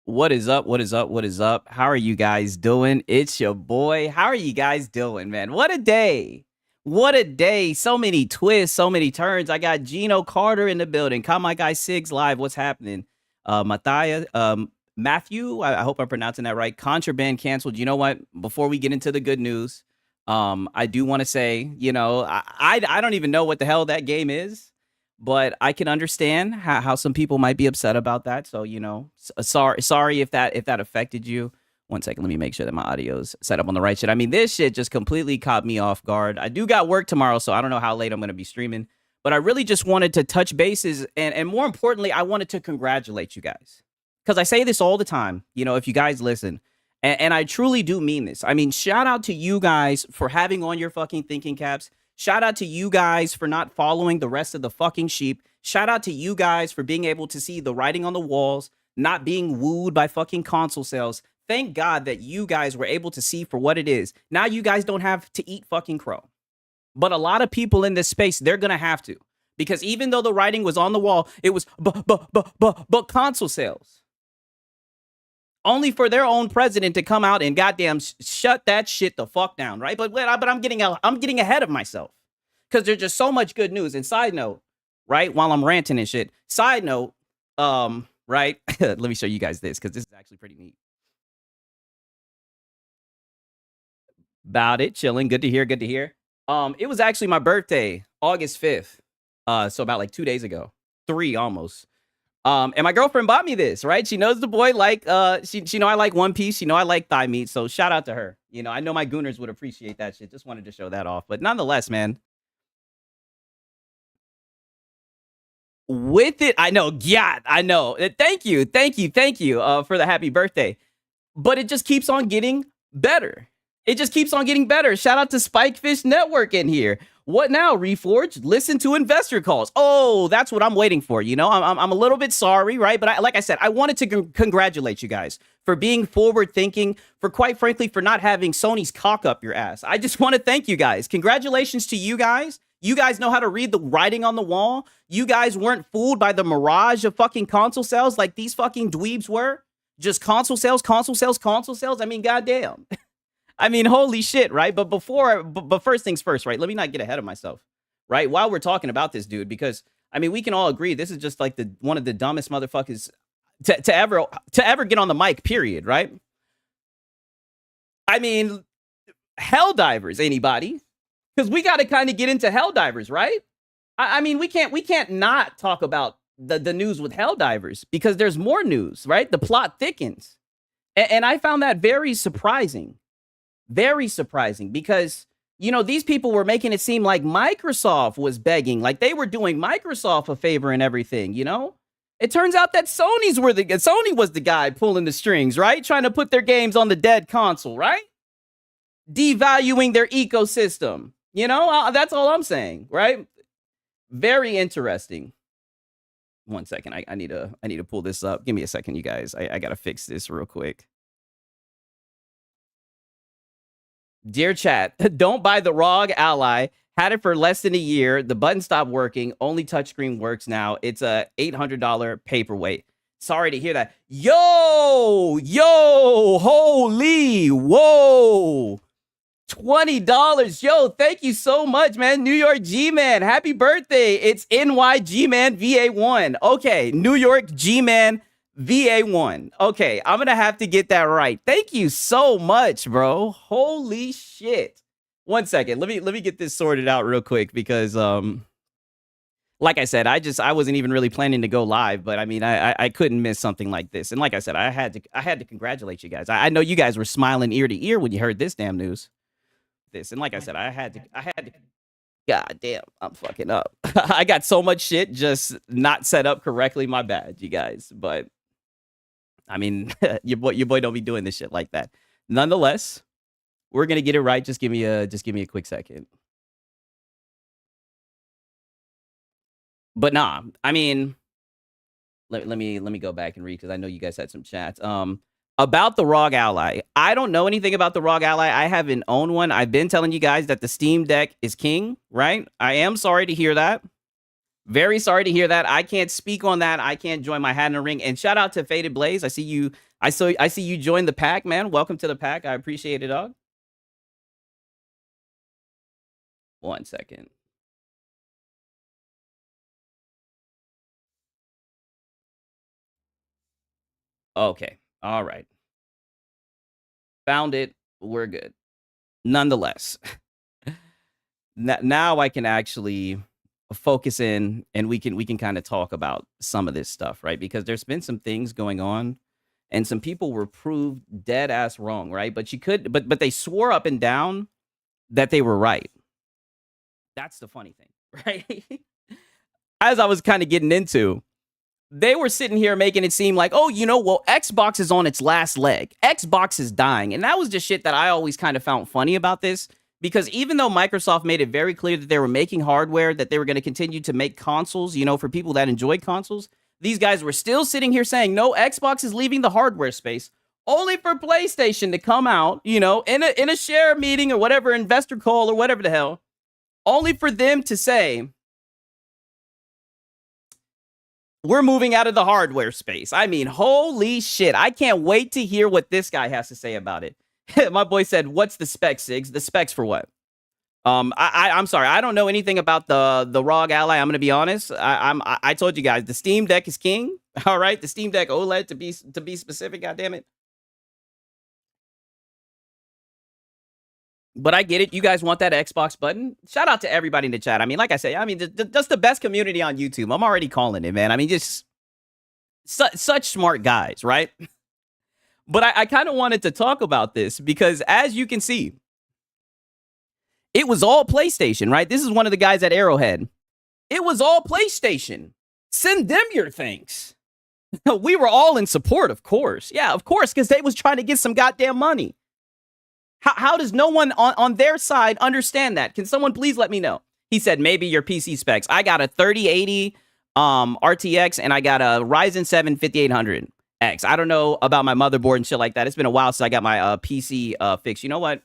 What is up? What is up? What is up? How are you guys doing? It's your boy. How are you guys doing, man? What a day. What a day. So many twists, so many turns. I got Gino Carter in the building. Call my guy Sigs live. What's happening? Matthias, Matthew, I hope I'm pronouncing that right. Contraband canceled. You know what? Before we get into the good news, I do want to say, I don't even know what the hell that game is, but I can understand how some people might be upset about that. So, sorry if that affected you. One second, let me make sure that my audio's set up on the right shit. I mean, this shit just completely caught me off guard. I do got work tomorrow, so I don't know how late I'm going to be streaming, but I really just wanted to touch bases, and more importantly, I wanted to congratulate you guys. Because I say this all the time, if you guys listen, and I truly do mean this. I mean, shout out to you guys for having on your fucking thinking caps. Shout out to you guys for not following the rest of the fucking sheep. Shout out to you guys for being able to see the writing on the walls, not being wooed by fucking console sales. Thank God that you guys were able to see for what it is. Now you guys don't have to eat fucking crow. But a lot of people in this space, they're going to have to. Because even though the writing was on the wall, it was but console sales. Only for their own president to come out and goddamn shut that shit the fuck down, right? But I'm getting ahead of myself because there's just so much good news. And side note, right, while I'm ranting and shit, side note, right, let me show you guys this because this is actually pretty neat. About it, chilling, good to hear, good to hear. It was actually my birthday, August 5th, so about like 2 days ago, 3 almost. And my girlfriend bought me this, right? She knows the boy she know I like One Piece. She know I like thigh meat. So shout out to her. I know my gooners would appreciate that shit. Just wanted to show that off. But nonetheless, man. With it, I know. Yeah, I know. Thank you for the happy birthday. But it just keeps on getting better. It just keeps on getting better. Shout out to Spikefish Network in here. What now, Reforged? Listen to investor calls. Oh, that's what I'm waiting for. I'm a little bit sorry, right? But like I said, I wanted to congratulate you guys for being forward thinking, for quite frankly, for not having Sony's cock up your ass. I just want to thank you guys. Congratulations to you guys. You guys know how to read the writing on the wall. You guys weren't fooled by the mirage of fucking console sales like these fucking dweebs were. Just console sales, console sales, console sales. I mean, goddamn. I mean, holy shit, right? But first things first, right? Let me not get ahead of myself, right? While we're talking about this dude, because I mean, we can all agree this is just like one of the dumbest motherfuckers to ever get on the mic. Period, right? I mean, Helldivers, anybody? Because we got to kind of get into Helldivers, right? I mean, we can't not talk about the news with Helldivers because there's more news, right? The plot thickens, and I found that very surprising. Very surprising because, these people were making it seem like Microsoft was begging, like they were doing Microsoft a favor and everything, It turns out that Sony was the guy pulling the strings, right? Trying to put their games on the dead console, right? Devaluing their ecosystem. That's all I'm saying, right? Very interesting. One second. I need to pull this up. Give me a second, you guys. I got to fix this real quick. Dear chat, don't buy the ROG Ally. Had it for less than a year. The button stopped working. Only touchscreen works now. It's a $800 paperweight. Sorry to hear that. Yo, holy, whoa. $20. Yo, thank you so much, man. New York G-Man, happy birthday. It's NY G-Man VA1. Okay, New York G-Man VA1. Okay, I'm gonna have to get that right. Thank you so much, bro. Holy shit. One second. Let me get this sorted out real quick because like I said, I wasn't even really planning to go live, but I mean I couldn't miss something like this. And like I said, I had to congratulate you guys. I know you guys were smiling ear to ear when you heard this damn news. And like I said, I had to God damn, I'm fucking up. I got so much shit just not set up correctly. My bad, you guys. But I mean, your boy don't be doing this shit like that. Nonetheless, we're gonna get it right. Just give me a quick second. But nah, I mean, let me go back and read because I know you guys had some chats. About the ROG Ally, I don't know anything about the ROG Ally. I haven't owned one. I've been telling you guys that the Steam Deck is king, right? I am sorry to hear that. Very sorry to hear that. I can't speak on that. I can't join my hat in the ring. And shout out to Faded Blaze. I see you. I see you join the pack, man. Welcome to the pack. I appreciate it, dog. 1 second. Okay. All right. Found it. We're good. Nonetheless, now I can actually focus in, and we can kind of talk about some of this stuff, right? Because there's been some things going on, and some people were proved dead ass wrong, right? But they swore up and down that they were right. That's the funny thing, right? As I was kind of getting into, they were sitting here making it seem like, oh, well, Xbox is on its last leg. Xbox is dying. And that was just shit that I always kind of found funny about this. Because even though Microsoft made it very clear that they were making hardware, that they were going to continue to make consoles, for people that enjoyed consoles, these guys were still sitting here saying, no, Xbox is leaving the hardware space, only for PlayStation to come out, in a share meeting or whatever, investor call or whatever the hell, only for them to say, we're moving out of the hardware space. I mean, holy shit. I can't wait to hear what this guy has to say about it. My boy said, what's the specs, Sigs? The specs for what? I'm sorry. I don't know anything about the ROG Ally. I'm going to be honest. I told you guys, the Steam Deck is king. All right. The Steam Deck OLED to be specific. God damn it. But I get it. You guys want that Xbox button. Shout out to everybody in the chat. I mean, like I say, just the best community on YouTube. I'm already calling it, man. I mean, just such smart guys, right? But I kind of wanted to talk about this because, as you can see, it was all PlayStation, right? This is one of the guys at Arrowhead. It was all PlayStation. Send them your thanks. We were all in support, of course. Yeah, of course, because they was trying to get some goddamn money. How does no one on their side understand that? Can someone please let me know? He said, maybe your PC specs. I got a 3080 RTX, and I got a Ryzen 7 5800X. I don't know about my motherboard and shit like that. It's been a while since I got my PC fixed. You know what?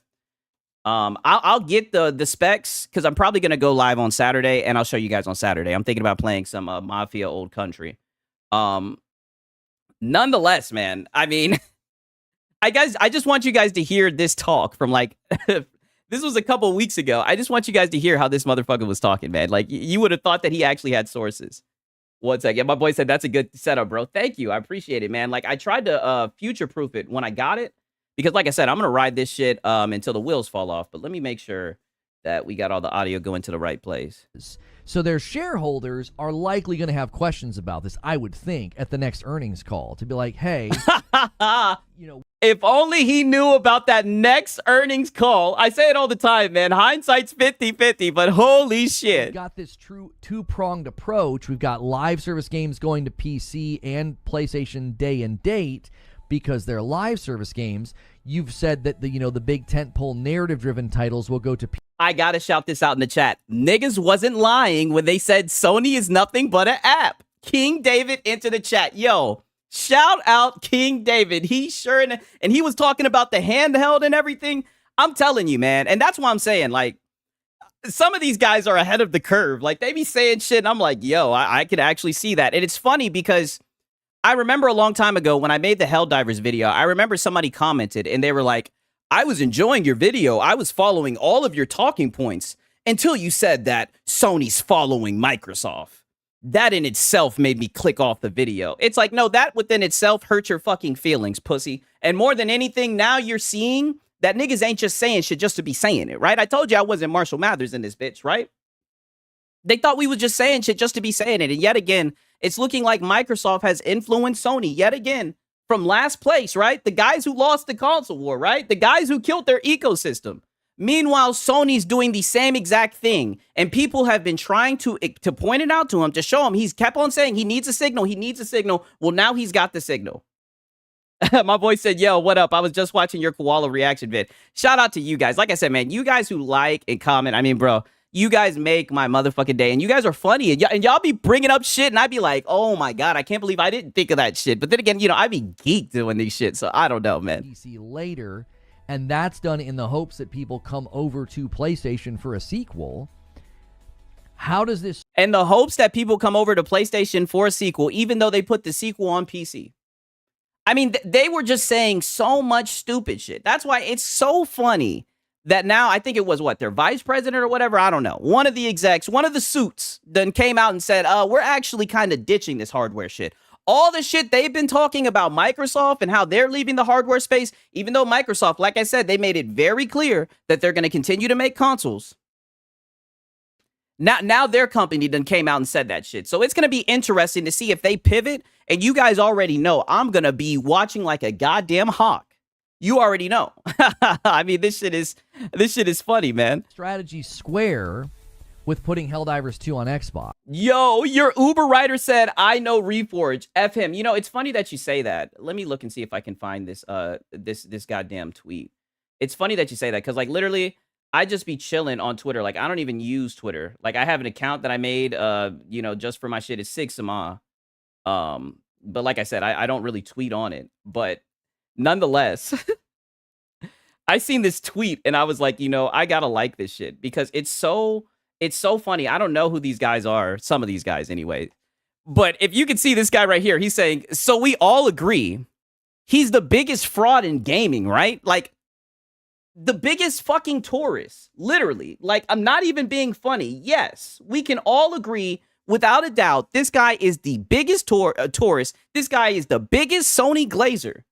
I'll get the specs because I'm probably going to go live on Saturday, and I'll show you guys on Saturday. I'm thinking about playing some Mafia Old Country. Nonetheless, man, I mean... I just want you guys to hear this talk from like, this was a couple of weeks ago. I just want you guys to hear how this motherfucker was talking, man. Like, you would have thought that he actually had sources. 1 second. My boy said, that's a good setup, bro. Thank you. I appreciate it, man. Like, I tried to future-proof it when I got it. Because, like I said, I'm going to ride this shit until the wheels fall off. But let me make sure that we got all the audio going to the right place. So their shareholders are likely going to have questions about this, I would think, at the next earnings call to be like, hey, if only he knew about that next earnings call. I say it all the time, man. Hindsight's 50-50, but holy shit. We've got this true two-pronged approach. We've got live service games going to PC and PlayStation day and date because they're live service games. You've said that the big tentpole narrative-driven titles will go to PC. I gotta shout this out in the chat. Niggas wasn't lying when they said Sony is nothing but an app. King David into the chat. Yo, shout out King David. He sure, and he was talking about the handheld and everything. I'm telling you, man. And that's why I'm saying, like, some of these guys are ahead of the curve. Like, they be saying shit, and I'm like, yo, I could actually see that. And it's funny because I remember a long time ago when I made the Helldivers video, I remember somebody commented, and they were like, I was enjoying your video. I was following all of your talking points until you said that Sony's following Microsoft. That in itself made me click off the video. It's like, no, that within itself hurts your fucking feelings, pussy. And more than anything, now you're seeing that niggas ain't just saying shit just to be saying it, right? I told you I wasn't Marshall Mathers in this bitch, right? They thought we was just saying shit just to be saying it. And yet again, it's looking like Microsoft has influenced Sony yet again. From last place, right? The guys who lost the console war, right? The guys who killed their ecosystem. Meanwhile, Sony's doing the same exact thing. And people have been trying to point it out to him, to show him. He's kept on saying he needs a signal. He needs a signal. Well, now he's got the signal. My boy said, yo, what up? I was just watching your koala reaction vid. Shout out to you guys. Like I said, man, you guys who like and comment. I mean, bro, you guys make my motherfucking day, and you guys are funny, and y'all be bringing up shit, and I'd be like, oh my God, I can't believe I didn't think of that shit. But then again, I'd be geeked doing these shit, so I don't know, man. PC later, and that's done in the hopes that people come over to PlayStation for a sequel. How does this... and the hopes that people come over to PlayStation for a sequel, even though they put the sequel on PC. I mean, they were just saying so much stupid shit. That's why it's so funny that now, I think it was what, their vice president or whatever, I don't know. One of the execs, one of the suits, then came out and said, we're actually kind of ditching this hardware shit. All the shit they've been talking about Microsoft and how they're leaving the hardware space, even though Microsoft, like I said, they made it very clear that they're going to continue to make consoles. Now their company then came out and said that shit. So it's going to be interesting to see if they pivot. And you guys already know I'm going to be watching like a goddamn hawk. You already know. I mean, this shit is funny, man. Strategy Square with putting Helldivers 2 on Xbox. Yo, your Uber rider said, I know Reforge. F him. You know, it's funny that you say that. Let me look and see if I can find this this goddamn tweet. It's funny that you say that because, like, literally, I just be chilling on Twitter. Like, I don't even use Twitter. Like, I have an account that I made, you know, just for my shit. It's Sigma. But like I said, I don't really tweet on it. But nonetheless, I seen this tweet and I was like, you know, I gotta like this shit because it's so funny. I don't know who these guys are. Some of these guys anyway. But if you can see this guy right here, he's saying, so we all agree he's the biggest fraud in gaming, right? Like, the biggest fucking tourist, literally. Like, I'm not even being funny. Yes, we can all agree without a doubt, this guy is the biggest tourist. This guy is the biggest Sony glazer.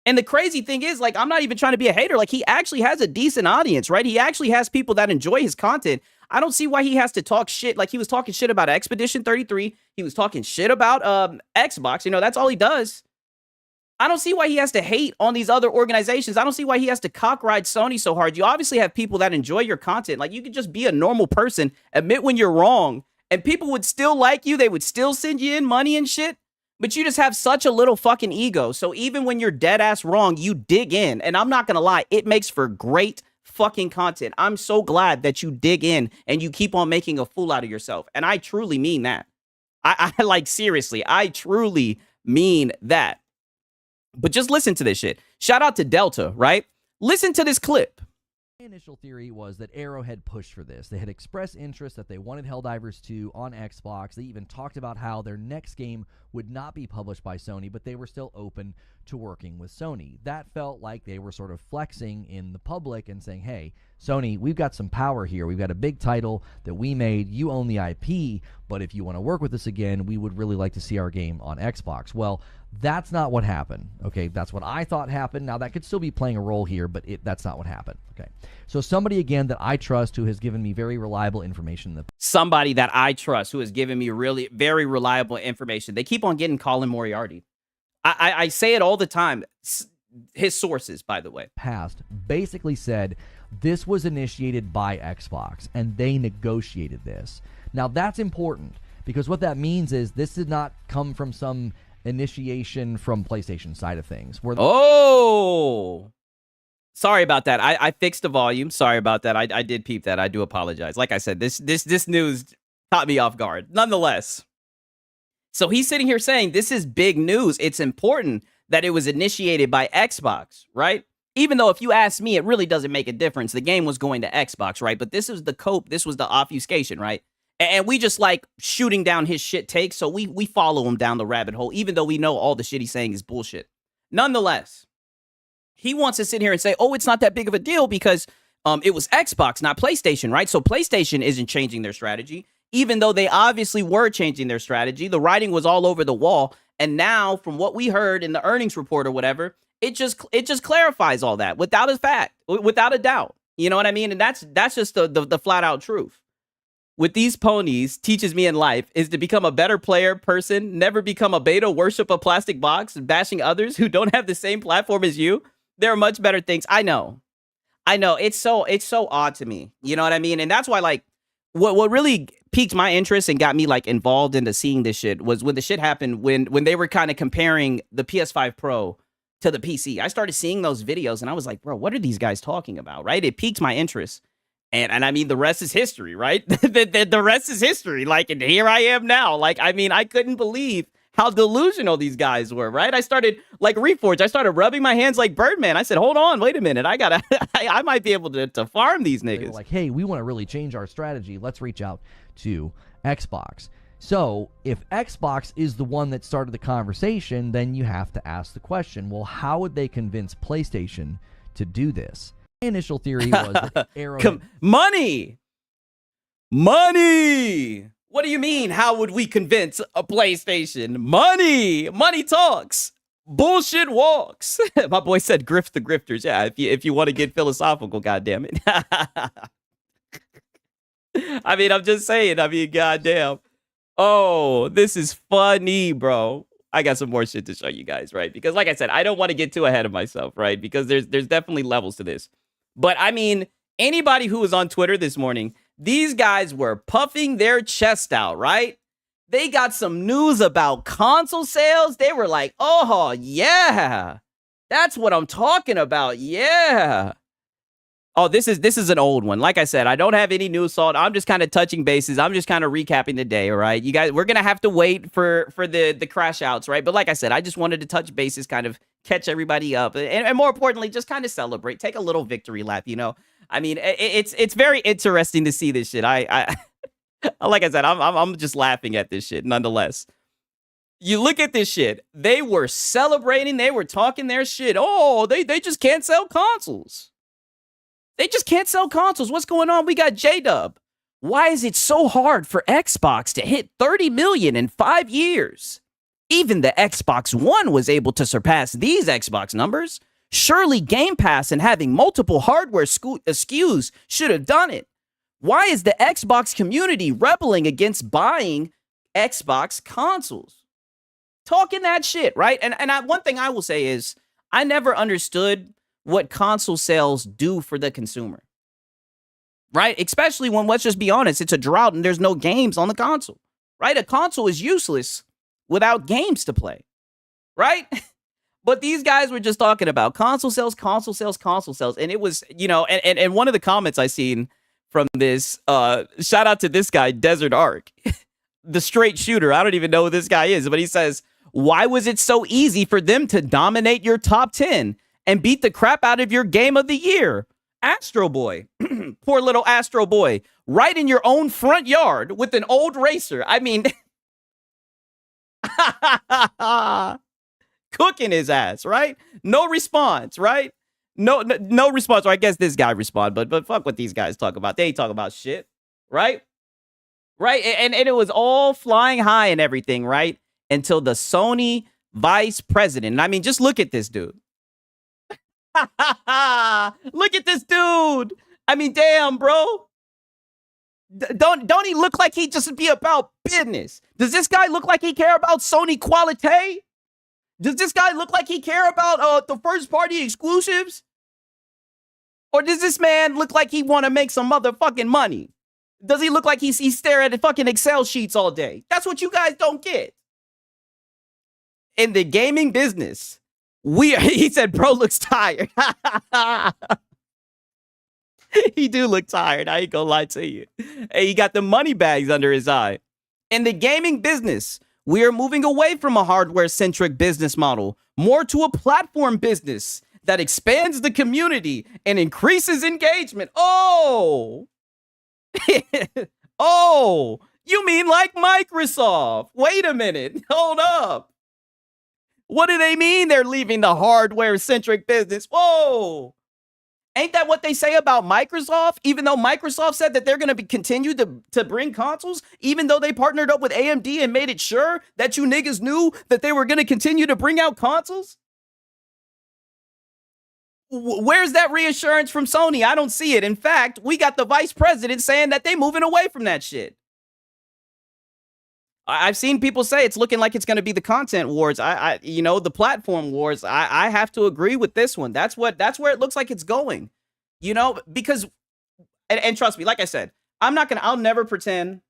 And the crazy thing is, like, I'm not even trying to be a hater. Like, he actually has a decent audience, right? He actually has people that enjoy his content. I don't see why he has to talk shit. Like, he was talking shit about Expedition 33. He was talking shit about Xbox. You know, that's all he does. I don't see why he has to hate on these other organizations. I don't see why he has to cock ride Sony so hard. You obviously have people that enjoy your content. Like, you could just be a normal person, admit when you're wrong, and people would still like you. They would still send you in money and shit. But you just have such a little fucking ego. So even when you're dead ass wrong, you dig in. And I'm not going to lie, it makes for great fucking content. I'm so glad that you dig in and you keep on making a fool out of yourself. And I truly mean that. I like, seriously, I truly mean that. But just listen to this shit. Shout out to Delta, right? Listen to this clip. My initial theory was that Arrowhead pushed for this. They had expressed interest that they wanted Helldivers 2 on Xbox. They even talked about how their next game would not be published by Sony, but they were still open to working with Sony. That felt like they were sort of flexing in the public and saying, hey, Sony, we've got some power here. We've got a big title that we made. You own the IP, but if you want to work with us again, we would really like to see our game on Xbox. Well, that's not what happened, okay? That's what I thought happened. Now, that could still be playing a role here, but that's not what happened, okay? So somebody, again, that I trust who has given me very reliable information. Somebody that I trust who has given me really very reliable information. They keep on getting Colin Moriarty. I say it all the time. His sources, by the way. Past basically said this was initiated by Xbox, and they negotiated this. Now, that's important because what that means is this did not come from some initiation from PlayStation side of things. Oh, sorry about that. I fixed the volume. Sorry about that. I did peep that. I do apologize. Like I said, this news caught me off guard. Nonetheless, so he's sitting here saying this is big news. It's important that it was initiated by Xbox, right? Even though if you ask me, it really doesn't make a difference. The game was going to Xbox, right? But this is the cope. This was the obfuscation, right? And we just like shooting down his shit takes. So we follow him down the rabbit hole, even though we know all the shit he's saying is bullshit. Nonetheless, he wants to sit here and say, oh, it's not that big of a deal because it was Xbox, not PlayStation, right? So PlayStation isn't changing their strategy, even though they obviously were changing their strategy. The writing was all over the wall. And now, from what we heard in the earnings report or whatever, it just clarifies all that without a doubt. You know what I mean? And that's just the flat out truth. With these ponies, teaches me in life is to become a better player person, never become a beta, worship a plastic box, bashing others who don't have the same platform as you. There are much better things. I know. It's so odd to me. You know what I mean? And that's why, like, what really piqued my interest and got me like involved into seeing this shit was when the shit happened when they were kind of comparing the PS5 Pro to the PC. I started seeing those videos and I was like, bro, what are these guys talking about? Right? It piqued my interest. And I mean, the rest is history, right? the rest is history. Like, and here I am now. Like, I mean, I couldn't believe how delusional these guys were, right? I started, like Reforge, I started rubbing my hands like Birdman. I said, hold on, wait a minute. I might be able to farm these niggas. They were like, hey, we want to really change our strategy. Let's reach out to Xbox. So if Xbox is the one that started the conversation, then you have to ask the question, well, how would they convince PlayStation to do this? My initial theory was that Arrowhead... Money! Money! What do you mean, how would we convince a PlayStation? Money! Money talks! Bullshit walks! My boy said grift the grifters. Yeah, if you want to get philosophical, goddammit. I mean, I'm just saying. I mean, goddamn. Oh, this is funny, bro. I got some more shit to show you guys, right? Because like I said, I don't want to get too ahead of myself, right? Because there's definitely levels to this. But I mean, anybody who was on Twitter this morning, these guys were puffing their chest out, right? They got some news about console sales. They were like, oh, yeah, that's what I'm talking about. Yeah. Oh, this is an old one. Like I said, I don't have any news, Salt. I'm just kind of touching bases. I'm just kind of recapping the day, all right? You guys, we're going to have to wait for the crash outs, right? But like I said, I just wanted to touch bases, kind of catch everybody up. And more importantly, just kind of celebrate. Take a little victory lap, you know? I mean, it's very interesting to see this shit. I like I said, I'm just laughing at this shit nonetheless. You look at this shit. They were celebrating. They were talking their shit. Oh, they just can't sell consoles. They just can't sell consoles. What's going on? We got J-Dub. Why is it so hard for Xbox to hit 30 million in 5 years? Even the Xbox One was able to surpass these Xbox numbers. Surely Game Pass and having multiple hardware SKUs should have done it. Why is the Xbox community rebelling against buying Xbox consoles? Talking that shit, right? And one thing I will say is I never understood what console sales do for the consumer, right? Especially when, let's just be honest, it's a drought and there's no games on the console, right? A console is useless without games to play, right? But these guys were just talking about console sales, console sales, console sales. And it was, you know, and one of the comments I seen from this, shout out to this guy, Desert Arc, the straight shooter. I don't even know who this guy is, but he says, why was it so easy for them to dominate your top 10 and beat the crap out of your game of the year? Astro Boy, poor little Astro Boy, right in your own front yard with an old racer. I mean, cooking his ass, right? No response, right? No response. Or I guess this guy respond, but fuck what these guys talk about. They talk about shit, right? Right? And it was all flying high and everything, right? Until the Sony vice president. And I mean, just look at this dude. Look at this dude. I mean, damn, bro. Don't he look like he just be about business? Does this guy look like he care about Sony quality? Does this guy look like he care about the first party exclusives? Or does this man look like he want to make some motherfucking money? Does he look like he stare at the fucking Excel sheets all day? That's what you guys don't get. In the gaming business, he said, bro looks tired. He do look tired. I ain't gonna lie to you. Hey, he got the money bags under his eye. In the gaming business, we are moving away from a hardware-centric business model, more to a platform business that expands the community and increases engagement. Oh! Oh! You mean like Microsoft? Wait a minute. Hold up. What do they mean they're leaving the hardware-centric business? Whoa! Ain't that what they say about Microsoft? Even though Microsoft said that they're going to continue to bring consoles, even though they partnered up with AMD and made it sure that you niggas knew that they were going to continue to bring out consoles? Where's that reassurance from Sony? I don't see it. In fact, we got the vice president saying that they're moving away from that shit. I've seen people say it's looking like it's going to be the content wars. The platform wars. I have to agree with this one. That's where it looks like it's going, you know, because, and trust me, like I said, I'll never pretend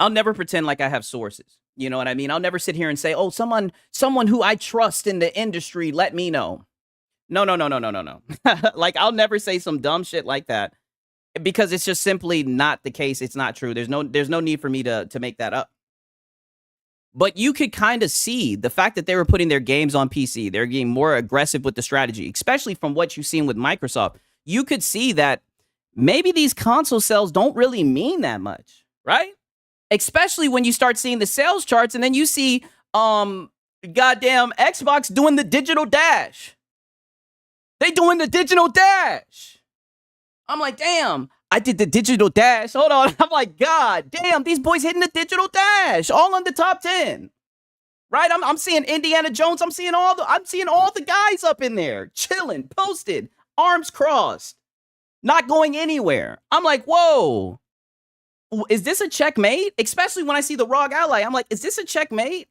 like I have sources. You know what I mean? I'll never sit here and say, oh, someone who I trust in the industry, let me know. No. Like, I'll never say some dumb shit like that. Because it's just simply not the case. It's not true. There's no need for me to make that up. But you could kind of see the fact that they were putting their games on PC. They're getting more aggressive with the strategy, especially from what you've seen with Microsoft. You could see that maybe these console sales don't really mean that much, right? Especially when you start seeing the sales charts and then you see goddamn Xbox doing the digital dash. They doing the digital dash. I'm like, damn, I did the digital dash. Hold on. I'm like, God damn, these boys hitting the digital dash all on the top 10. Right? I'm seeing Indiana Jones. I'm seeing all the guys up in there, chilling, posted, arms crossed, not going anywhere. I'm like, whoa. Is this a checkmate? Especially when I see the ROG Ally. I'm like, is this a checkmate?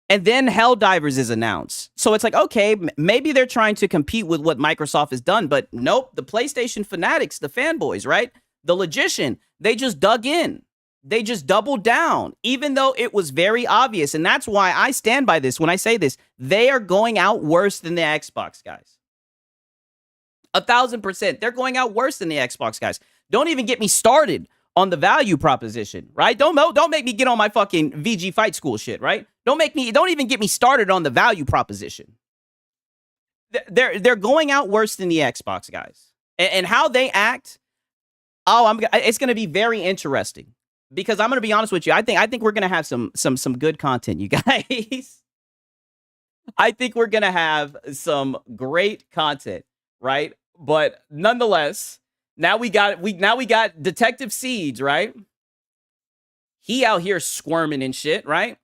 And then Helldivers is announced. So it's like, okay, maybe they're trying to compete with what Microsoft has done, but nope, the PlayStation fanatics, the fanboys, right? The Logician, they just dug in. They just doubled down, even though it was very obvious. And that's why I stand by this when I say this. They are going out worse than the Xbox guys. 1,000%. They're going out worse than the Xbox guys. Don't even get me started on the value proposition, right? Don't make me get on my fucking VG Fight School shit, right? Don't even get me started on the value proposition. They're going out worse than the Xbox guys. And how they act, it's going to be very interesting. Because I'm going to be honest with you, I think we're going to have some good content, you guys. I think we're going to have some great content, right? But nonetheless, now we got Detective Seeds, right? He out here squirming and shit, right?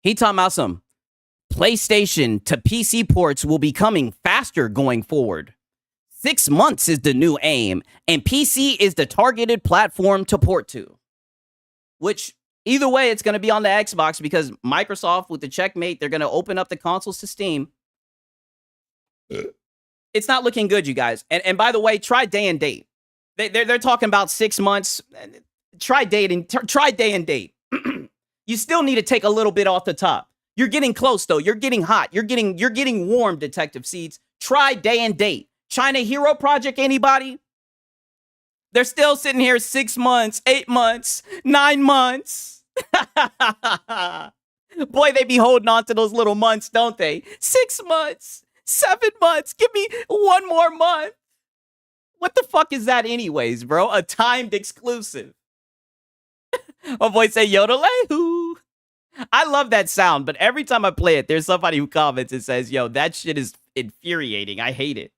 He talking about some PlayStation to PC ports will be coming faster going forward. 6 months is the new aim, and PC is the targeted platform to port to. Which, either way, it's going to be on the Xbox because Microsoft, with the checkmate, they're going to open up the consoles to Steam. It's not looking good, you guys. And by the way, try day and date. They're talking about 6 months. Try day and date. You still need to take a little bit off the top. You're getting close, though. You're getting hot. You're getting warm, Detective Seeds. Try day and date. China Hero Project, anybody? They're still sitting here 6 months, 8 months, 9 months. Boy, they be holding on to those little months, don't they? 6 months, 7 months. Give me one more month. What the fuck is that anyways, bro? A timed exclusive. My boy say Yodel-hoo. I love that sound, but every time I play it, there's somebody who comments and says, yo, that shit is infuriating. I hate it.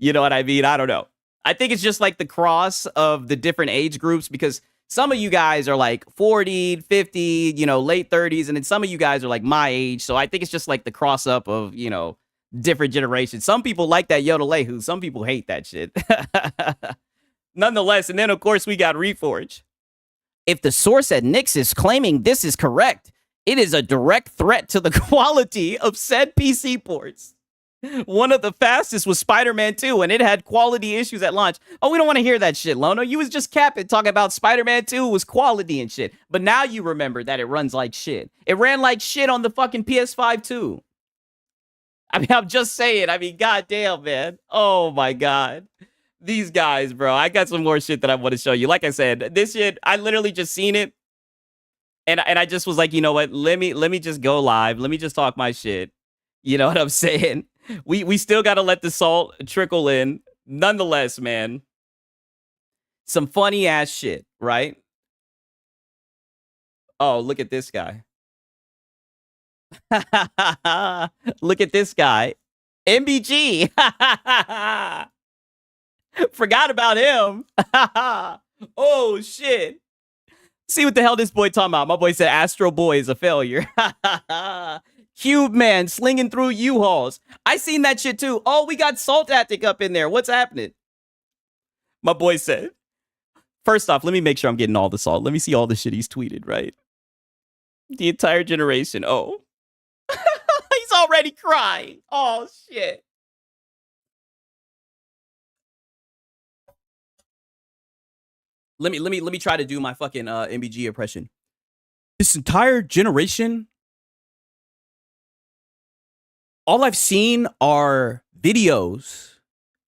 You know what I mean? I don't know. I think it's just like the cross of the different age groups because some of you guys are like 40, 50, late 30s. And then some of you guys are like my age. So I think it's just like the cross up of, different generations. Some people like that Yodel-hoo. Some people hate that shit. Nonetheless, and then of course we got Reforge. If the source at Nix is claiming this is correct, it is a direct threat to the quality of said PC ports. One of the fastest was Spider-Man 2, and it had quality issues at launch. Oh, we don't want to hear that shit, Lono. You was just capping talking about Spider-Man 2 was quality and shit. But now you remember that it runs like shit. It ran like shit on the fucking PS5 too. I mean, I'm just saying. I mean, goddamn, man. Oh my god. These guys, bro. I got some more shit that I want to show you. Like I said, this shit, I literally just seen it. And I just was like, you know what? Let me just go live. Let me just talk my shit. You know what I'm saying? We still got to let the salt trickle in. Nonetheless, man. Some funny ass shit, right? Oh, look at this guy. Look at this guy. MBG. Forgot about him. Oh, shit. See what the hell this boy talking about. My boy said Astro Boy is a failure. Cube Man slinging through U-Hauls. I seen that shit too. Oh, we got Saltactic up in there. What's happening? My boy said, first off, let me make sure I'm getting all the salt. Let me see all the shit he's tweeted, right? The entire generation. Oh. He's already crying. Oh, shit. Let me try to do my fucking MBG impression. This entire generation, all I've seen are videos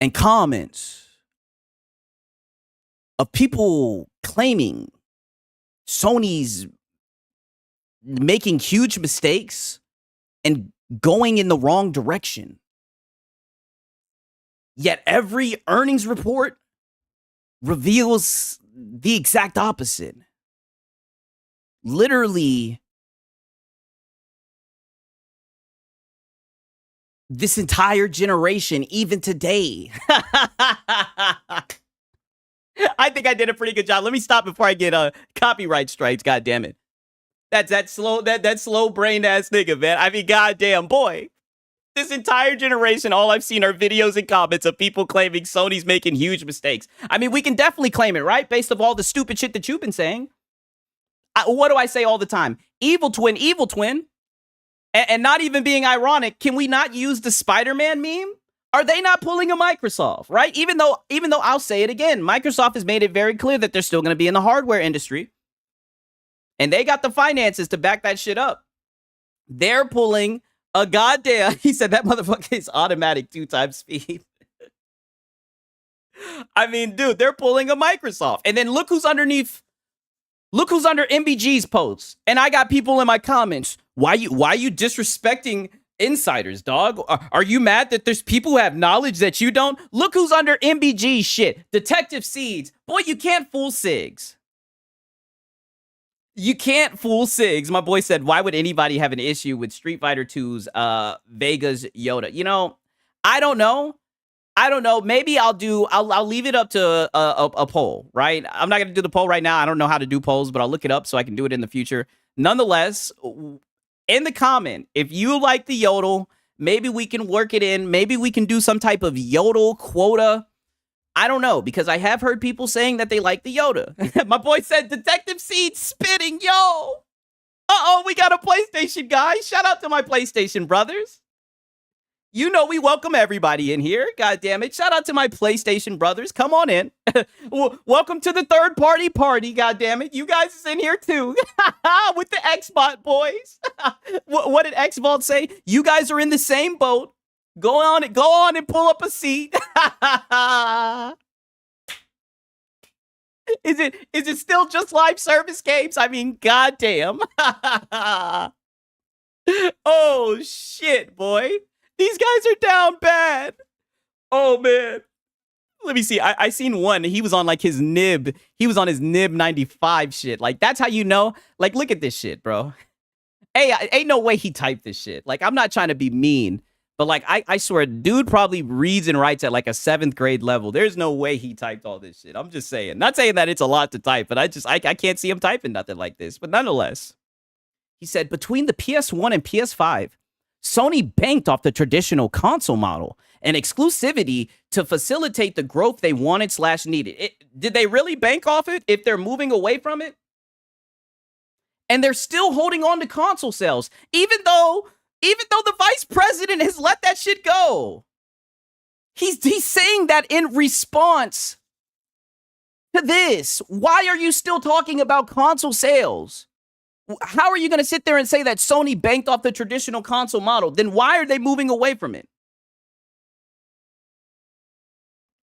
and comments of people claiming Sony's making huge mistakes and going in the wrong direction. Yet every earnings report reveals the exact opposite. Literally, this entire generation, even today. I think I did a pretty good job. Let me stop before I get copyright strikes. God damn it. That's that slow brain ass nigga, man. I mean, goddamn boy. This entire generation, all I've seen are videos and comments of people claiming Sony's making huge mistakes. I mean, we can definitely claim it, right? Based on all the stupid shit that you've been saying. What do I say all the time? Evil twin, evil twin. And not even being ironic, can we not use the Spider-Man meme? Are they not pulling a Microsoft, right? Even though I'll say it again, Microsoft has made it very clear that they're still going to be in the hardware industry. And they got the finances to back that shit up. They're pulling a goddamn, he said that motherfucker is automatic 2x speed. I mean, dude, they're pulling a Microsoft. And then look who's under MBG's posts. And I got people in my comments. Why you disrespecting insiders, dog? Are you mad that there's people who have knowledge that you don't? Look who's under MBG shit. Detective Seeds. Boy, you can't fool Sigs. You can't fool Sigs. My boy said, why would anybody have an issue with Street Fighter 2's Vega's Yoda? You know, I don't know. Maybe I'll leave it up to a poll, right? I'm not going to do the poll right now. I don't know how to do polls, but I'll look it up so I can do it in the future. Nonetheless, in the comment, if you like the yodel, maybe we can work it in. Maybe we can do some type of yodel quota. I don't know, because I have heard people saying that they like the Yoda. My boy said, Detective Seed spitting, yo. Uh-oh, we got a PlayStation guy. Shout out to my PlayStation brothers. You know we welcome everybody in here. God damn it. Shout out to my PlayStation brothers. Come on in. Welcome to the third party. God damn it. You guys is in here too. With the Xbot boys. What did Xbot say? You guys are in the same boat. Go on and pull up a seat. Is it still just live service games? I mean, goddamn. Oh shit, boy. These guys are down bad. Oh man. Let me see. I seen one. He was on like his nib. He was on his nib 95 shit. Like, that's how you know. Like, look at this shit, bro. Hey, ain't no way he typed this shit. Like, I'm not trying to be mean. But like, I swear, dude probably reads and writes at like a 7th grade level. There's no way he typed all this shit. I'm just saying. Not saying that it's a lot to type, but I can't see him typing nothing like this. But nonetheless, he said, between the PS1 and PS5, Sony banked off the traditional console model and exclusivity to facilitate the growth they wanted / needed. Did they really bank off it if they're moving away from it? And they're still holding on to console sales, even though the vice president has let that shit go. He's saying that in response to this. Why are you still talking about console sales? How are you going to sit there and say that Sony banked off the traditional console model? Then why are they moving away from it?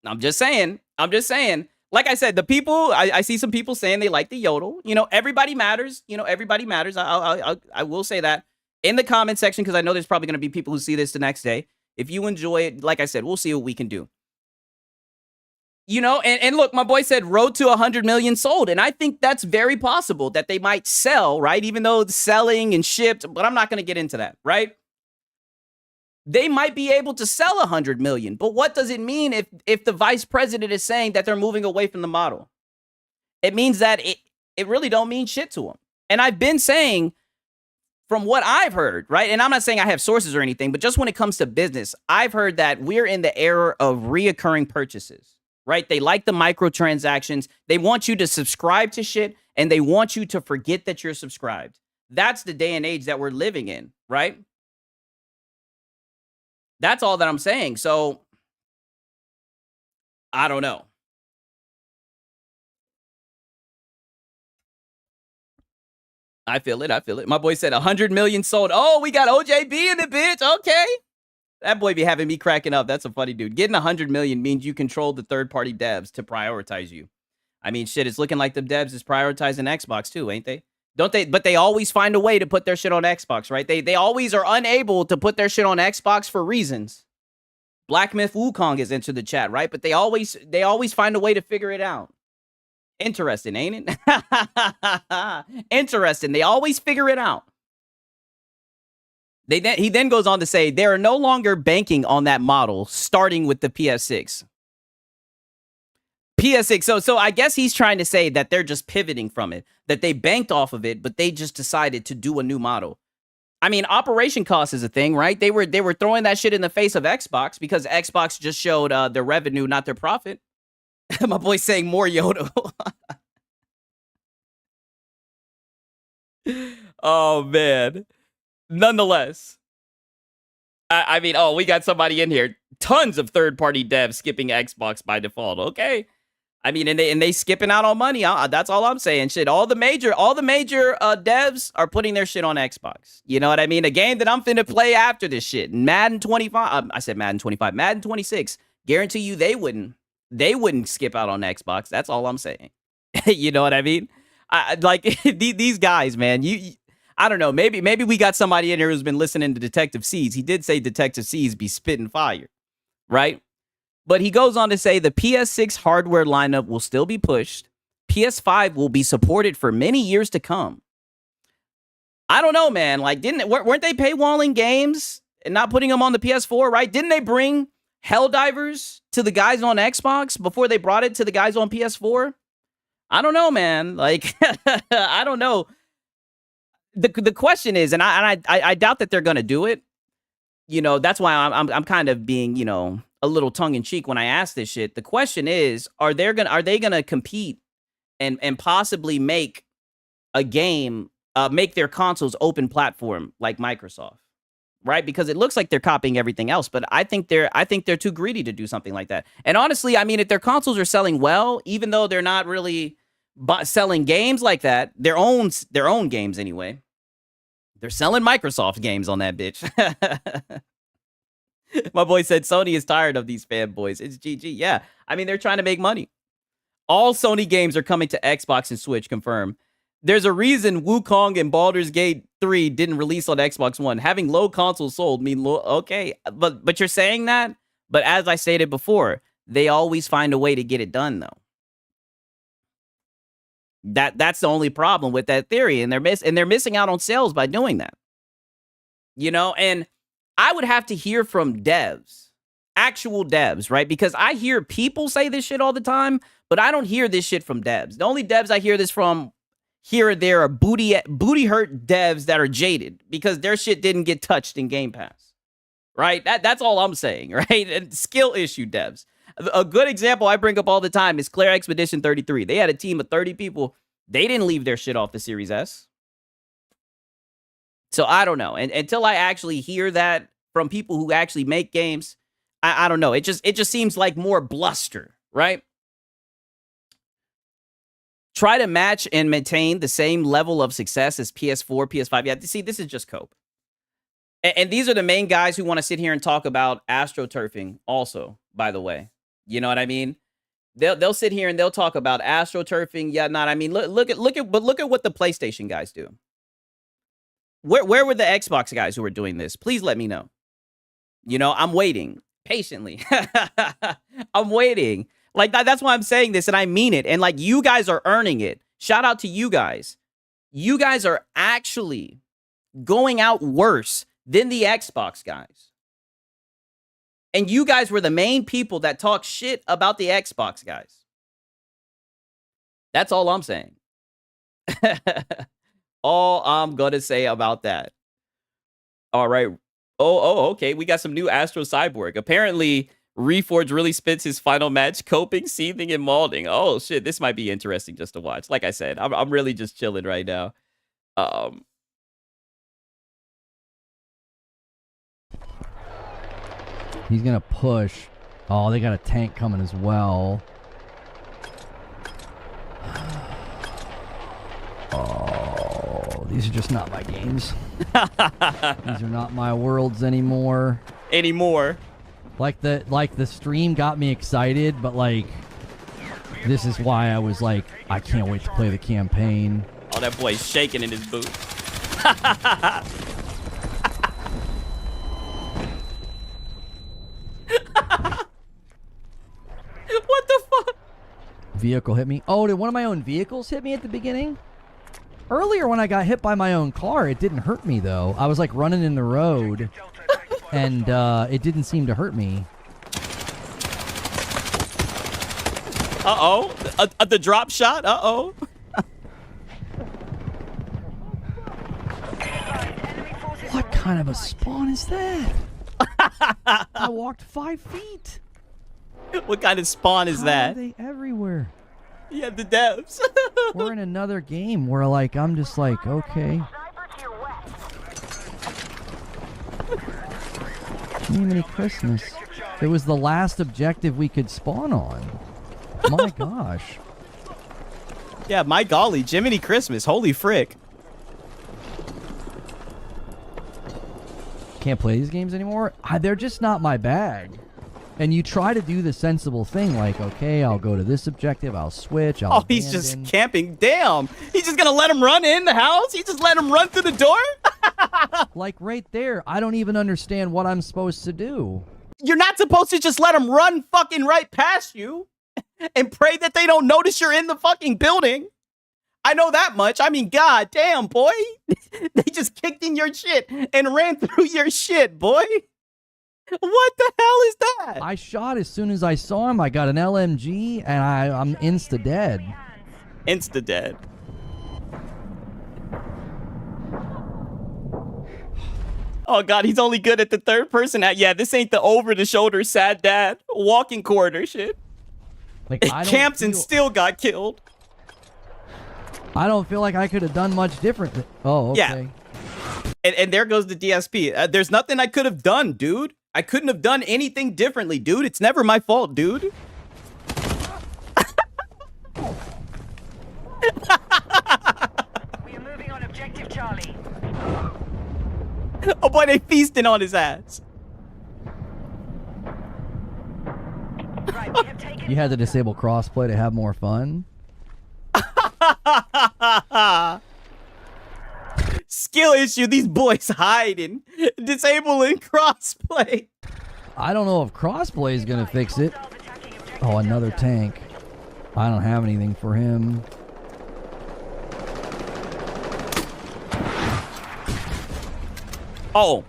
I'm just saying. Like I said, the people, I see some people saying they like the yodel. You know, everybody matters. I will say that in the comment section, because I know there's probably going to be people who see this the next day. If you enjoy it, like I said, we'll see what we can do. You know, and look, my boy said road to 100 million sold. And I think that's very possible that they might sell, right? Even though it's selling and shipped, but I'm not going to get into that, right? They might be able to sell 100 million. But what does it mean if the vice president is saying that they're moving away from the model? It means that it really don't mean shit to them. And I've been saying, from what I've heard, right? And I'm not saying I have sources or anything, but just when it comes to business, I've heard that we're in the era of reoccurring purchases. Right? They like the microtransactions. They want you to subscribe to shit, and they want you to forget that you're subscribed. That's the day and age that we're living in, right? That's all that I'm saying. So, I don't know. I feel it. My boy said 100 million sold. Oh, we got OJB in the bitch. Okay. That boy be having me cracking up. That's a funny dude. Getting 100 million means you control the third-party devs to prioritize you. I mean, shit, it's looking like the devs is prioritizing Xbox too, ain't they? Don't they? But they always find a way to put their shit on Xbox, right? They always are unable to put their shit on Xbox for reasons. Black Myth Wukong has entered the chat, right? But they always find a way to figure it out. Interesting, ain't it? Interesting. They always figure it out. He then goes on to say they are no longer banking on that model, starting with the PS6. PS6. So I guess he's trying to say that they're just pivoting from it, that they banked off of it, but they just decided to do a new model. I mean, operation cost is a thing, right? They were throwing that shit in the face of Xbox because Xbox just showed their revenue, not their profit. My boy's saying more Yoda. Oh, man. Nonetheless, I mean, oh, we got somebody in here. Tons of third-party devs skipping Xbox by default. Okay. I mean, and they skipping out on money. That's all I'm saying. Shit, all the major devs are putting their shit on Xbox. You know what I mean? A game that I'm finna play after this shit, Madden 25. I said Madden 25, Madden 26. Guarantee you they wouldn't skip out on Xbox. That's all I'm saying. You know what I mean? Like these guys, man. I don't know. Maybe we got somebody in here who's been listening to Detective C's. He did say Detective C's be spitting fire, right? But he goes on to say the PS6 hardware lineup will still be pushed. PS5 will be supported for many years to come. I don't know, man. Like, weren't they paywalling games and not putting them on the PS4, right? Didn't they bring Helldivers to the guys on Xbox before they brought it to the guys on PS4? I don't know, man. Like, I don't know. The question is, and I doubt that they're gonna do it. You know, that's why I'm kind of being, you know, a little tongue in cheek when I ask this shit. The question is, are they gonna compete and possibly make a game, make their consoles open platform like Microsoft, right? Because it looks like they're copying everything else, but I think they're too greedy to do something like that. And honestly, I mean, if their consoles are selling well, even though they're not really selling games like that, their own games anyway, they're selling Microsoft games on that bitch. My boy said Sony is tired of these fanboys. It's GG. Yeah. I mean, they're trying to make money. All Sony games are coming to Xbox and Switch, confirmed. There's a reason Wukong and Baldur's Gate 3 didn't release on Xbox One. Having low consoles sold mean okay, but you're saying that? But as I stated before, they always find a way to get it done, though. That's the only problem with that theory, and they're missing out on sales by doing that. You know, and I would have to hear from devs, actual devs, right? Because I hear people say this shit all the time, but I don't hear this shit from devs. The only devs I hear this from here or there are booty hurt devs that are jaded because their shit didn't get touched in Game Pass, right? That's all I'm saying, right? And skill issue devs. A good example I bring up all the time is Claire Expedition 33. They had a team of 30 people. They didn't leave their shit off the Series S. So I don't know. And until I actually hear that from people who actually make games, I don't know. It just seems like more bluster, right? Try to match and maintain the same level of success as PS4, PS5. Yeah, see, this is just cope. And these are the main guys who want to sit here and talk about astroturfing also, by the way. You know what I mean? They'll sit here and they'll talk about astroturfing. Yeah, not. I mean, look at what the PlayStation guys do. Where were the Xbox guys who were doing this? Please let me know. You know, I'm waiting patiently. I'm waiting. Like, that's why I'm saying this, and I mean it. And, like, you guys are earning it. Shout out to you guys. You guys are actually going out worse than the Xbox guys. And you guys were the main people that talk shit about the Xbox guys. That's all I'm saying. All I'm going to say about that. All right. Oh, okay. We got some new Astro Cyborg. Apparently, Reforge really spends his final match coping, seething, and molding. Oh, shit. This might be interesting just to watch. Like I said, I'm really just chilling right now. He's going to push. Oh, they got a tank coming as well. Oh, these are just not my games. These are not my worlds anymore. Like the stream got me excited, but like this is why I was like, I can't wait to play the campaign. Oh, that boy's shaking in his boots. vehicle hit me. Oh, did one of my own vehicles hit me at the beginning? Earlier when I got hit by my own car, it didn't hurt me, though. I was, like, running in the road, and it didn't seem to hurt me. Uh-oh. The drop shot? Uh-oh. What kind of a spawn is that? I walked 5 feet. What kind of spawn is How that? are they everywhere? Yeah, the devs. We're in another game where, like, I'm just like, okay. Jiminy Christmas. It was the last objective we could spawn on. My gosh. Yeah, my golly, Jiminy Christmas. Holy frick. Can't play these games anymore? They're just not my bag. And you try to do the sensible thing, like, okay, I'll go to this objective, I'll switch, I'll he's just camping. Damn. He's just gonna let him run in the house? He just let him run through the door? Like, right there, I don't even understand what I'm supposed to do. You're not supposed to just let him run fucking right past you and pray that they don't notice you're in the fucking building. I know that much. I mean, god damn, boy. They just kicked in your shit and ran through your shit, boy. What the hell is that? I shot as soon as I saw him. I got an LMG, and I'm insta-dead. Insta-dead. Oh, God, he's only good at the third person. Yeah, this ain't the over-the-shoulder sad dad walking corridor shit. Like, it camps and still got killed. I don't feel like I could have done much different. Oh, okay. Yeah. And there goes the DSP. There's nothing I could have done, dude. I couldn't have done anything differently, dude. It's never my fault, dude. We are moving on objective Charlie. Oh boy, they feasting on his ass. Right, we have taken You had to disable crossplay to have more fun? Skill issue, these boys hiding. Disabling crossplay. I don't know if crossplay is going to fix it. Oh, another tank. I don't have anything for him. Oh,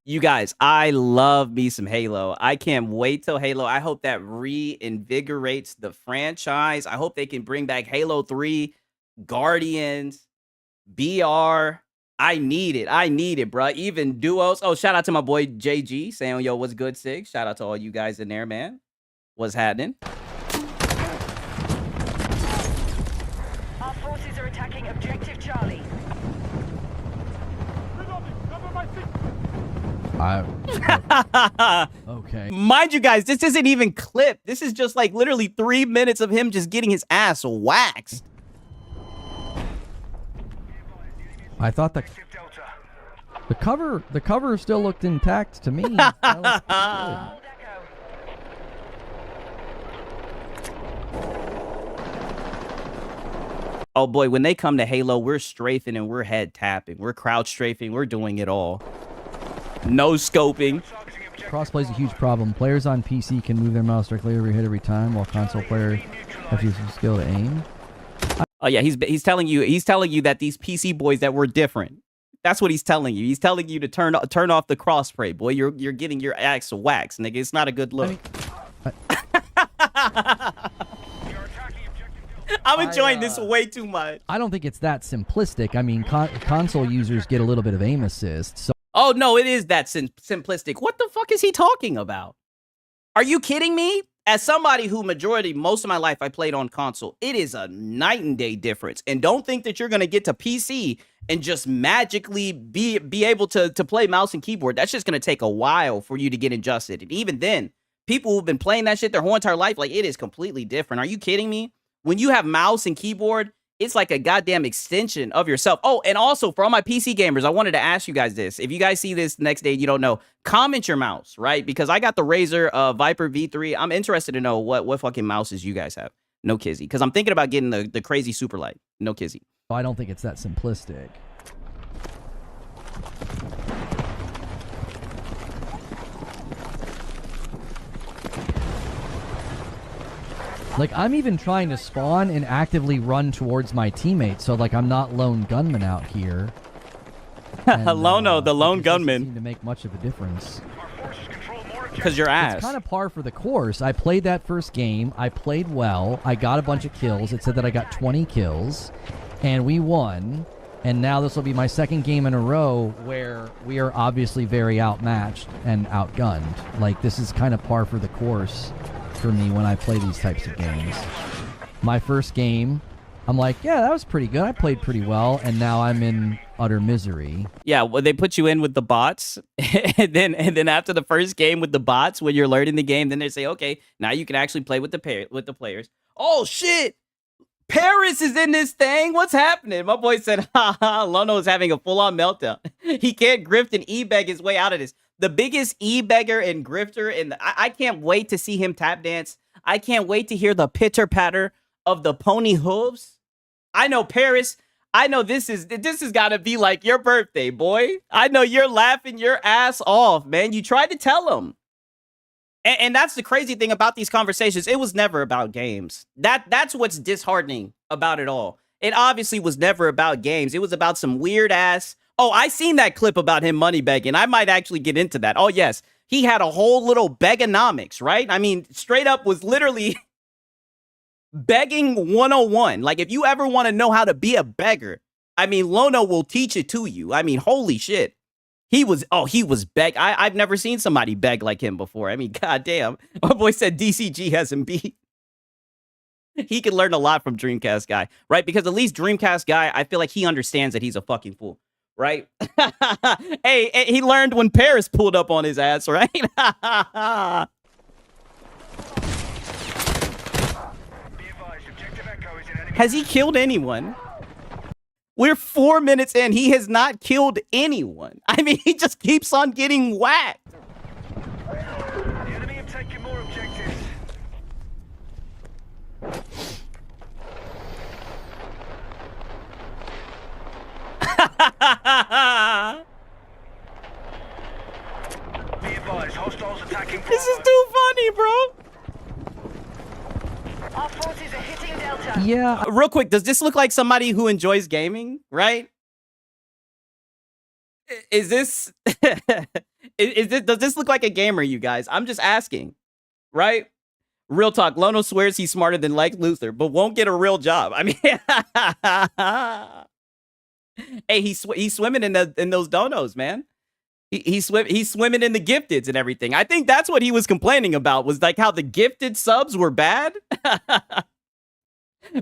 you guys, I love me some Halo. I can't wait till Halo. I hope that reinvigorates the franchise. I hope they can bring back Halo 3, Guardians, BR. I need it. I need it, bro. Even duos. Oh, shout out to my boy JG saying, yo, what's good, Sig? Shout out to all you guys in there, man. What's happening? Our forces are attacking objective Charlie. Okay. Mind you guys, this isn't even clipped. This is just like literally 3 minutes of him just getting his ass waxed. I thought the cover still looked intact to me. That looked good. Oh boy, when they come to Halo, we're strafing and we're head tapping. We're crouch strafing. We're doing it all. No scoping. Crossplay is a huge problem. Players on PC can move their mouse directly over your head every time, while console players have to use some skill to aim. Oh yeah, he's telling you that these PC boys that we're different. That's what he's telling you. He's telling you to turn off the crossplay, boy. You're getting your axe waxed, nigga. It's not a good look. I'm enjoying this way too much. I don't think it's that simplistic. I mean, console users get a little bit of aim assist. So oh no, it is that simplistic. What the fuck is he talking about? Are you kidding me? As somebody who most of my life I played on console, it is a night and day difference. And don't think that you're going to get to PC and just magically be able to play mouse and keyboard. That's just going to take a while for you to get adjusted. And even then, people who've been playing that shit their whole entire life, like, it is completely different. Are you kidding me? When you have mouse and keyboard, it's like a goddamn extension of yourself. Oh, and also for all my PC gamers, I wanted to ask you guys this. If you guys see this next day, you don't know, comment your mouse, right? Because I got the Razer Viper V3. I'm interested to know what fucking mouses you guys have. No kizzy. Because I'm thinking about getting the crazy super light. No kizzy. I don't think it's that simplistic. Like, I'm even trying to spawn and actively run towards my teammates, so, like, I'm not lone gunman out here. And, Lono, the lone it just doesn't gunman. seem to make much of a difference. Because you're ass. It's kind of par for the course. I played that first game. I played well. I got a bunch of kills. It said that I got 20 kills, and we won. And now this will be my second game in a row where we are obviously very outmatched and outgunned. Like, this is kind of par for the course for me when I play these types of games. My first game, I'm like, yeah, that was pretty good. I played pretty well, and now I'm in utter misery. Yeah, well, they put you in with the bots, and then after the first game with the bots, when you're learning the game, then they say, okay, now you can actually play with the players. Oh shit, Paris is in this thing. What's happening? My boy said, ha ha, Lono is having a full-on meltdown. He can't grift and e-beg his way out of this. The biggest e-beggar and grifter, and I can't wait to see him tap dance. I can't wait to hear the pitter-patter of the pony hooves. I know, Paris, I know this has got to be like your birthday, boy. I know you're laughing your ass off, man. You tried to tell him. And that's the crazy thing about these conversations. It was never about games. That's what's disheartening about it all. It obviously was never about games. It was about some weird ass. Oh, I seen that clip about him money begging. I might actually get into that. Oh, yes. He had a whole little begonomics, right? I mean, straight up was literally begging 101. Like, if you ever want to know how to be a beggar, I mean, Lono will teach it to you. I mean, holy shit. He was beg. I've never seen somebody beg like him before. I mean, goddamn. My boy said DCG has him beat. He could learn a lot from Dreamcast Guy, right? Because at least Dreamcast Guy, I feel like he understands that he's a fucking fool, right? Hey, he learned when Paris pulled up on his ass, right? Has he killed anyone? We're 4 minutes in. He has not killed anyone. I mean, he just keeps on getting whacked. The enemy have taken more objectives. Be advised, hostiles attacking. This is too funny, bro. Our forces are hitting Delta. Yeah. Real quick, does this look like somebody who enjoys gaming, right? Is this does this look like a gamer, you guys? I'm just asking, right? Real talk. Lono swears he's smarter than Lex Luthor, but won't get a real job. I mean, hey, he's swimming in those donos, man. He's swimming in the gifteds and everything. I think that's what he was complaining about, was like how the gifted subs were bad.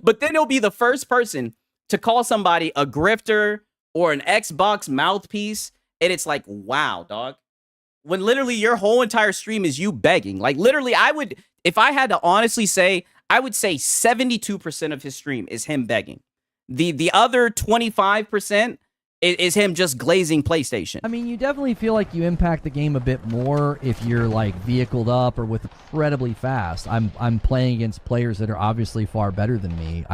But then he'll be the first person to call somebody a grifter or an Xbox mouthpiece, and it's like, wow, dog. When literally your whole entire stream is you begging. Like, literally, if I had to honestly say, I would say 72% of his stream is him begging. The other 25% is him just glazing PlayStation. I mean, you definitely feel like you impact the game a bit more if you're like vehicled up or with incredibly fast. I'm playing against players that are obviously far better than me.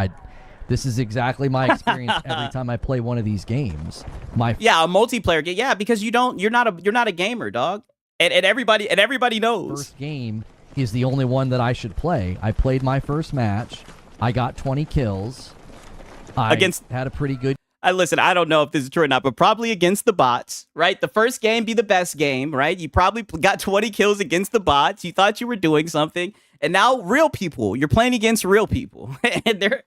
This is exactly my experience every time I play one of these games. A multiplayer game. Yeah, because you're not a gamer, dog. And everybody knows. First game is the only one that I should play. I played my first match. I got 20 kills. I had a pretty good. Listen, I don't know if this is true or not, but probably against the bots, right? The first game be the best game, right? You probably got 20 kills against the bots. You thought you were doing something, and now real people. You're playing against real people, and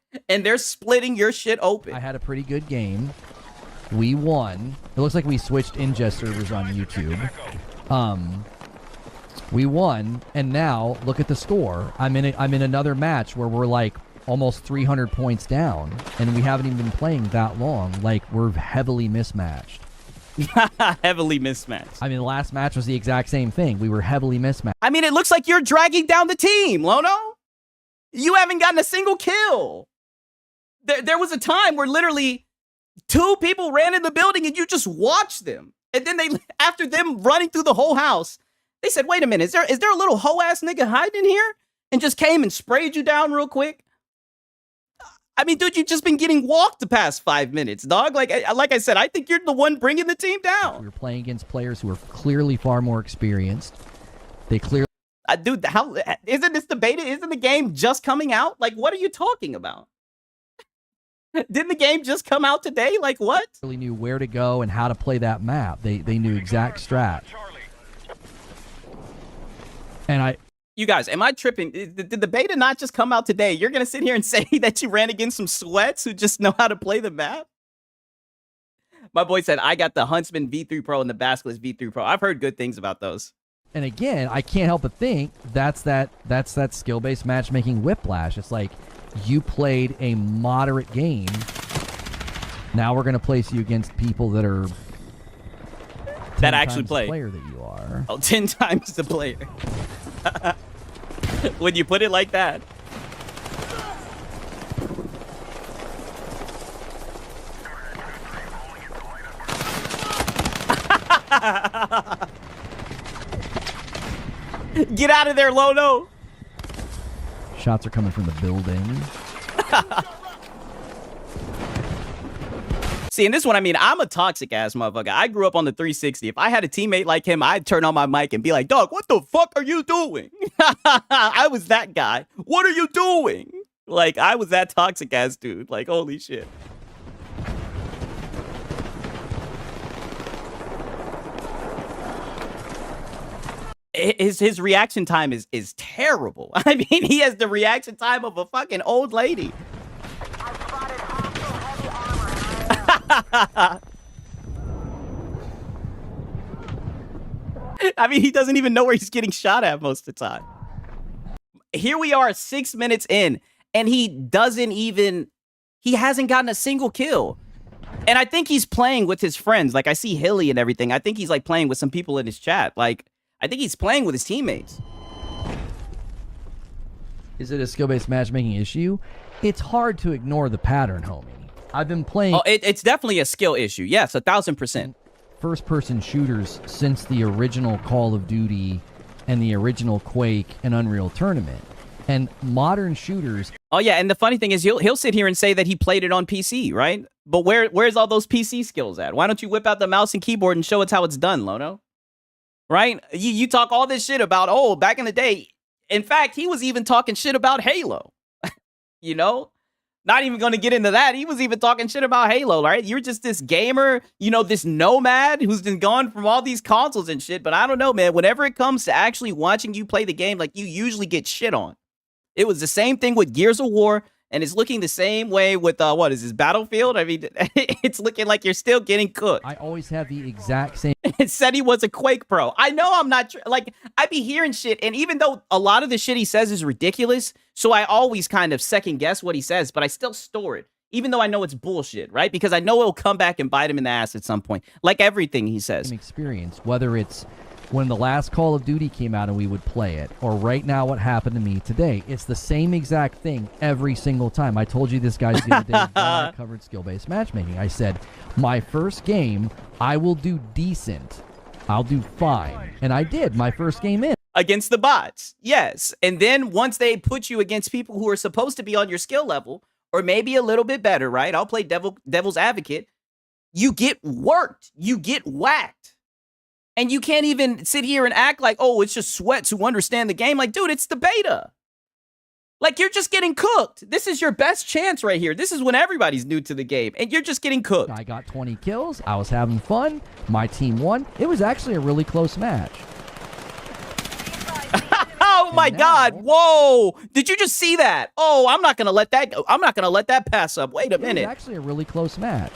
they're splitting your shit open. I had a pretty good game. We won. It looks like we switched ingest servers on YouTube. We won, and now look at the score. I'm in another match where we're like almost 300 points down, and we haven't even been playing that long. Like, we're heavily mismatched. Heavily mismatched. I mean, the last match was the exact same thing. We were heavily mismatched. I mean, it looks like you're dragging down the team, Lono. You haven't gotten a single kill. There was a time where literally 2 people ran in the building and you just watched them. And then after them running through the whole house, they said, wait a minute, is there a little hoe-ass nigga hiding in here? And just came and sprayed you down real quick. I mean, dude, you've just been getting walked the past 5 minutes, dog. Like I said, I think you're the one bringing the team down. We were playing against players who are clearly far more experienced. They clearly Dude, how isn't this the beta? Isn't the game just coming out? Like, what are you talking about? Didn't the game just come out today? Like, what? Really knew where to go and how to play that map. They knew exact strat. And you guys, am I tripping? Did the beta not just come out today? You're gonna sit here and say that you ran against some sweats who just know how to play the map? My boy said, I got the Huntsman V3 Pro and the Basilisk V3 Pro. I've heard good things about those. And again, I can't help but think that's that skill-based matchmaking whiplash. It's like you played a moderate game. Now we're going to place you against people that are that actually play. The player that you are. Oh, 10 times the player. When you put it like that. Get out of there, Lono. Shots are coming from the building. See, and this one, I mean, I'm a toxic ass motherfucker. I grew up on the 360. If I had a teammate like him, I'd turn on my mic and be like, dog, what the fuck are you doing? I was that guy. What are you doing? Like, I was that toxic ass dude. Like, holy shit. His reaction time is terrible. I mean, he has the reaction time of a fucking old lady. I mean, he doesn't even know where he's getting shot at most of the time. Here we are 6 minutes in, and he hasn't gotten a single kill. And I think he's playing with his friends. Like, I see Hilly and everything. I think he's, like, playing with some people in his chat. Like, I think he's playing with his teammates. Is it a skill-based matchmaking issue? It's hard to ignore the pattern, homie. I've been playing... Oh, it's definitely a skill issue. Yes, 1,000%. First-person shooters since the original Call of Duty and the original Quake and Unreal Tournament. And modern shooters... Oh, yeah, and the funny thing is he'll sit here and say that he played it on PC, right? But where's all those PC skills at? Why don't you whip out the mouse and keyboard and show us how it's done, Lono? Right? You talk all this shit about, oh, back in the day. In fact, he was even talking shit about Halo. You know? Not even going to get into that. He was even talking shit about Halo, right? You're just this gamer, you know, this nomad who's been gone from all these consoles and shit. But I don't know, man. Whenever it comes to actually watching you play the game, like, you usually get shit on. It was the same thing with Gears of War, and it's looking the same way with, what is this, Battlefield? I mean, it's looking like you're still getting cooked. I always have the exact same... It said he was a Quake pro. I know I'm not... Like, I be hearing shit, and even though a lot of the shit he says is ridiculous, so I always kind of second-guess what he says, but I still store it, even though I know it's bullshit, right? Because I know it'll come back and bite him in the ass at some point, like everything he says. Experience, whether it's when the last Call of Duty came out and we would play it, or right now what happened to me today. It's the same exact thing every single time. I told you this, guys, the other day when I covered skill-based matchmaking. I said, my first game, I will do decent. I'll do fine. And I did my first game in. Against the bots, yes. And then once they put you against people who are supposed to be on your skill level, or maybe a little bit better, right? I'll play devil's advocate. You get worked. You get whacked. And you can't even sit here and act like, oh, it's just sweats who understand the game. Like, dude, it's the beta. Like, you're just getting cooked. This is your best chance right here. This is when everybody's new to the game, and you're just getting cooked. I got 20 kills. I was having fun. My team won. It was actually a really close match. Oh, my God. Whoa. Did you just see that? Oh, I'm not going to let that go. I'm not going to let that pass up. Wait a minute. It was actually a really close match.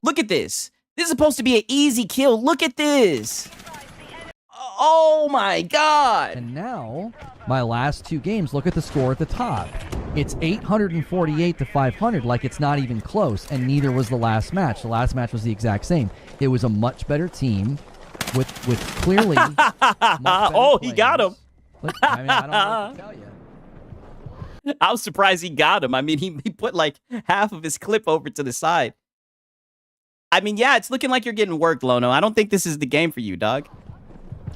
Look at this. This is supposed to be an easy kill. Look at this. Oh, my God. And now, my last two games, look at the score at the top. It's 848 to 500, like it's not even close, and neither was the last match. The last match was the exact same. It was a much better team with clearly much better oh, players. He got him. Look, I mean, I don't know what to tell you. I was surprised he got him. I mean, he put like half of his clip over to the side. I mean, yeah, it's looking like you're getting worked, Lono. I don't think this is the game for you, dog.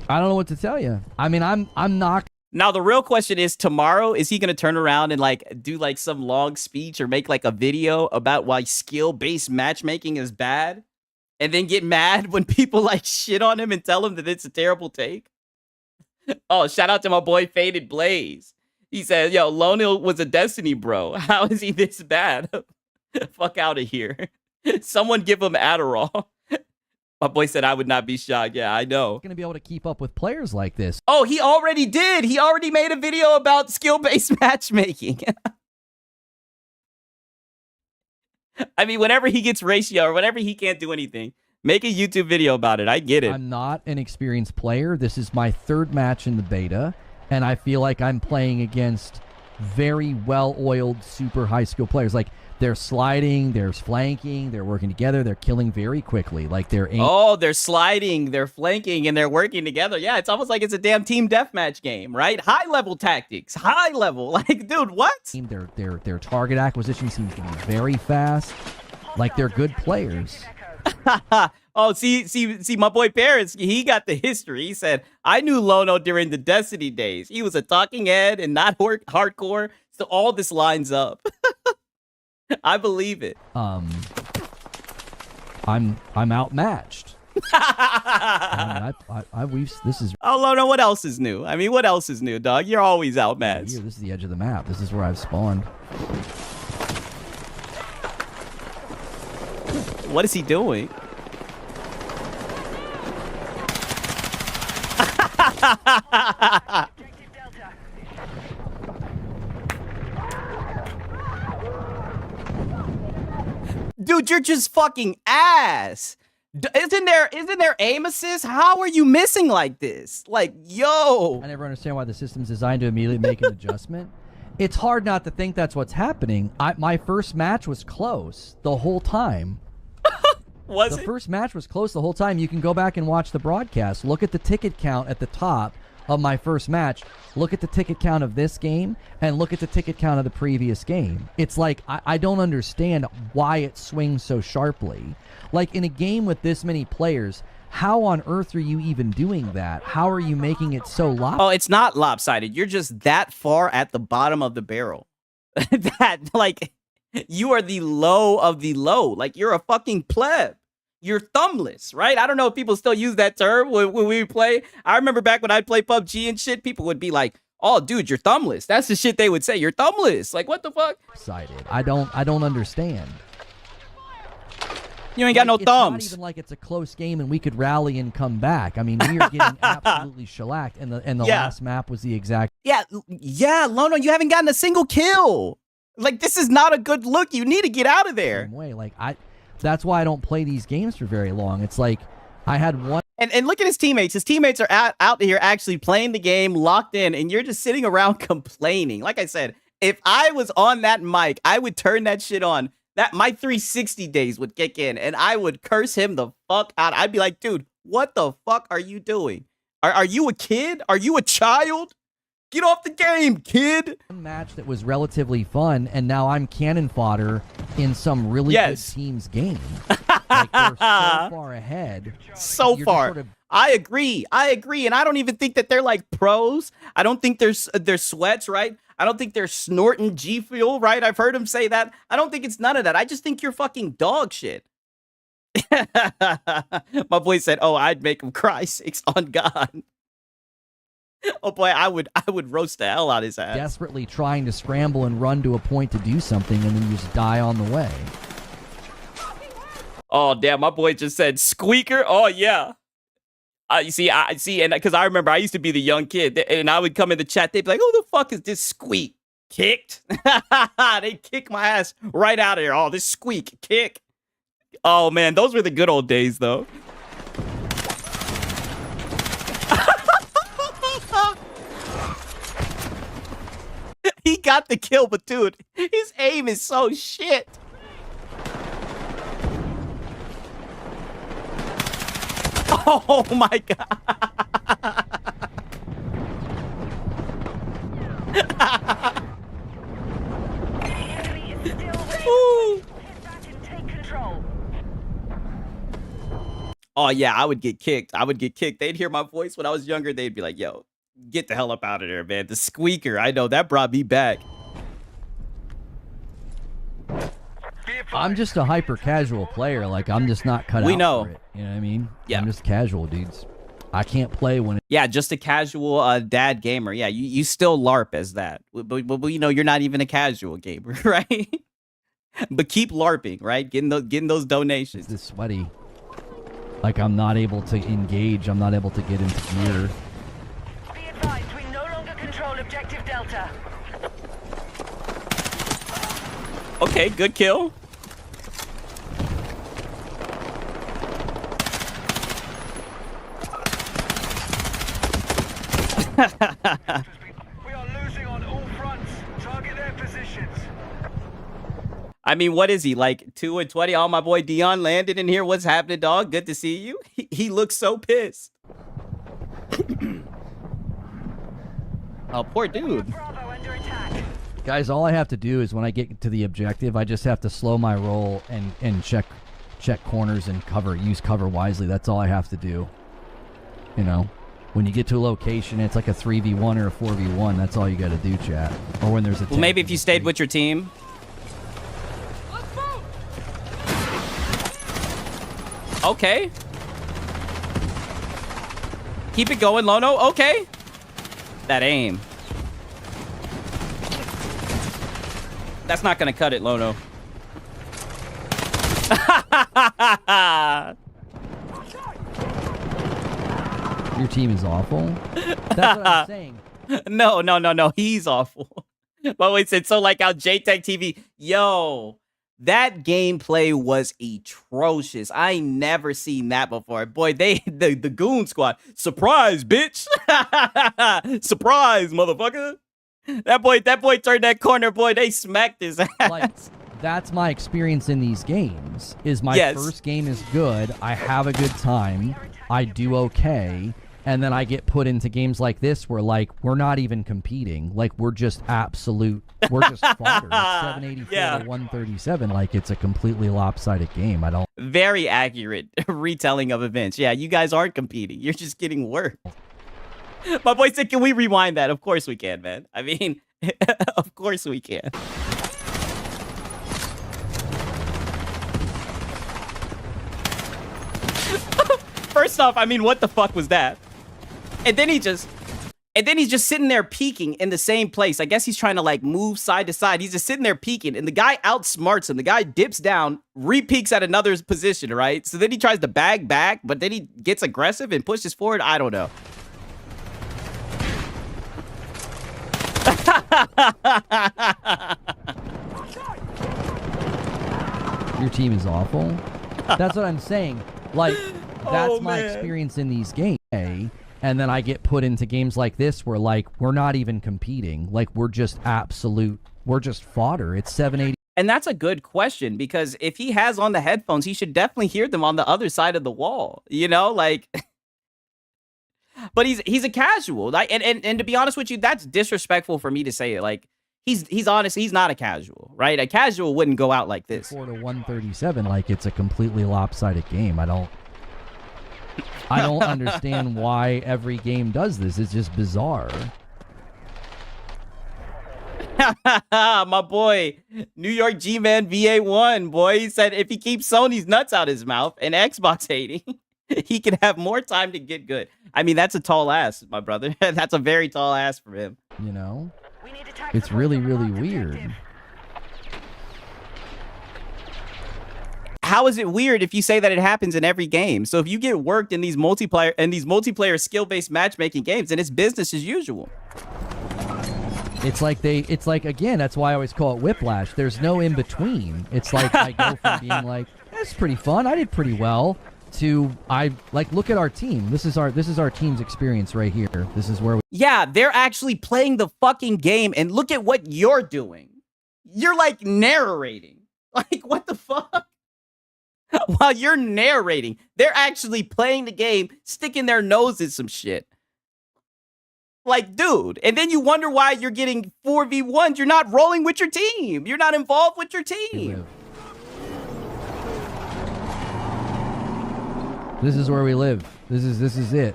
I don't know what to tell you. I mean, I'm not. Now, the real question is, tomorrow, is he going to turn around and like do like some long speech or make like a video about why skill-based matchmaking is bad? And then get mad when people like shit on him and tell him that it's a terrible take? Oh, shout out to my boy Faded Blaze. He said, yo, Lonil was a Destiny bro. How is he this bad? Fuck out of here. Someone give him Adderall. My boy said I would not be shocked. Yeah, I know. Going to be able to keep up with players like this. Oh, he already did. He already made a video about skill-based matchmaking. I mean, whenever he gets ratio or whenever he can't do anything, make a YouTube video about it. I get it. I'm not an experienced player. This is my third match in the beta, and I feel like I'm playing against very well-oiled, super high-skill players. Like, they're sliding, they're flanking, they're working together, they're killing very quickly. Like, they're sliding, they're flanking, and they're working together. Yeah, it's almost like it's a damn team deathmatch game, right? High-level tactics, high level. Like, dude, what? Their target acquisition seems to be very fast. Like, they're good players. Oh, see, my boy Paris, he got the history. He said, I knew Lono during the Destiny days. He was a talking head and not hardcore, so all this lines up. I believe it. I'm outmatched. This is. Oh, Lono, what else is new? I mean, what else is new, dog? You're always outmatched. Here, this is the edge of the map. This is where I've spawned. What is he doing? Dude, you're just fucking ass. Isn't there aim assist? How are you missing like this? Like, yo. I never understand why the system's designed to immediately make an adjustment. It's hard not to think that's what's happening. My first match was close the whole time. Was the first match was close the whole time. You can go back and watch the broadcast. Look at the ticket count at the top of my first match. Look at the ticket count of this game, and look at the ticket count of the previous game. It's like, I don't understand why it swings so sharply. Like, in a game with this many players, how on earth are you even doing that? How are you making it so lopsided? Oh, it's not lopsided. You're just that far at the bottom of the barrel. That, like, you are the low of the low. Like, you're a fucking pleb. You're thumbless, right? I don't know if people still use that term when we play. I remember back when I played PUBG and shit, people would be like, oh, dude, you're thumbless. That's the shit they would say. You're thumbless. Like, what the fuck? Excited. I don't understand. You ain't got no thumbs. It's not even like it's a close game and we could rally and come back. I mean, we are getting absolutely shellacked, and the last map was the exact. Yeah, Lono, you haven't gotten a single kill. Like, this is not a good look. You need to get out of there. Same way. Like, that's why I don't play these games for very long. It's like I had one. And look at his teammates. His teammates are out here actually playing the game, locked in, and you're just sitting around complaining. Like I said, if I was on that mic, I would turn that shit on. That my 360 days would kick in, and I would curse him the fuck out. I'd be like, dude, what the fuck are you doing? Are you a kid? Are you a child? Get off the game, kid. One match that was relatively fun, and now I'm cannon fodder in some really good team's game. Like, they're so far ahead. So far. Sort of... I agree, and I don't even think that they're like pros. I don't think they're sweats, right? I don't think they're snorting G Fuel, right? I've heard him say that. I don't think it's none of that. I just think you're fucking dog shit. My boy said, oh, I'd make him cry 6 on God. Oh boy, I would roast the hell out of his ass. Desperately trying to scramble and run to a point to do something, and then you just die on the way. Oh damn, my boy just said squeaker. Oh yeah. I see, and because I remember I used to be the young kid, and I would come in the chat. They'd be like, "Who the fuck is this squeak?" Kicked. They kick my ass right out of here. Oh, this squeak kick. Oh man, those were the good old days, though. He got the kill, but dude, his aim is so shit. Oh my god. Oh yeah, I would get kicked. They'd hear my voice when I was younger. They'd be like, yo, get the hell up out of there, man. The squeaker. I know, that brought me back. I'm just a hyper casual player. Like, I'm just not cut out for it. You know what I mean? Yeah. I'm just casual, dudes. I can't play when Yeah, just a casual dad gamer. Yeah, you still LARP as that. But you know, you're not even a casual gamer, right? But keep LARPing, right? Getting those donations. it's sweaty. Like I'm not able to engage. I'm not able to get into gear. Be advised, we no longer control objective Delta. Okay, good kill. We are losing on all fronts. Target their positions. I mean, what is he, like 2 and 20? Oh, my boy Dion landed in here. What's happening, dog? Good to see you. He looks so pissed. Oh, poor dude. Bravo under attack. Guys, all I have to do is when I get to the objective, I just have to slow my roll and check corners and use cover wisely. That's all I have to do. You know, when you get to a location, it's like a 3v1 or a 4v1. That's all you got to do, chat. Or when there's a Well, maybe if you stayed with your team. Okay. Keep it going, Lono. Okay. That aim. That's not gonna cut it, Lono. Your team is awful. That's what I'm saying. No. He's awful. But wait, so like how JTech TV, yo, that gameplay was atrocious. I ain't never seen that before. Boy, the Goon Squad, surprise, bitch. Surprise, motherfucker. That boy turned that corner, boy. They smacked his ass. Like, that's my experience in these games. Is my first game is good. I have a good time. I do okay. And then I get put into games like this where, like, we're not even competing. Like, we're just fodder. It's 784 to 137. Like, it's a completely lopsided game. I don't... Very accurate retelling of events. Yeah, you guys aren't competing. You're just getting worked. My boy said, can we rewind that? Of course we can, man. I mean, of course we can. First off, I mean, what the fuck was that? And then he's just sitting there peeking in the same place. I guess he's trying to like move side to side. He's just sitting there peeking, and the guy outsmarts him. The guy dips down, re-peeks at another position, right? So then he tries to bag back, but then he gets aggressive and pushes forward. I don't know. Your team is awful. That's what I'm saying. Like, that's my experience in these games. And then I get put into games like this where, like, we're not even competing. Like, we're just fodder. It's 780. And that's a good question, because if he has on the headphones, he should definitely hear them on the other side of the wall. You know, like... But he's a casual. Like, and to be honest with you, that's disrespectful for me to say it. Like, he's honest, he's not a casual, right? A casual wouldn't go out like this. 4 to 137, like, it's a completely lopsided game. I don't understand why every game does this. It's just bizarre. My boy, New York G-Man VA1, boy, he said if he keeps Sony's nuts out his mouth and Xbox hating, he can have more time to get good. I mean, that's a tall ass, my brother. That's a very tall ass for him. You know? It's really, really weird. How is it weird if you say that it happens in every game? So if you get worked in these multiplayer skill-based matchmaking games, then it's business as usual. It's like again, that's why I always call it whiplash. There's no in between. It's like I go from being like, that's pretty fun, I did pretty well, to look at our team. This is our team's experience right here. This is where we... Yeah, they're actually playing the fucking game, and look at what you're doing. You're like narrating. Like, what the fuck? While you're narrating, they're actually playing the game, sticking their nose in some shit. Like, dude, and then you wonder why you're getting 4v1s. You're not rolling with your team. You're not involved with your team. This is where we live. This is it.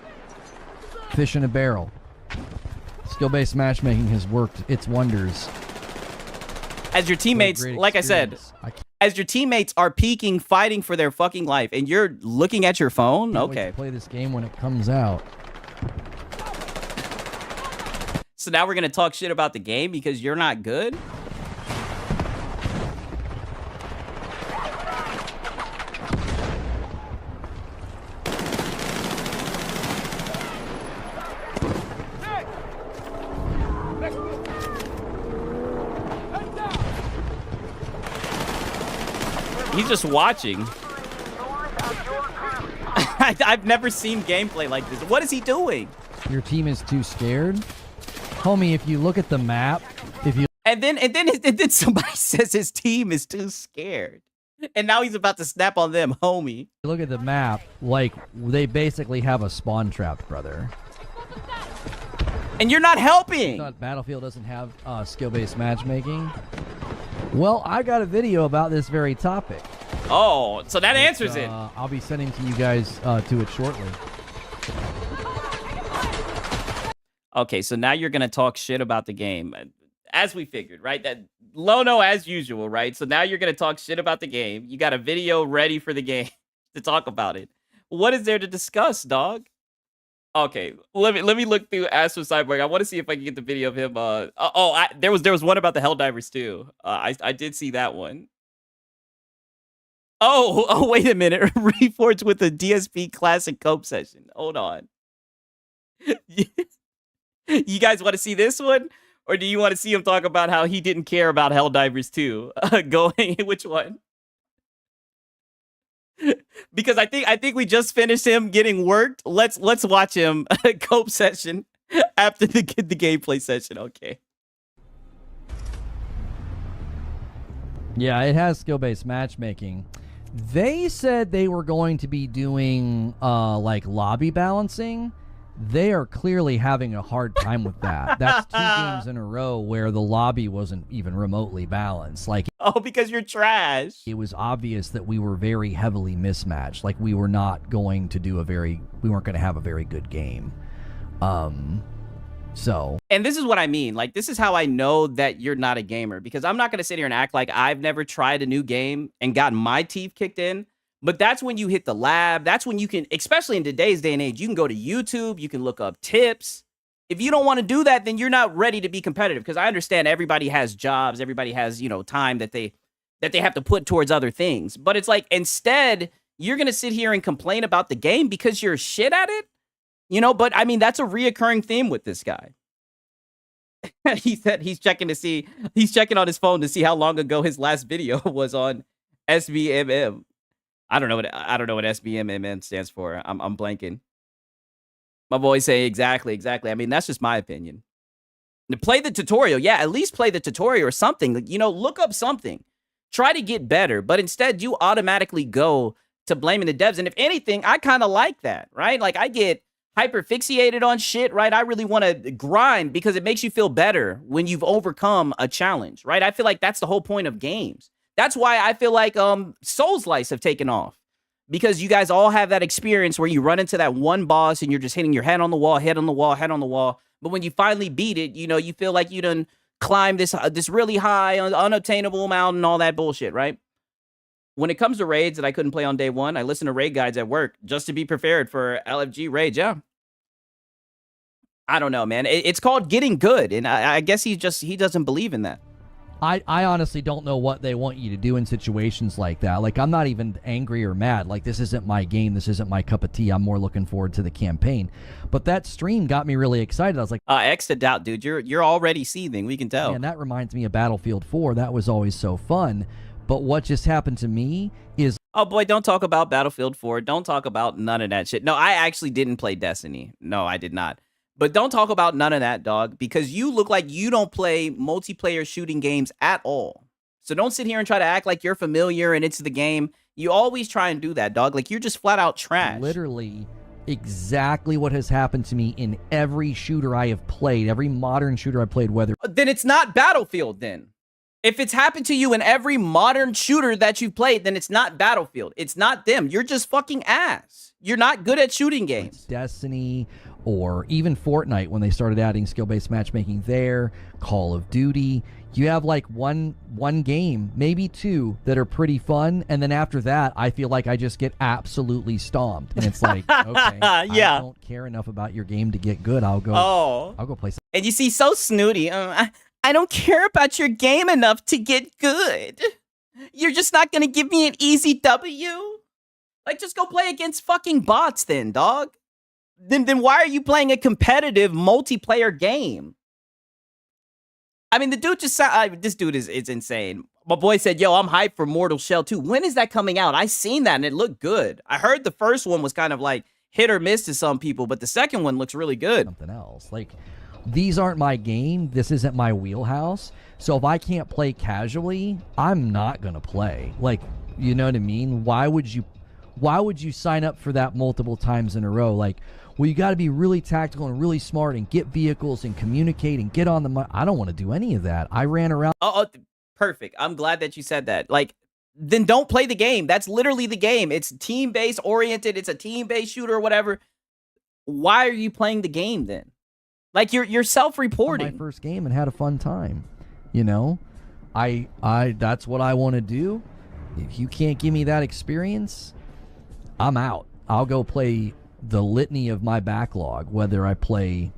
Fish in a barrel. Skill-based matchmaking has worked its wonders. As your teammates, like I said, as your teammates are peeking, fighting for their fucking life, and you're looking at your phone? Can't wait Okay. to play this game when it comes out. So now we're going to talk shit about the game because you're not good? He's just watching. I've never seen gameplay like this. What is he doing? Your team is too scared? Homie, if you look at the map, And then somebody says his team is too scared. And now he's about to snap on them, homie. look at the map, like, they basically have a spawn trap, brother. And you're not helping. Battlefield doesn't have skill-based matchmaking. Well, I got a video about this very topic. Oh, so that answers it. I'll be sending to you guys to it shortly. Okay, so now you're going to talk shit about the game. As we figured, right? That Lono as usual, right? So now you're going to talk shit about the game. You got a video ready for the game to talk about it. What is there to discuss, dog? Okay, let me look through Astro Cyborg. I want to see if I can get the video of him. There was one about the Helldivers too. I did see that one. Oh, wait a minute. Reforged with the DSP Classic Cope session. Hold on. You guys want to see this one? Or do you want to see him talk about how he didn't care about Helldivers 2? Which one? Because I think we just finished him getting worked. Let's watch him cope session after the gameplay session. Okay. Yeah, it has skill-based matchmaking. They said they were going to be doing like lobby balancing. They are clearly having a hard time with that. That's 2 games in a row where the lobby wasn't even remotely balanced. Like, oh, because you're trash. It was obvious that we were very heavily mismatched. Like, we weren't going to have a very good game. So. And this is what I mean. Like, this is how I know that you're not a gamer, because I'm not going to sit here and act like I've never tried a new game and gotten my teeth kicked in. But that's when you hit the lab. That's when you can, especially in today's day and age, you can go to YouTube. You can look up tips. If you don't want to do that, then you're not ready to be competitive. Because I understand everybody has jobs. Everybody has, time that they have to put towards other things. But it's like, instead, you're going to sit here and complain about the game because you're shit at it. But I mean, that's a reoccurring theme with this guy. He said he's checking on his phone to see how long ago his last video was on SBMM. I don't know what SBMMN stands for. I'm blanking. My boys say exactly. I mean, that's just my opinion. Play the tutorial. Yeah, at least play the tutorial or something. Look up something. Try to get better. But instead, you automatically go to blaming the devs. And if anything, I kind of like that, right? Like, I get hyper fixated on shit, right? I really want to grind because it makes you feel better when you've overcome a challenge, right? I feel like that's the whole point of games. That's why I feel like Souls-likes have taken off, because you guys all have that experience where you run into that one boss and you're just hitting your head on the wall, head on the wall, head on the wall. But when you finally beat it, you feel like you done climbed this really high, unobtainable mountain, all that bullshit, right? When it comes to raids that I couldn't play on day one, I listen to raid guides at work just to be prepared for LFG raids. Yeah. I don't know, man. It's called getting good, and I guess he doesn't believe in that. I honestly don't know what they want you to do in situations like that. Like, I'm not even angry or mad. Like, this isn't my game. This isn't my cup of tea. I'm more looking forward to the campaign. But that stream got me really excited. I was like, X to doubt, dude. You're already seething. We can tell. And that reminds me of Battlefield 4. That was always so fun. But what just happened to me is... Oh, boy, don't talk about Battlefield 4. Don't talk about none of that shit. No, I actually didn't play Destiny. No, I did not. But don't talk about none of that, dog, because you look like you don't play multiplayer shooting games at all. So don't sit here and try to act like you're familiar and it's the game. You always try and do that, dog. Like, you're just flat out trash. Literally exactly what has happened to me in every shooter I have played, every modern shooter I've played, whether... Then it's not Battlefield, then. If it's happened to you in every modern shooter that you've played, then it's not Battlefield. It's not them. You're just fucking ass. You're not good at shooting games. Destiny or even Fortnite when they started adding skill-based matchmaking there, Call of Duty. You have like one game, maybe two, that are pretty fun, and then after that, I feel like I just get absolutely stomped. And it's like, okay, yeah. I don't care enough about your game to get good. I'll go play some. And you see, so snooty. I don't care about your game enough to get good. You're just not gonna give me an easy W? Like, just go play against fucking bots then, dog. Then why are you playing a competitive multiplayer game? I mean, the dude just this dude is insane. My boy said, yo, I'm hyped for Mortal Shell 2. When is that coming out? I seen that and it looked good. I heard the first one was kind of like hit or miss to some people, but the second one looks really good. Something else. Like, these aren't my game. This isn't my wheelhouse. So if I can't play casually, I'm not going to play. Like, you know what I mean? Why would you sign up for that multiple times in a row? Like, well, you got to be really tactical and really smart and get vehicles and communicate and get on the... I don't want to do any of that. I ran around... Oh, perfect. I'm glad that you said that. Like, then don't play the game. That's literally the game. It's team-based oriented. It's a team-based shooter or whatever. Why are you playing the game then? Like, you're self-reporting. My first game and had a fun time. You know? I that's what I want to do. If you can't give me that experience, I'm out. I'll go play the litany of my backlog, whether I play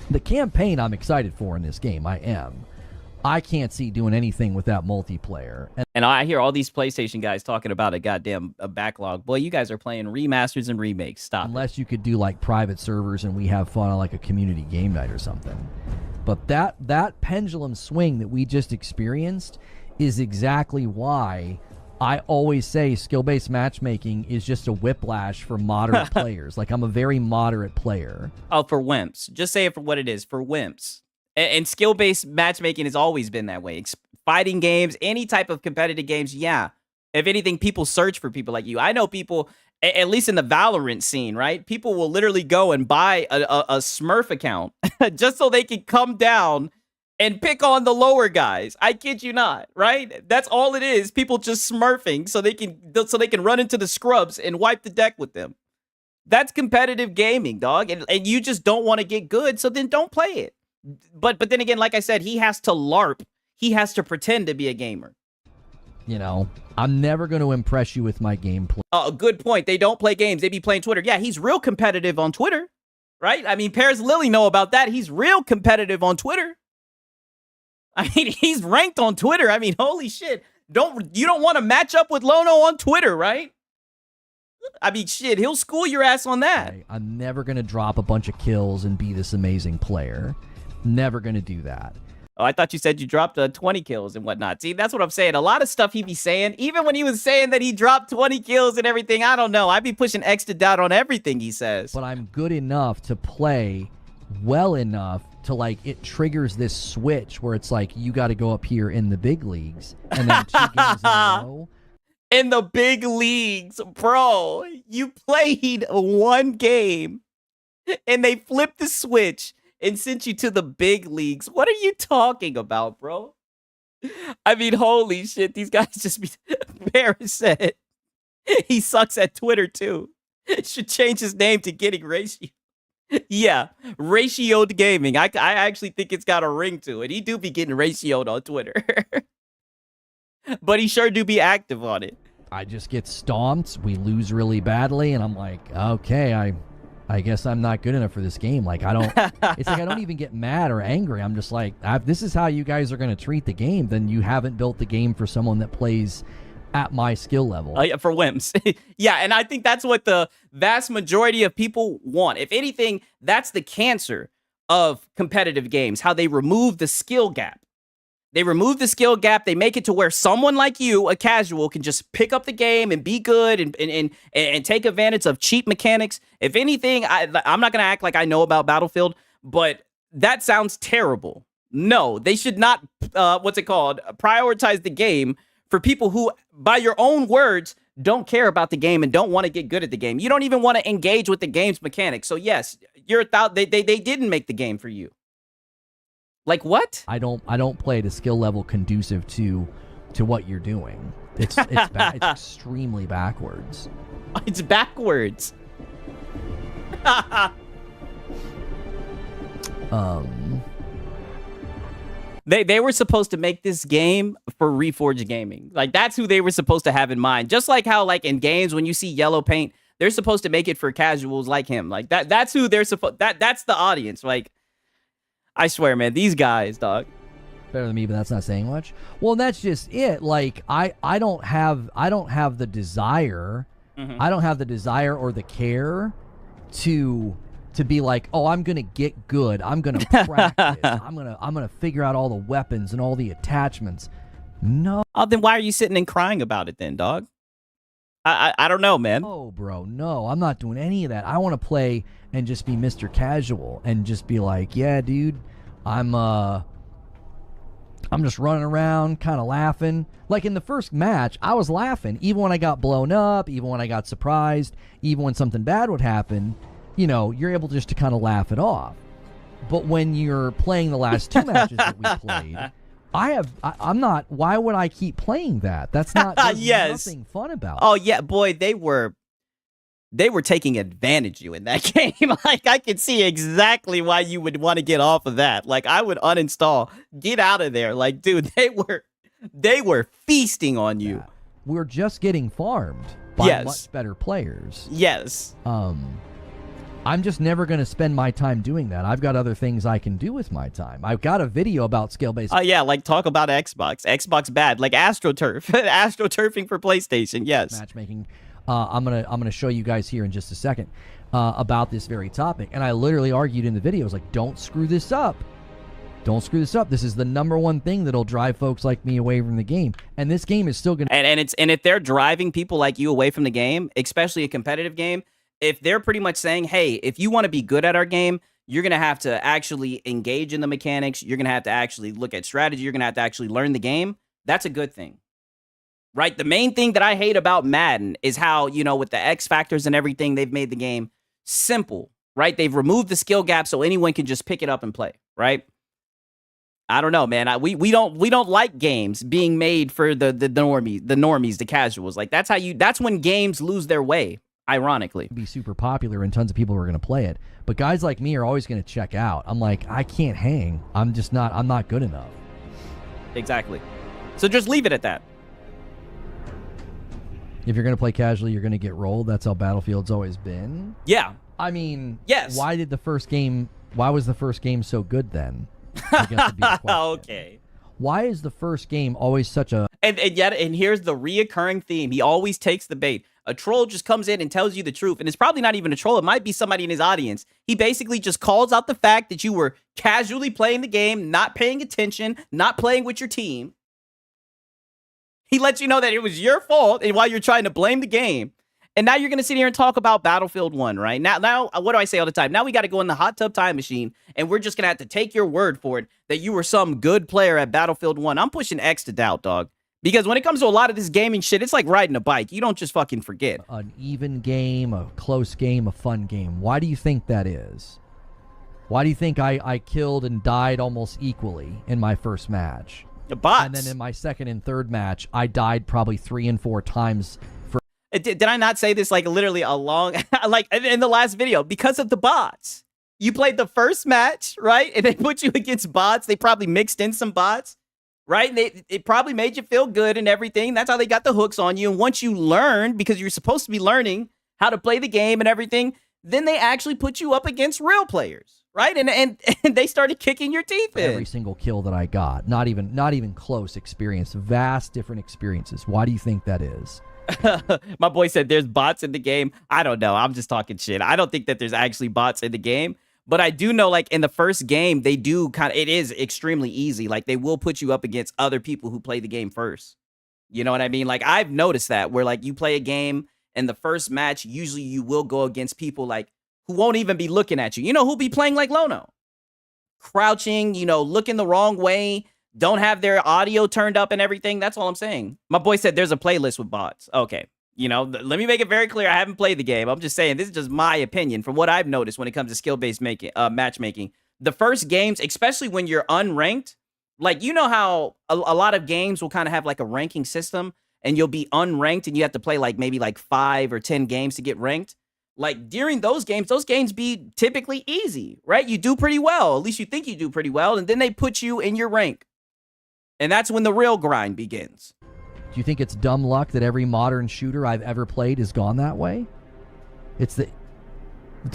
the campaign. I'm excited for in this game. I am. I can't see doing anything with that multiplayer. And I hear all these PlayStation guys talking about a backlog. Boy, you guys are playing remasters and remakes. Stop. Unless you could do like private servers and we have fun on like a community game night or something. But that pendulum swing that we just experienced is exactly why I always say skill-based matchmaking is just a whiplash for moderate players. Like, I'm a very moderate player. Oh, for wimps. Just say it for what it is, for wimps. And skill-based matchmaking has always been that way. Fighting games, any type of competitive games, yeah. If anything, people search for people like you. I know people, at least in the Valorant scene, right? People will literally go and buy a Smurf account just so they can come down and pick on the lower guys. I kid you not, right? That's all it is. People just smurfing so they can run into the scrubs and wipe the deck with them. That's competitive gaming, dog. And you just don't want to get good, so then don't play it. But then again, like I said, he has to LARP. He has to pretend to be a gamer. You know, I'm never going to impress you with my gameplay. Oh, good point. They don't play games. They be playing Twitter. Yeah, he's real competitive on Twitter, right? I mean, Paris Lily know about that. He's real competitive on Twitter. I mean, he's ranked on Twitter. I mean, holy shit. You don't want to match up with Lono on Twitter, right? I mean, shit, he'll school your ass on that. I'm never going to drop a bunch of kills and be this amazing player. Never going to do that. Oh, I thought you said you dropped 20 kills and whatnot. See, that's what I'm saying. A lot of stuff he be saying, even when he was saying that he dropped 20 kills and everything, I don't know. I be pushing extra doubt on everything he says. But I'm good enough to play well enough to, like, it triggers this switch where it's like, you got to go up here in the big leagues. And then 2 games in a row. In the big leagues, bro. You played one game and they flipped the switch and sent you to the big leagues. What are you talking about, bro? I mean, holy shit. These guys just be... Paris said he sucks at Twitter, too. Should change his name to Getting Ratio. Yeah, ratioed gaming. I actually think it's got a ring to it. He do be getting ratioed on Twitter. But he sure do be active on it. I just get stomped. We lose really badly, and I'm like, okay, I guess I'm not good enough for this game. Like, I don't... It's like I don't even get mad or angry. I'm just like, if this is how you guys are going to treat the game, then you haven't built the game for someone that plays at my skill level. Yeah, for wimps. Yeah, and I think that's what the vast majority of people want. If anything, that's the cancer of competitive games, how they remove the skill gap. They remove the skill gap. They make it to where someone like you, a casual, can just pick up the game and be good and take advantage of cheap mechanics. If anything, I'm not going to act like I know about Battlefield, but that sounds terrible. No, they should not, prioritize the game for people who, by your own words, don't care about the game and don't want to get good at the game. You don't even want to engage with the game's mechanics. So yes, they didn't make the game for you. Like what? I don't play at a skill level conducive to what you're doing. It's it's extremely backwards. It's backwards. They were supposed to make this game for Reforged Gaming. Like, that's who they were supposed to have in mind. Just like how, like, in games, when you see yellow paint, they're supposed to make it for casuals like him. Like, that's who they're supposed... That's the audience. Like, I swear, man, these guys, dog. Better than me, but that's not saying much. Well, that's just it. Like, I don't have the desire. I don't have the desire or the care to be like, oh, I'm gonna get good. I'm gonna practice. I'm gonna figure out all the weapons and all the attachments. No. Oh, then why are you sitting and crying about it then, dog? I don't know, man. Oh, bro, no, I'm not doing any of that. I want to play and just be Mr. Casual and just be like, yeah, dude, I'm just running around, kind of laughing. Like in the first match, I was laughing, even when I got blown up, even when I got surprised, even when something bad would happen. You know, you're able just to kind of laugh it off. But when you're playing the last two matches that we played, I'm not. Why would I keep playing that? That's not. There's nothing fun about it. Oh yeah, boy, they were taking advantage of you in that game. Like, I could see exactly why you would want to get off of that. Like, I would uninstall, get out of there. Like, dude, they were feasting on you. Yeah. We're just getting farmed by much better players. Yes. I'm just never going to spend my time doing that. I've got other things I can do with my time. I've got a video about skill-based... Oh, yeah, like talk about Xbox. Xbox bad. Like AstroTurf. AstroTurfing for PlayStation, yes. Matchmaking. I'm gonna show you guys here in just a second about this very topic. And I literally argued in the video, I was like, don't screw this up. Don't screw this up. This is the number one thing that'll drive folks like me away from the game. And this game is still going to... And if they're driving people like you away from the game, especially a competitive game, if they're pretty much saying, hey, if you want to be good at our game, you're going to have to actually engage in the mechanics. You're going to have to actually look at strategy. You're going to have to actually learn the game. That's a good thing. Right? The main thing that I hate about Madden is how, you know, with the X factors and everything, they've made the game simple, right? They've removed the skill gap so anyone can just pick it up and play, right? I don't know, man. We don't like games being made for the normies, the casuals. Like, that's when games lose their way, ironically. Be super popular and tons of people are going to play it. But guys like me are always going to check out. I'm like, I can't hang. I'm not good enough. Exactly. So just leave it at that. If you're going to play casually, you're going to get rolled. That's how Battlefield's always been. Yeah. I mean, yes. Why was the first game so good then? I guess would be the question. Okay. Why is the first game always such a... And here's the reoccurring theme. He always takes the bait. A troll just comes in and tells you the truth. And it's probably not even a troll. It might be somebody in his audience. He basically just calls out the fact that you were casually playing the game, not paying attention, not playing with your team. He lets you know that it was your fault and while you're trying to blame the game. And now you're going to sit here and talk about Battlefield 1, right? Now, what do I say all the time? Now we got to go in the hot tub time machine, and we're just going to have to take your word for it that you were some good player at Battlefield 1. I'm pushing X to doubt, dog. Because when it comes to a lot of this gaming shit, it's like riding a bike. You don't just fucking forget. An even game, a close game, a fun game. Why do you think that is? Why do you think I killed and died almost equally in my first match? Bots. And then in my second and third match, I died probably 3 and 4 times. Did I not say this like literally like in the last video? Because of the bots. You played the first match, right? And they put you against bots. They probably mixed in some bots, right? It probably made you feel good and everything. That's how they got the hooks on you. And once you learn, because you're supposed to be learning how to play the game and everything, then they actually put you up against real players. Right, and they started kicking your teeth in. Every single kill that I got, not even close experience, vast different experiences. Why do you think that is? My boy said there's bots in the game. I don't know. I'm just talking shit. I don't think that there's actually bots in the game, but I do know, like, in the first game, they do it is extremely easy. Like, they will put you up against other people who play the game first. You know what I mean? Like, I've noticed that where, like, you play a game in the first match, usually you will go against people like who won't even be looking at you. You know, who'll be playing like Lono. Crouching, you know, looking the wrong way, don't have their audio turned up and everything. That's all I'm saying. My boy said there's a playlist with bots. Okay. You know, let me make it very clear. I haven't played the game. I'm just saying this is just my opinion from what I've noticed when it comes to skill-based matchmaking. the first games, especially when you're unranked, like, you know how a lot of games will kind of have like a ranking system and you'll be unranked and you have to play like maybe like 5 or 10 games to get ranked. Like during those games be typically easy, right? You do pretty well. At least you think you do pretty well. And then they put you in your rank. And that's when the real grind begins. Do you think it's dumb luck that every modern shooter I've ever played has gone that way? It's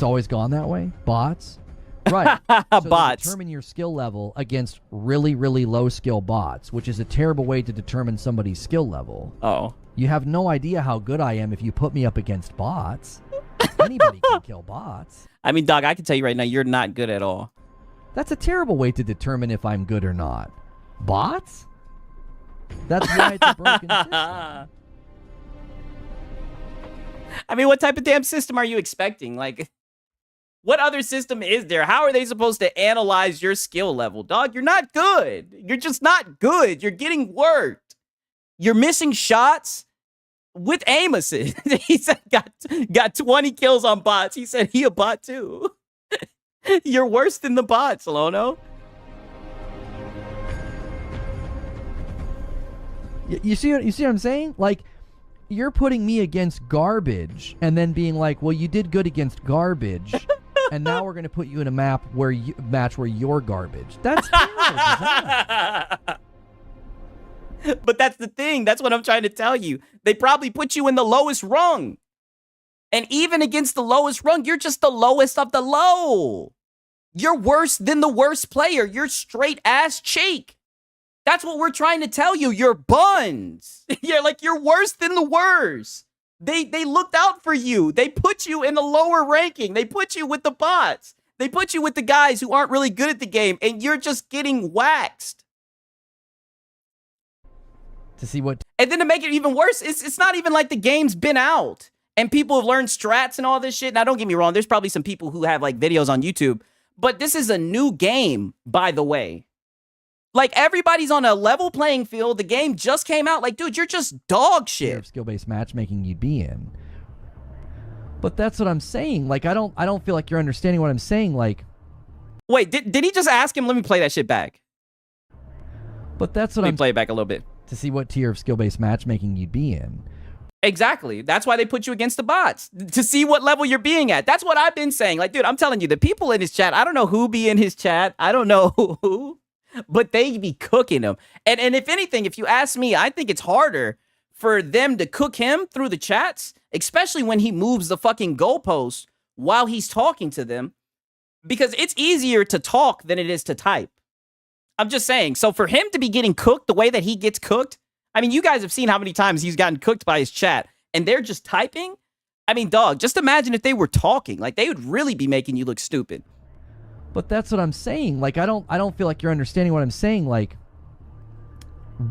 always gone that way? Bots? Right. So Bots. Determine your skill level against really, really low skill bots, which is a terrible way to determine somebody's skill level. Oh. You have no idea how good I am if you put me up against bots. Anybody can kill bots. I mean, dog, I can tell you right now, you're not good at all. That's a terrible way to determine if I'm good or not. Bots? That's why it's a broken system. I mean, what type of damn system are you expecting? Like, what other system is there? How are they supposed to analyze your skill level? Dog, you're not good. You're just not good. You're getting worked. You're missing shots with aim assist. He said got 20 kills on bots. He said he a bot too. You're worse than the bots, Lono. You see what I'm saying? Like, you're putting me against garbage and then being like, well, you did good against garbage. And now we're going to put you in a match where you're garbage. That's terrible. But that's the thing. That's what I'm trying to tell you. They probably put you in the lowest rung. And even against the lowest rung, you're just the lowest of the low. You're worse than the worst player. You're straight ass cheek. That's what we're trying to tell you. You're buns. You're worse than the worst. They looked out for you. They put you in a lower ranking. They put you with the bots. They put you with the guys who aren't really good at the game, and you're just getting waxed. To see what... And then to make it even worse, it's not even like the game's been out and people have learned strats and all this shit. Now, don't get me wrong. There's probably some people who have like videos on YouTube, but this is a new game, by the way. Like, everybody's on a level playing field. The game just came out. Like, dude, you're just dog shit. Skill-based matchmaking you'd be in. But that's what I'm saying. Like, I don't feel like you're understanding what I'm saying. Like, wait, did he just ask him? Let me play that shit back. But that's what Let me play it back a little bit. To see what tier of skill-based matchmaking you'd be in. Exactly. That's why they put you against the bots, to see what level you're being at. That's what I've been saying. Like, dude, I'm telling you, the people in his chat, I don't know who be in his chat. I don't know who, but they be cooking him. And if anything, if you ask me, I think it's harder for them to cook him through the chats, especially when he moves the fucking goalposts while he's talking to them, because it's easier to talk than it is to type. I'm just saying. So for him to be getting cooked the way that he gets cooked, I mean, you guys have seen how many times he's gotten cooked by his chat, and they're just typing. I mean, dog, just imagine if they were talking. Like, they would really be making you look stupid. But that's what I'm saying. Like, I don't feel like you're understanding what I'm saying. Like,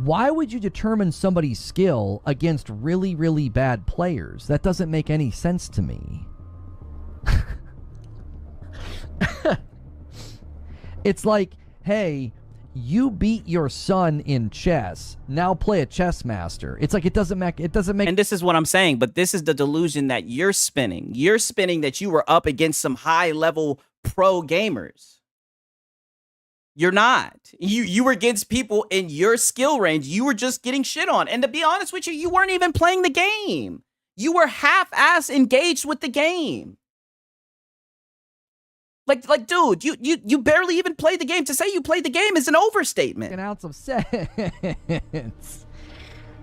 why would you determine somebody's skill against really, really bad players? That doesn't make any sense to me. It's like, hey, you beat your son in chess. Now play a chess master. It's like it doesn't make. And this is what I'm saying. But this is the delusion that you're spinning. You're spinning that you were up against some high level pro gamers. You're not. You were against people in your skill range. You were just getting shit on. And to be honest with you, you weren't even playing the game. You were half-ass engaged with the game. Like, dude, you barely even played the game. To say you played the game is an overstatement. An ounce of sense.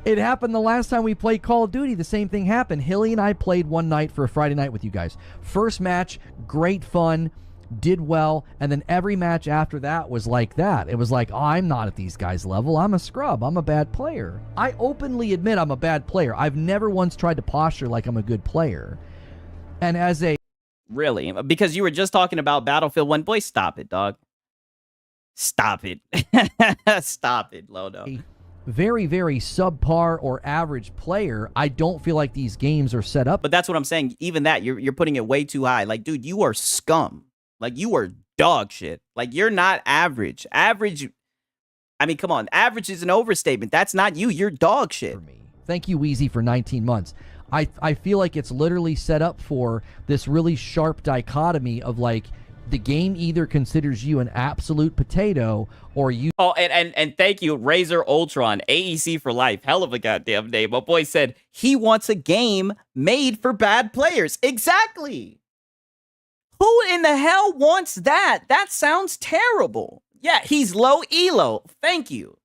It happened the last time we played Call of Duty. The same thing happened. Hilly and I played one night for a Friday night with you guys. First match, great fun, did well, and then every match after that was like that. It was like, oh, I'm not at these guys' level. I'm a scrub. I'm a bad player. I openly admit I'm a bad player. I've never once tried to posture like I'm a good player. And as a... Really? Because you were just talking about Battlefield 1. Boy, stop it, dog. Stop it. Stop it, Lodo. Very, very subpar or average player, I don't feel like these games are set up. But that's what I'm saying. Even that, you're putting it way too high. Like, dude, you are scum. Like, you are dog shit. Like, you're not average. Average, I mean, come on. Average is an overstatement. That's not you. You're dog shit. For me. Thank you, Wheezy, for 19 months. I feel like it's literally set up for this really sharp dichotomy of, like, The game either considers you an absolute potato or you. Oh, and thank you, Razor Ultron, AEC for life. Hell of a goddamn name. My boy said he wants a game made for bad players. Exactly. Who in the hell wants that? That sounds terrible. Yeah, he's low elo. Thank you.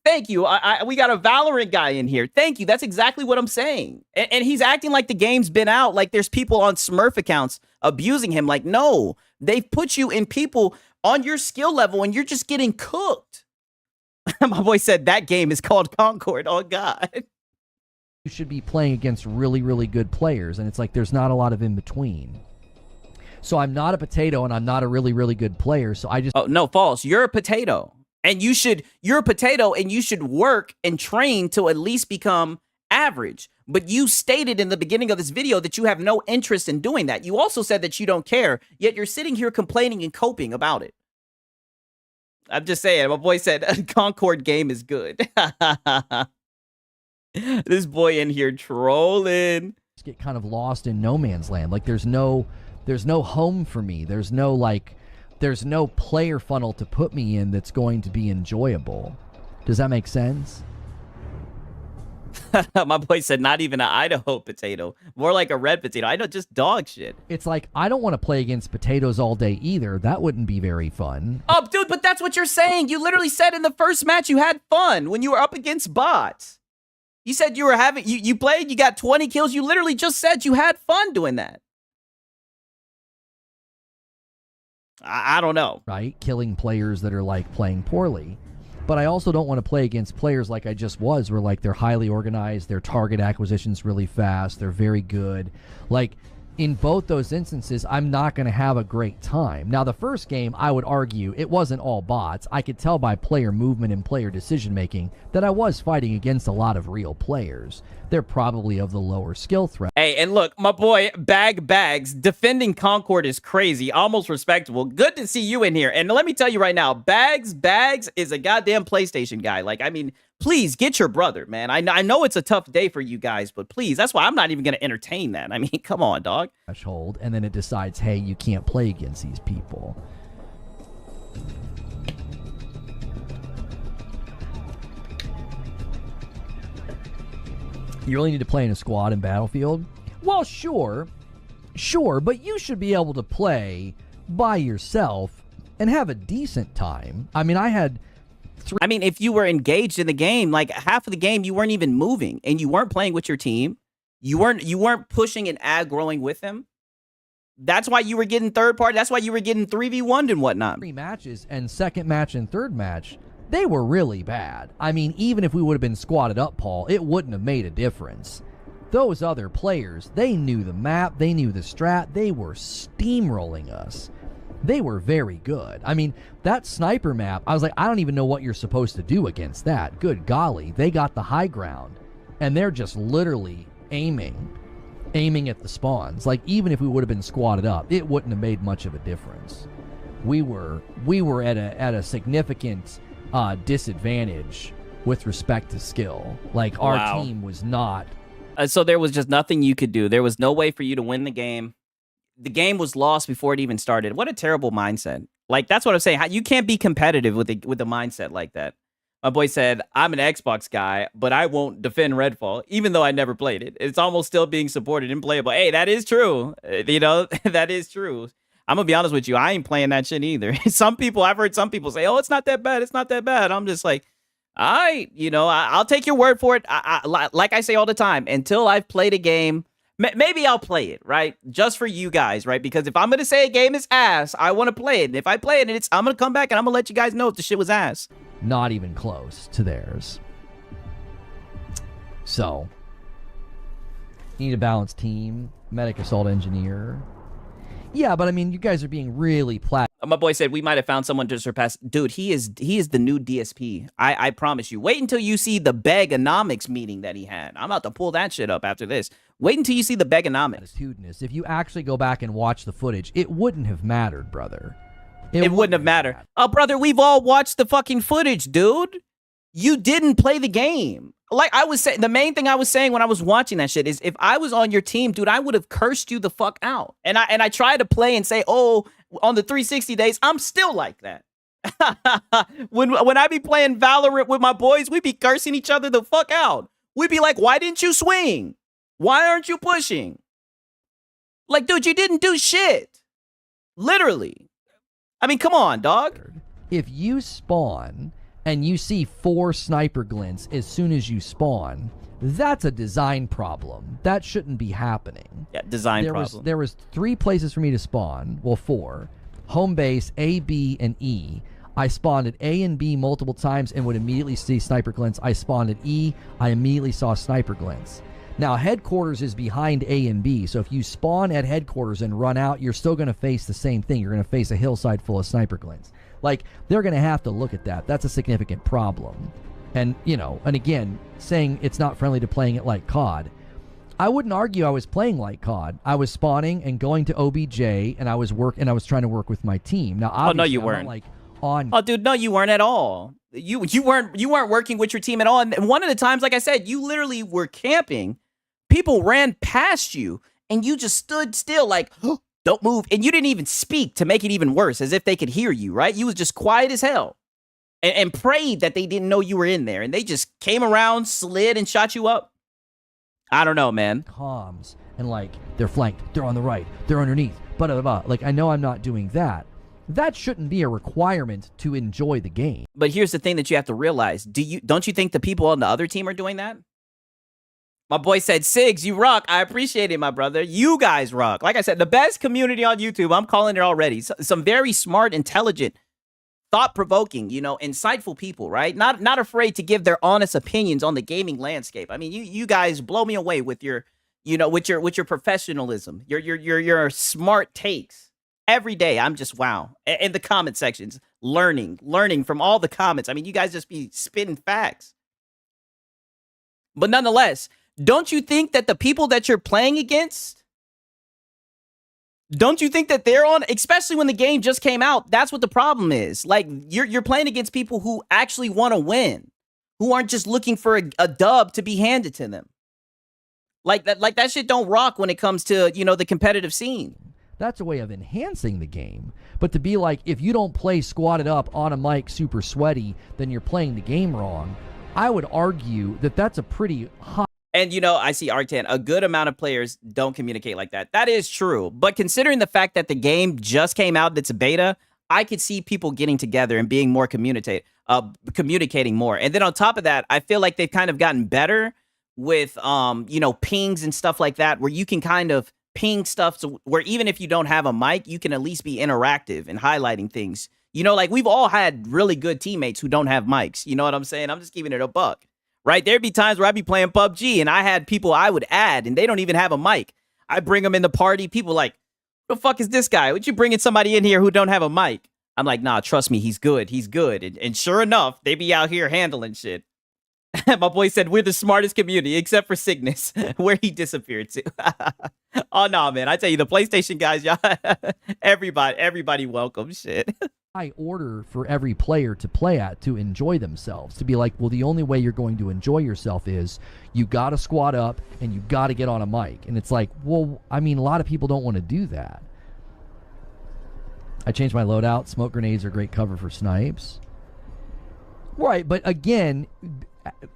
Thank you. We got a Valorant guy in here. Thank you. That's exactly what I'm saying. And he's acting like the game's been out, like there's people on Smurf accounts abusing him. Like, no, they've put you in people on your skill level and you're just getting cooked. My boy said that game is called Concord. Oh, God. You should be playing against really, really good players. And it's like there's not a lot of in between. So I'm not a potato and I'm not a really, really good player. So I just. Oh, no, false. You're a potato. And you're a potato and you should work and train to at least become average. But you stated in the beginning of this video that you have no interest in doing that. You also said that you don't care, yet you're sitting here complaining and coping about it. I'm just saying, my boy said Concord game is good. This boy in here trolling. Just get kind of lost in no man's land. Like there's no home for me. There's no player funnel to put me in that's going to be enjoyable. Does that make sense? My boy said not even an Idaho potato. More like a red potato. I know, just dog shit. It's like, I don't want to play against potatoes all day either. That wouldn't be very fun. Oh, dude, but that's what you're saying. You literally said in the first match you had fun when you were up against bots. You said you were having, you played, you got 20 kills. You literally just said you had fun doing that. I don't know. Right? Killing players that are like playing poorly. But I also don't want to play against players like I just was, where like they're highly organized, their target acquisition's really fast, they're very good. Like in both those instances, I'm not going to have a great time. Now, the first game, I would argue it wasn't all bots. I could tell by player movement and player decision making that I was fighting against a lot of real players. They're probably of the lower skill threat. Hey, and look, my boy, Bags, defending Concord is crazy, almost respectable. Good to see you in here. And let me tell you right now, Bags is a goddamn PlayStation guy. Like, I mean, please get your brother, man. I know it's a tough day for you guys, but please, that's why I'm not even going to entertain that. I mean, come on, dog. Threshold, and then it decides, hey, you can't play against these people. You really need to play in a squad in Battlefield? Well, sure, but you should be able to play by yourself and have a decent time. I mean, I mean, if you were engaged in the game, like half of the game, you weren't even moving and you weren't playing with your team. You weren't pushing and aggroing with them. That's why you were getting third party. That's why you were getting 3v1'd and whatnot. 3 matches and second match and third match, they were really bad. I mean, even if we would have been squatted up, Paul, it wouldn't have made a difference. Those other players, they knew the map, they knew the strat, they were steamrolling us. They were very good. I mean, that sniper map, I was like, I don't even know what you're supposed to do against that. Good golly, they got the high ground, and they're just literally aiming at the spawns. Like, even if we would have been squatted up, it wouldn't have made much of a difference. We were at a significant disadvantage with respect to skill. Like, our team was not. So there was just nothing you could do. There was no way for you to win the game. The game was lost before it even started. What a terrible mindset. Like, that's what I'm saying. You can't be competitive with the mindset like that. My boy said, I'm an Xbox guy, but I won't defend Redfall, even though I never played it. It's almost still being supported and playable. Hey, that is true. You know, that is true. I'm going to be honest with you. I ain't playing that shit either. I've heard some people say, oh, it's not that bad. It's not that bad. I'm just like, all right, you know, I'll take your word for it. Like I say all the time, until I've played a game, maybe I'll play it, right? Just for you guys, right? Because if I'm going to say a game is ass, I want to play it. And if I play it, and I'm going to come back and I'm going to let you guys know if the shit was ass. Not even close to theirs. So, you need a balanced team, medic assault engineer. Yeah, but I mean, you guys are being really My boy said we might have found someone to surpass. Dude, he is the new DSP. I promise you. Wait until you see the Begonomics meeting that he had. I'm about to pull that shit up after this. Wait until you see the Begonomics. If you actually go back and watch the footage, it wouldn't have mattered, brother. It wouldn't have mattered. Oh, brother, we've all watched the fucking footage, dude. you didn't play the game. Like I was saying, the main thing I was saying when I was watching that shit is if I was on your team, dude, I would have cursed you the fuck out. And I try to play and say, oh, on the 360 days, I'm still like that. when I be playing Valorant with my boys, we be cursing each other the fuck out. We be like, why didn't you swing? Why aren't you pushing? Like, dude, you didn't do shit. Literally. I mean, come on, dog. If you spawn and you see 4 sniper glints as soon as you spawn, that's a design problem. That shouldn't be happening. Yeah, design problem. There was 3 places for me to spawn. Well, 4. Home base, A, B, and E. I spawned at A and B multiple times and would immediately see sniper glints. I spawned at E. I immediately saw sniper glints. Now, headquarters is behind A and B, so if you spawn at headquarters and run out, you're still going to face the same thing. You're going to face a hillside full of sniper glints. Like, they're going to have to look at that. That's a significant problem. And, you know, and again, saying it's not friendly to playing it like COD. I wouldn't argue I was playing like COD. I was spawning and going to OBJ, and I was trying to work with my team. Now, obviously, oh, no, you I'm weren't. not, like, on. Oh, dude, no, you weren't at all. You weren't working with your team at all. And one of the times, like I said, you literally were camping. People ran past you, and you just stood still, like, oh, don't move. And you didn't even speak to make it even worse, as if they could hear you, right? You was just quiet as hell and prayed that they didn't know you were in there. And they just came around, slid, and shot you up. I don't know, man. Comms and like they're flanked, they're on the right, they're underneath, blah, blah, blah. Like, I know I'm not doing that. That shouldn't be a requirement to enjoy the game. But here's the thing that you have to realize. Don't you think the people on the other team are doing that? My boy said, Sigs, you rock. I appreciate it, my brother. You guys rock. Like I said, the best community on YouTube. I'm calling it already. Some very smart, intelligent, thought-provoking, you know, insightful people, right? Not afraid to give their honest opinions on the gaming landscape. I mean, you guys blow me away with your, you know, with your professionalism, your smart takes. Every day, I'm just wow. In the comment sections, learning from all the comments. I mean, you guys just be spitting facts. But nonetheless, don't you think that the people that you're playing against, don't you think that they're on, especially when the game just came out, that's what the problem is. Like, you're playing against people who actually want to win, who aren't just looking for a dub to be handed to them. Like that shit don't rock when it comes to, you know, the competitive scene. That's a way of enhancing the game. But to be like, if you don't play squatted up on a mic super sweaty, then you're playing the game wrong. I would argue that that's a pretty high. And, you know, I see Arctan, a good amount of players don't communicate like that. That is true. But considering the fact that the game just came out, that's a beta, I could see people getting together and being more communicating more. And then on top of that, I feel like they've kind of gotten better with, you know, pings and stuff like that, where you can kind of ping stuff to where even if you don't have a mic, you can at least be interactive and highlighting things. You know, like we've all had really good teammates who don't have mics. You know what I'm saying? I'm just keeping it a buck. Right? There'd be times where I'd be playing PUBG and I had people I would add and they don't even have a mic. I bring them in the party. People like, what the fuck is this guy? Would you bringing somebody in here who don't have a mic? I'm like, nah, trust me, he's good. He's good. And sure enough, they be out here handling shit. My boy said, we're the smartest community, except for Cygnus, where he disappeared to. Oh, no, man. I tell you, the PlayStation guys, y'all, everybody welcome shit. High order for every player to play at to enjoy themselves. To be like, well, the only way you're going to enjoy yourself is you got to squat up and you got to get on a mic. And it's like, well, I mean, a lot of people don't want to do that. I changed my loadout. Smoke grenades are great cover for snipes. Right, but again,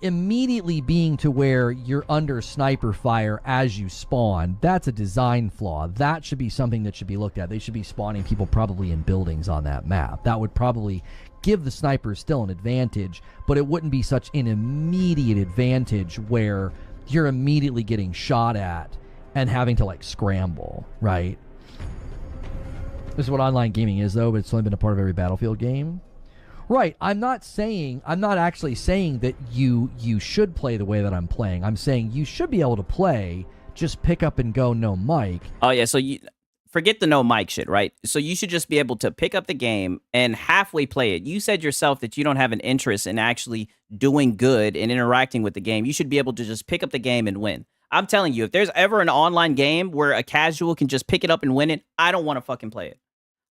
immediately being to where you're under sniper fire as you spawn, that's a design flaw. That should be something that should be looked at. They should be spawning people probably in buildings on that map. That would probably give the snipers still an advantage, but it wouldn't be such an immediate advantage where you're immediately getting shot at and having to like scramble, right? This is what online gaming is though, but it's only been a part of every Battlefield game. Right, I'm not actually saying that you should play the way that I'm playing. I'm saying you should be able to play, just pick up and go no mic. Oh, yeah, so you forget the no mic shit, right? So you should just be able to pick up the game and halfway play it. You said yourself that you don't have an interest in actually doing good and interacting with the game. You should be able to just pick up the game and win. I'm telling you, if there's ever an online game where a casual can just pick it up and win it, I don't want to fucking play it.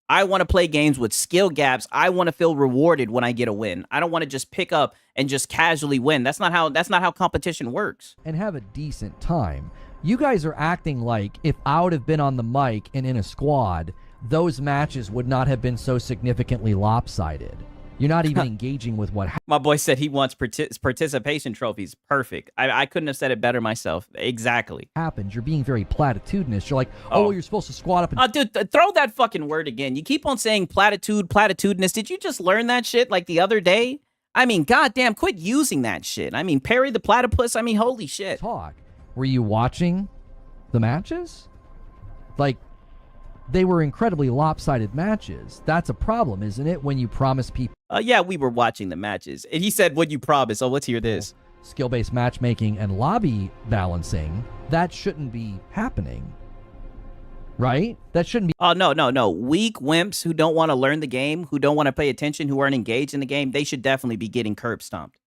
I want to play games with skill gaps. I want to feel rewarded when I get a win. I don't want to just pick up and just casually win. That's not how competition works. And have a decent time. You guys are acting like if I would have been on the mic and in a squad, those matches would not have been so significantly lopsided. You're not even engaging with what My boy said he wants participation trophies. Perfect. I couldn't have said it better myself. Exactly. happened. You're being very platitudinous. You're like, oh, you're supposed to squat up and... Dude, throw that fucking word again. You keep on saying platitudinous. Did you just learn that shit like the other day? I mean, goddamn, quit using that shit. I mean, Perry the Platypus. I mean, holy shit. Talk. Were you watching the matches? Like, they were incredibly lopsided matches. That's a problem, isn't it? When you promise people... Yeah, we were watching the matches. And he said, what'd you promise? Oh, let's hear this. Skill-based matchmaking and lobby balancing, that shouldn't be happening. Right? That shouldn't be... Oh, no. Weak wimps who don't want to learn the game, who don't want to pay attention, who aren't engaged in the game, they should definitely be getting curb stomped.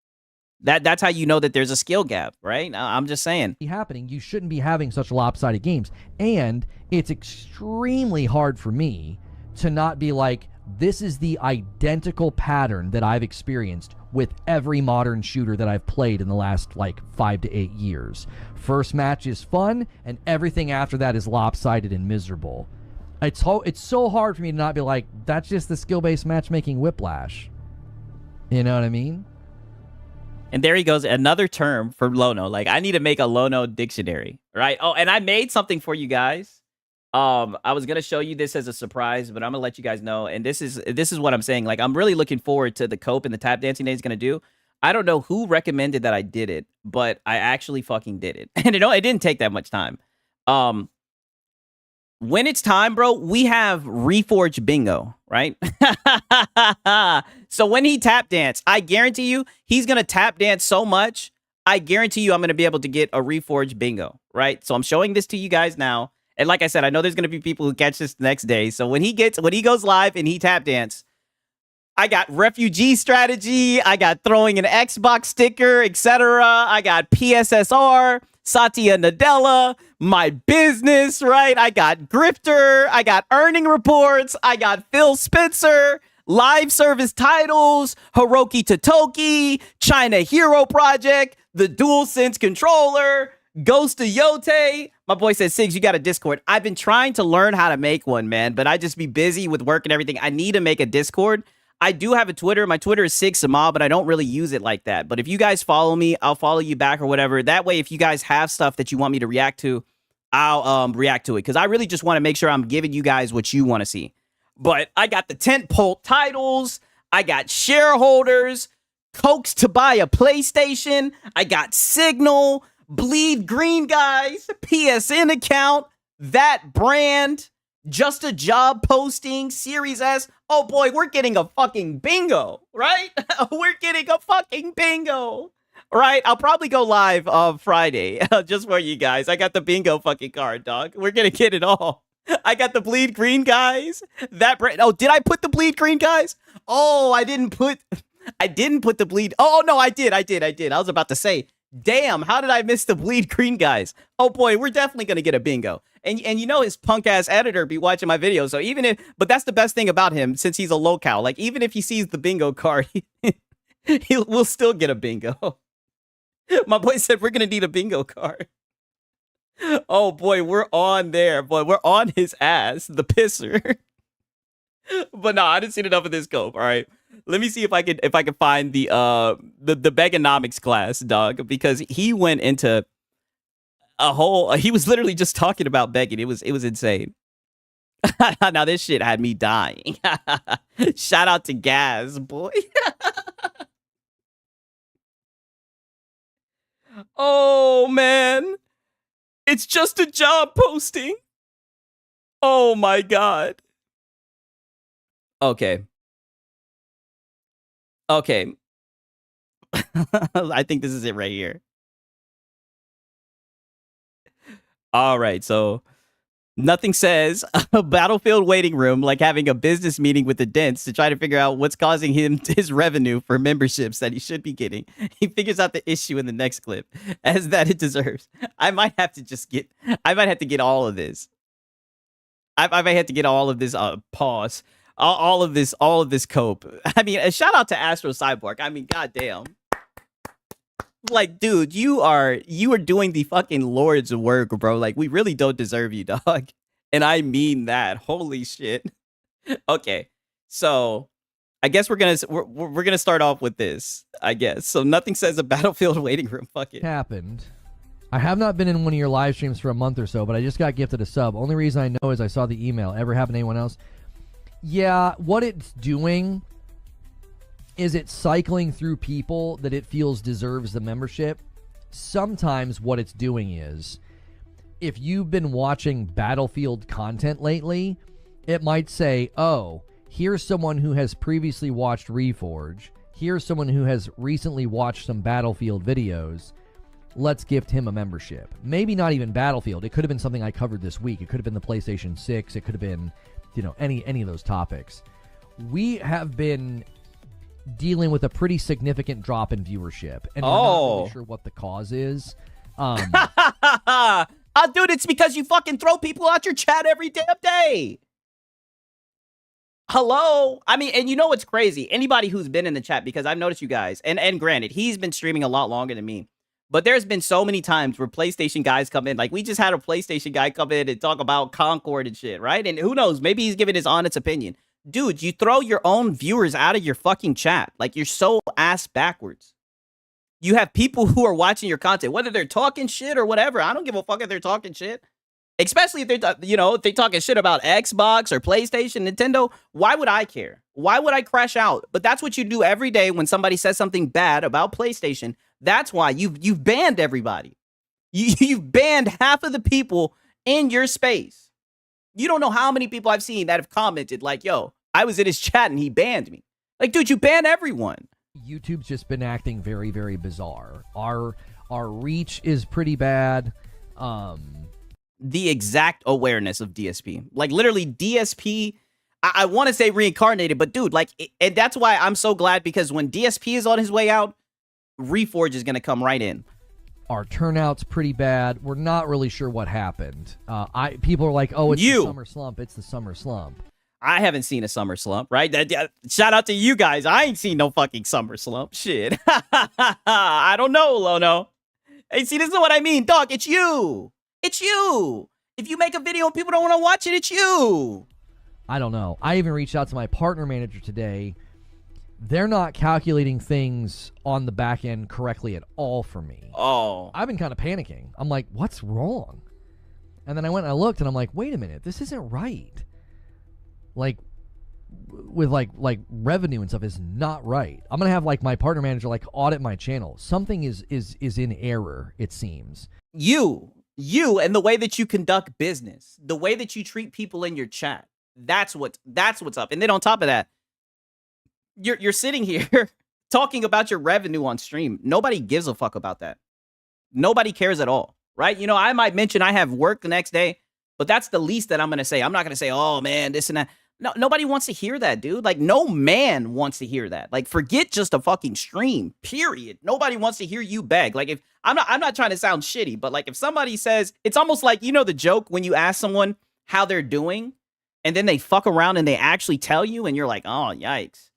That's how you know that there's a skill gap, right? I'm just saying. Happening. You shouldn't be having such lopsided games. And it's extremely hard for me to not be like, this is the identical pattern that I've experienced with every modern shooter that I've played in the last, 5 to 8 years. First match is fun, and everything after that is lopsided and miserable. It's so hard for me to not be like, that's just the skill-based matchmaking whiplash. You know what I mean? And there he goes, another term for Lono. Like, I need to make a Lono dictionary, right? Oh, and I made something for you guys. I was gonna show you this as a surprise, but I'm gonna let you guys know. And this is what I'm saying. Like, I'm really looking forward to the cope and the tap dancing that he's gonna do. I don't know who recommended that I did it, but I actually fucking did it. And it didn't take that much time. When it's time, bro, we have Reforge Bingo, right? So when he tap dance, I guarantee you he's going to tap dance so much. I guarantee you I'm going to be able to get a Reforge Bingo, right? So I'm showing this to you guys now. And like I said, I know there's going to be people who catch this the next day. So when he goes live and he tap dance, I got refugee strategy. I got throwing an Xbox sticker, etc. I got PSSR, Satya Nadella, my business, right? I got Grifter. I got earning reports. I got Phil Spencer, live service titles, Hiroki Totoki, China Hero Project, the DualSense controller, Ghost of Yote. My boy says, Siggs, you got a Discord. I've been trying to learn how to make one, man, but I just be busy with work and everything. I need to make a Discord. I do have a Twitter. My Twitter is SigSamal, but I don't really use it like that. But if you guys follow me, I'll follow you back or whatever. That way, if you guys have stuff that you want me to react to, I'll react to it. Because I really just want to make sure I'm giving you guys what you want to see. But I got the tentpole titles. I got shareholders, coaxed to buy a PlayStation. I got Signal, Bleed Green Guys, PSN account, that brand, just a job posting, Series S. Oh boy, we're getting a fucking bingo, right? We're getting a fucking bingo, right? I'll probably go live Friday just for you guys. I got the bingo fucking card, dog. We're gonna get it all. I got the Bleed Green Guys. That brand. Oh, did I put the Bleed Green Guys? Oh, I didn't put the Bleed. Oh no, I did. I was about to say, damn, how did I miss the Bleed Green Guys? Oh boy, we're definitely gonna get a bingo. And you know his punk ass editor be watching my videos. So but that's the best thing about him, since he's a locale. Like, even if he sees the bingo card, we'll still get a bingo. My boy said we're gonna need a bingo card. Oh boy, we're on there, boy. We're on his ass, the pisser. But no, I didn't see enough of this cope. All right. Let me see if I can find the Begonomics class, dog, because he went into a whole. He was literally just talking about begging. It was insane. Now this shit had me dying. Shout out to Gaz, boy. Oh man, it's just a job posting. Oh my god. Okay. I think this is it right here. All right, so nothing says a battlefield waiting room like having a business meeting with the dents to try to figure out what's causing his revenue for memberships that he should be getting. He figures out the issue in the next clip, as that it deserves. I might have to get all of this. I had to get all of this pause, all of this cope. I mean, a shout out to Astro Cyborg. I mean, goddamn. Like, dude, you are doing the fucking Lord's work, bro. Like, we really don't deserve you, dog. And I mean that. Holy shit. Okay, so I guess we're gonna start off with this. I guess so. Nothing says a Battlefield waiting room. Fuck it. Happened. I have not been in one of your live streams for a month or so, but I just got gifted a sub. Only reason I know is I saw the email. Ever happened to anyone else? Yeah, what it's doing is it's cycling through people that it feels deserves the membership. Sometimes what it's doing is, if you've been watching Battlefield content lately, it might say, oh, here's someone who has previously watched Reforge. Here's someone who has recently watched some Battlefield videos. Let's gift him a membership. Maybe not even Battlefield. It could have been something I covered this week. It could have been the PlayStation 6. It could have been, any of those topics. We have been dealing with a pretty significant drop in viewership, and we're not really sure what the cause is. Dude, it's because you fucking throw people out your chat every damn day. Hello? I mean, and you know what's crazy? Anybody who's been in the chat, because I've noticed you guys, and granted, he's been streaming a lot longer than me, but there's been so many times where PlayStation guys come in. Like, we just had a PlayStation guy come in and talk about Concord and shit, right? And who knows? Maybe he's giving his honest opinion. Dude, you throw your own viewers out of your fucking chat. Like, you're so ass backwards. You have people who are watching your content, whether they're talking shit or whatever. I don't give a fuck if they're talking shit. Especially if they're, if they talking shit about Xbox or PlayStation, Nintendo. Why would I care? Why would I crash out? But that's what you do every day when somebody says something bad about PlayStation. That's why you've banned everybody. You've banned half of the people in your space. You don't know how many people I've seen that have commented like, yo, I was in his chat and he banned me. Like, dude, you ban everyone. YouTube's just been acting very, very bizarre. Our reach is pretty bad. The exact awareness of DSP. Like, literally, DSP, I want to say reincarnated, but dude, like, and that's why I'm so glad, because when DSP is on his way out, Reforge is going to come right in. Our turnout's pretty bad. We're not really sure what happened. People are like, oh, it's the summer slump. It's the summer slump. I haven't seen a summer slump, right? Shout out to you guys. I ain't seen no fucking summer slump. Shit. I don't know, Lono. Hey, see, this is what I mean, dog. It's you. It's you. If you make a video and people don't want to watch it, it's you. I don't know. I even reached out to my partner manager today. They're not calculating things on the back end correctly at all for me. Oh. I've been kind of panicking. I'm like, what's wrong? And then I went and I looked and I'm like, wait a minute, this isn't right. Like, with like revenue and stuff is not right. I'm gonna have like my partner manager like audit my channel. Something is in error, it seems. You and the way that you conduct business, the way that you treat people in your chat. That's what's up. And then on top of that, you're sitting here talking about your revenue on stream. Nobody gives a fuck about that. Nobody cares at all, right? You know, I might mention I have work the next day, but that's the least that I'm going to say. I'm not going to say, oh man, this and that. No, nobody wants to hear that, dude. Like, no man wants to hear that. Like, forget just a fucking stream, period. Nobody wants to hear you beg. Like, if I'm not trying to sound shitty, but like if somebody says, it's almost like, you know, the joke when you ask someone how they're doing and then they fuck around and they actually tell you and you're like, oh, yikes.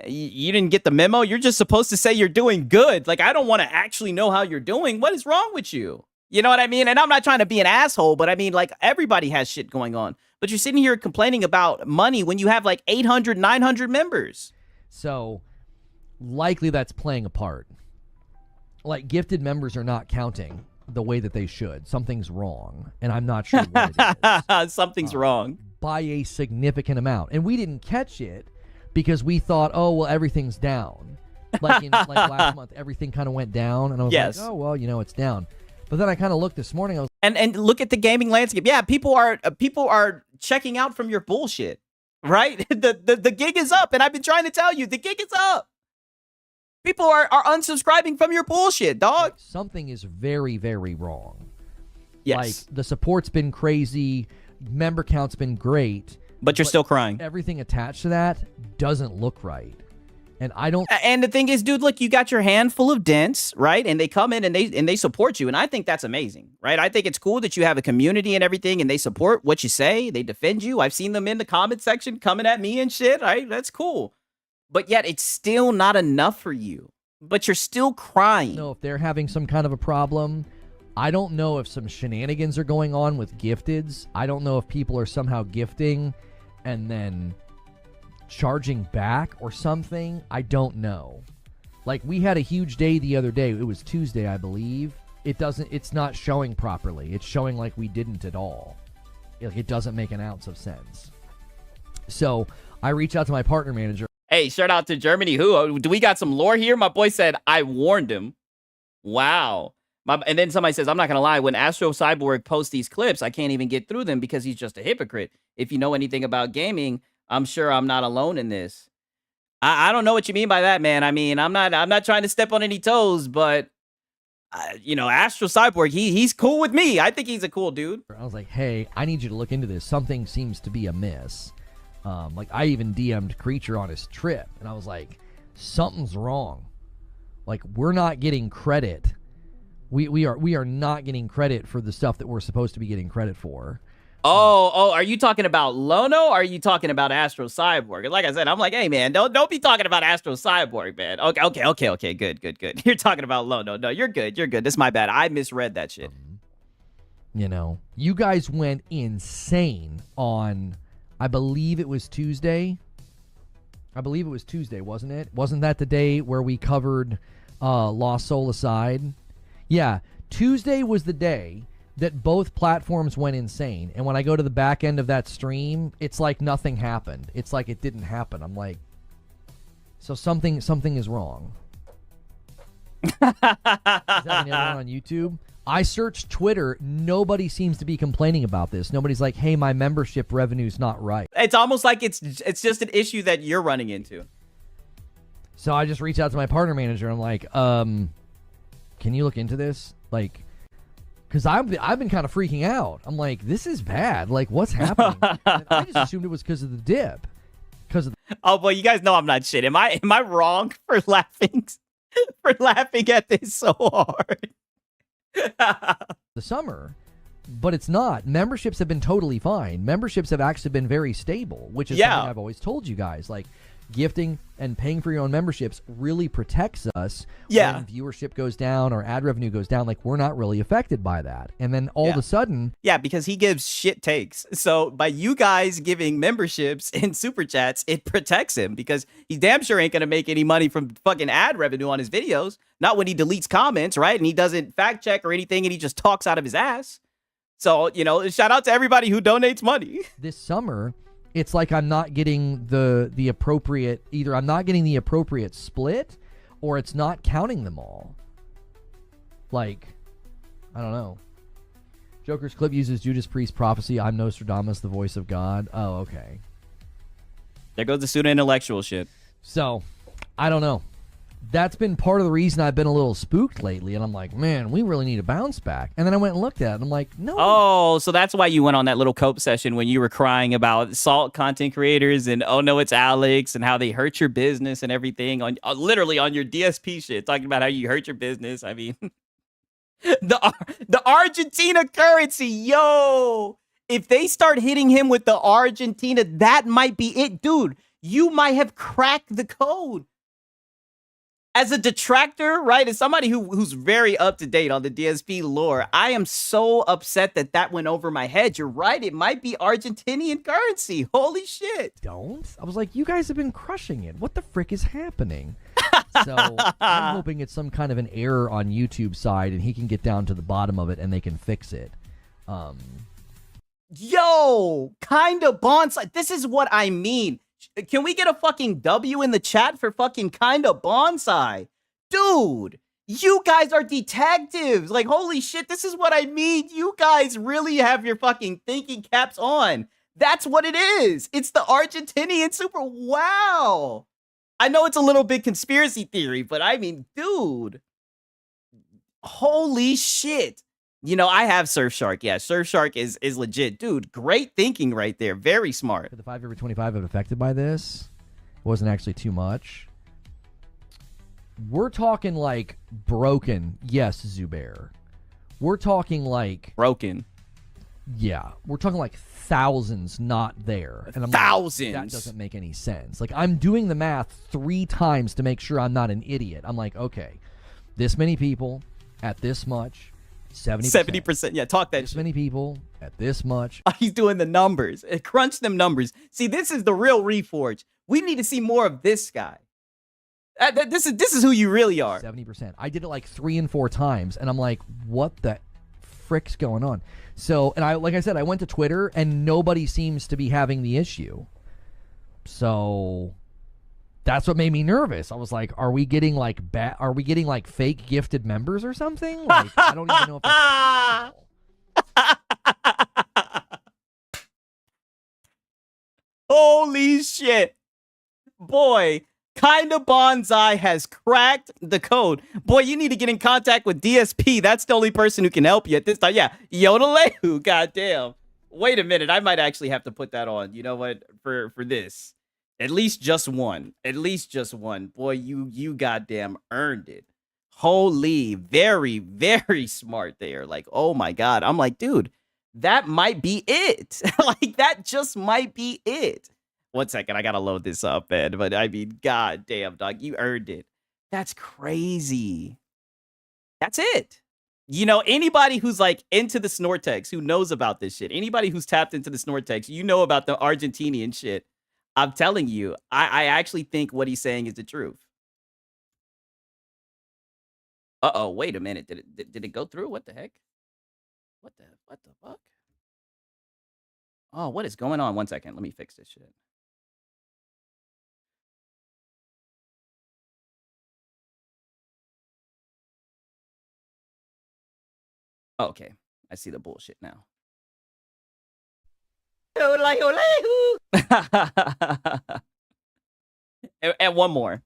You didn't get the memo. You're just supposed to say you're doing good. Like, I don't want to actually know how you're doing. What is wrong with you? You know what I mean? And I'm not trying to be an asshole, but I mean, like, everybody has shit going on. But you're sitting here complaining about money when you have like 800, 900 members. So likely that's playing a part. Like, gifted members are not counting the way that they should. Something's wrong, and I'm not sure what it is. Something's wrong. By a significant amount. And we didn't catch it because we thought, oh, well, everything's down. Like last month, everything kind of went down, and I was like, oh, well, you know, it's down. But then I kind of looked this morning. I was and look at the gaming landscape. Yeah, people are checking out from your bullshit, right? The gig is up, and I've been trying to tell you, the gig is up. People are unsubscribing from your bullshit, dog. Something is very, very wrong. Yes. Like, the support's been crazy, member count's been great, but you're still crying. Everything attached to that doesn't look right. And I don't. And the thing is, dude, look, you got your hand full of dents, right? And they come in and they support you, and I think that's amazing, right? I think it's cool that you have a community and everything, and they support what you say, they defend you. I've seen them in the comment section coming at me and shit. Right? That's cool, but yet it's still not enough for you. But you're still crying. Know if they're having some kind of a problem. I don't know if some shenanigans are going on with gifteds. I don't know if people are somehow gifting and then charging back or something. I don't know. Like, we had a huge day the other day. It was Tuesday, I believe. It's not showing properly. It's showing like we didn't at all. It doesn't make an ounce of sense. So I reached out to my partner manager. Hey, shout out to Germany. Who? Do we got some lore here? My boy said, I warned him. Wow. And then somebody says, I'm not going to lie. When Astro Cyborg posts these clips, I can't even get through them because he's just a hypocrite. If you know anything about gaming, I'm sure I'm not alone in this. I don't know what you mean by that, man. I mean, I'm not trying to step on any toes, but Astro Cyborg, he's cool with me. I think he's a cool dude. I was like, hey, I need you to look into this. Something seems to be amiss. Like, I even DM'd Creature on his trip, and I was like, something's wrong. Like, we're not getting credit. We are not getting credit for the stuff that we're supposed to be getting credit for. Oh, are you talking about Lono, or are you talking about Astro Cyborg? And like I said, I'm like, hey, man, don't be talking about Astro Cyborg, man. Okay, good. You're talking about Lono. No, you're good. This is my bad. I misread that shit. You guys went insane on, I believe it was Tuesday. Wasn't it? Wasn't that the day where we covered Lost Soul Aside? Yeah, Tuesday was the day that both platforms went insane. And when I go to the back end of that stream, it's like nothing happened. It's like it didn't happen. I'm like, so something is wrong. Is that another one on YouTube? I searched Twitter. Nobody seems to be complaining about this. Nobody's like, hey, my membership revenue's not right. It's almost like it's just an issue that you're running into. So I just reached out to my partner manager. I'm like, can you look into this? Like, because I've been kind of freaking out. I'm like, this is bad. Like, what's happening? And I just assumed it was because of the dip. Oh, well, you guys know I'm not shit. Am I wrong for laughing at this so hard? The summer, but it's not. Memberships have been totally fine. Memberships have actually been very stable, which is something I've always told you guys. Like, gifting and paying for your own memberships really protects us when viewership goes down or ad revenue goes down. Like, we're not really affected by that. And then all of a sudden... Yeah, because he gives shit takes. So by you guys giving memberships and super chats, it protects him because he damn sure ain't going to make any money from fucking ad revenue on his videos. Not when he deletes comments, right? And he doesn't fact check or anything and he just talks out of his ass. So, shout out to everybody who donates money. This summer... It's like I'm not getting the appropriate, either I'm not getting the appropriate split or it's not counting them all. Like, I don't know. Joker's clip uses Judas Priest prophecy. I'm Nostradamus, the voice of God. Oh, okay. There goes the pseudo intellectual shit. So, I don't know. That's been part of the reason I've been a little spooked lately. And I'm like, man, we really need a bounce back. And then I went and looked at it. And I'm like, no. Oh, so that's why you went on that little cope session when you were crying about salt content creators and, oh, no, it's Alex and how they hurt your business and everything. On literally on your DSP shit, talking about how you hurt your business. I mean, the Argentina currency, yo. If they start hitting him with the Argentina, that might be it. Dude, you might have cracked the code. As a detractor, right, as somebody who's very up to date on the DSP lore, I am so upset that went over my head. You're right. It might be Argentinian currency. Holy shit. Don't. I was like, you guys have been crushing it. What the frick is happening? So I'm hoping it's some kind of an error on YouTube side and he can get down to the bottom of it and they can fix it. Yo, kind of bonsai. This is what I mean. Can we get a fucking W in the chat for fucking kinda bonsai? Dude, you guys are detectives. Like, holy shit, this is what I mean. You guys really have your fucking thinking caps on. That's what it is. It's the Argentinian super. Wow. I know it's a little bit conspiracy theory, but I mean, dude. Holy shit. I have Surfshark. Yeah, Surfshark is legit. Dude, great thinking right there. Very smart. The 5 over 25 have affected by this. It wasn't actually too much. We're talking like broken. Yes, Zubair. We're talking like Broken. Yeah, we're talking like thousands not there. And I'm Thousands. like, that doesn't make any sense. Like, I'm doing the math 3 times to make sure I'm not an idiot. I'm like, okay, this many people at this much, 70%. 70%. Yeah, talk that This shit. many people at this much. He's doing the numbers. Crunch them numbers. See, this is the real Reforge. We need to see more of this guy. This is who you really are. 70%. I did it like 3 and 4 times, and I'm like, what the frick's going on? So, and like I said, I went to Twitter, and nobody seems to be having the issue. So that's what made me nervous. I was like, are we getting like fake gifted members or something? Like, I don't even know if that's possible. Holy shit. Boy, Kinda Bonsai has cracked the code. Boy, you need to get in contact with DSP. That's the only person who can help you at this time. Yeah, Yodelehu, goddamn. Wait a minute, I might actually have to put that on. You know what? For this. At least just one. At least just one. Boy, you goddamn earned it. Holy, very, very smart there. Like, oh my God. I'm like, dude, that might be it. Like, that just might be it. 1 second, I gotta load this up, man. But I mean, goddamn, dog, you earned it. That's crazy. That's it. You know, anybody who's like into the Snortex, who knows about this shit, anybody who's tapped into the Snortex, you know about the Argentinian shit. I'm telling you, I actually think what he's saying is the truth. Uh-oh, wait a minute. Did it go through? What the heck? What the fuck? Oh, what is going on? 1 second. Let me fix this shit. Okay, I see the bullshit now. And one more.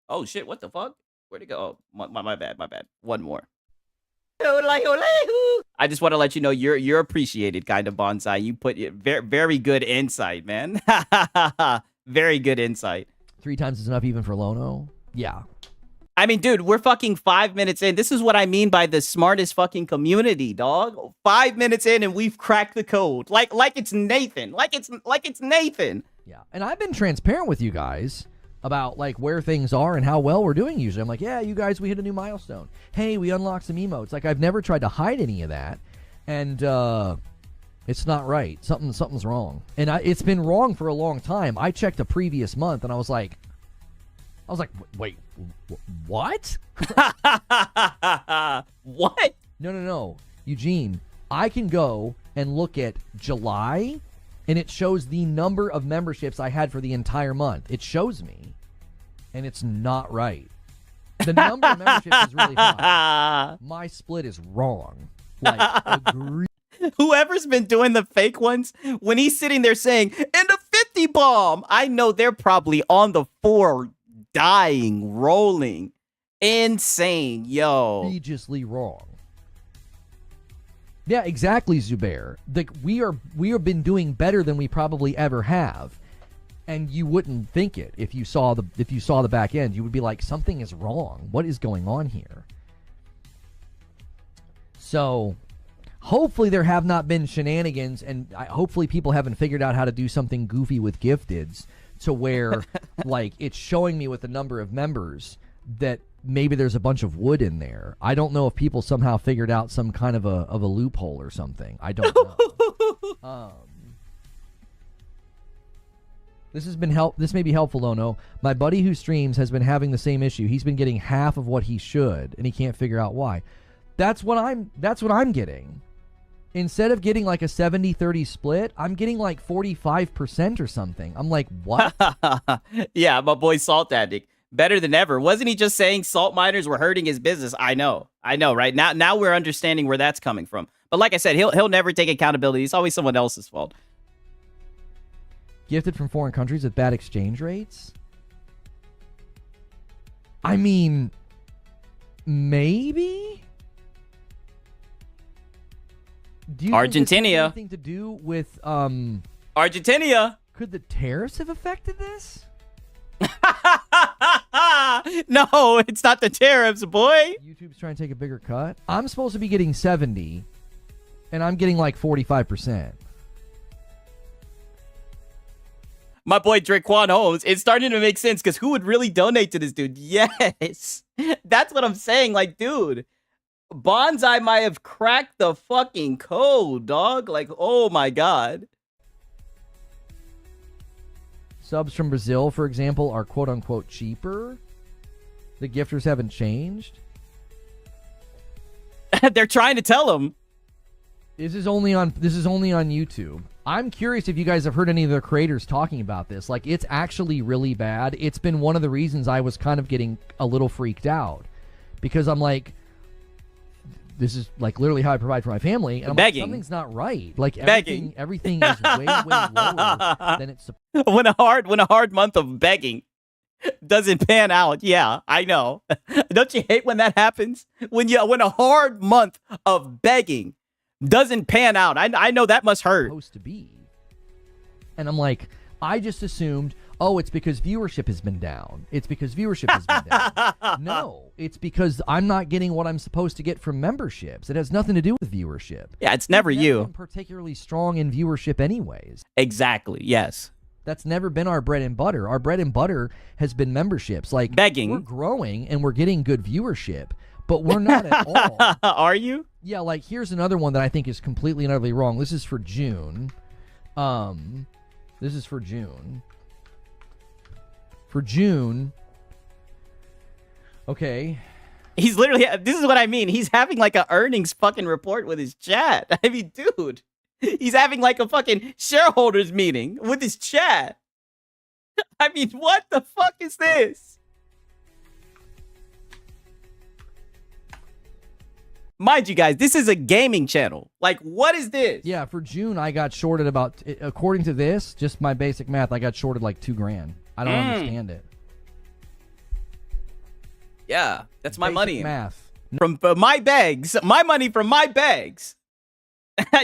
Oh shit! What the fuck? Where'd it go? Oh, my bad. My bad. One more. I just want to let you know you're appreciated, Kinda Bonsai. You put very very good insight, man. Very good insight. 3 times is enough even for Lono. Yeah. I mean, dude, we're fucking 5 minutes in. This is what I mean by the smartest fucking community, dog. 5 minutes in and we've cracked the code. Like it's Nathan. Like it's Nathan. Yeah. And I've been transparent with you guys about like where things are and how well we're doing usually. I'm like, yeah, you guys, we hit a new milestone. Hey, we unlocked some emotes. Like, I've never tried to hide any of that. And it's not right. Something's wrong. And it's been wrong for a long time. I checked a previous month and I was like, wait, what? What? No. Eugene, I can go and look at July, and it shows the number of memberships I had for the entire month. It shows me, and it's not right. The number of memberships is really high. My split is wrong. Like, agree. Whoever's been doing the fake ones, when he's sitting there saying, and a 50 bomb, I know they're probably on the 4 dying, rolling, insane, yo. Egregiously wrong. Yeah, exactly, Zubair. Like, we have been doing better than we probably ever have, and you wouldn't think it if you saw the back end. You would be like, something is wrong. What is going on here? So, hopefully there have not been shenanigans, and hopefully people haven't figured out how to do something goofy with gifteds to where, like, it's showing me with the number of members that maybe there's a bunch of wood in there. I don't know if people somehow figured out some kind of a loophole or something. I don't know. This may be helpful, Lono. My buddy who streams has been having the same issue. He's been getting half of what he should, and he can't figure out why. That's what I'm getting. Instead of getting like a 70-30 split, I'm getting like 45% or something. I'm like, what? Yeah, my boy Salt Addict. Better than ever. Wasn't he just saying salt miners were hurting his business? I know, right? Now we're understanding where that's coming from. But like I said, he'll never take accountability. It's always someone else's fault. Gifted from foreign countries with bad exchange rates? I mean, maybe? Do you think this has anything to do with Argentina? Could the tariffs have affected this? No, it's not the tariffs, boy. YouTube's trying to take a bigger cut. I'm supposed to be getting 70, and I'm getting like 45%. My boy Draquan Holmes, it's starting to make sense because who would really donate to this dude? Yes. That's what I'm saying. Like, dude, Bonsai might have cracked the fucking code, dog. Like, oh my God. Subs from Brazil, for example, are quote-unquote cheaper. The gifters haven't changed. They're trying to tell him. This is only on YouTube. I'm curious if you guys have heard any of the creators talking about this. Like, it's actually really bad. It's been one of the reasons I was kind of getting a little freaked out. Because I'm like, this is like literally how I provide for my family. And I'm begging. like, something's not right. Like, Begging. everything is way, way lower than it's supposed. When a hard month of begging doesn't pan out. Yeah, I know. Don't you hate when that happens? When a hard month of begging doesn't pan out. I know that must hurt. Supposed to be. And I'm like, I just assumed, oh, it's because viewership has been down. It's because viewership has been down. No, it's because I'm not getting what I'm supposed to get from memberships. It has nothing to do with viewership. Yeah, it's never We've you. been particularly strong in viewership anyways. Exactly, yes. That's never been our bread and butter. Our bread and butter has been memberships. Like, begging. We're growing and we're getting good viewership, but we're not at all. Are you? Yeah, like, here's another one that I think is completely and utterly wrong. This is for June. This is for June. For June. Okay. He's literally, this is what I mean. He's having like a earnings fucking report with his chat. I mean, dude, he's having like a fucking shareholders meeting with his chat. I mean, what the fuck is this? Mind you guys, this is a gaming channel. Like, what is this? Yeah, for June, I got shorted about, according to this, just my basic math, I got shorted like $2,000. I don't understand it. Yeah, that's my Basic money. Math. From my bags. My money from my bags.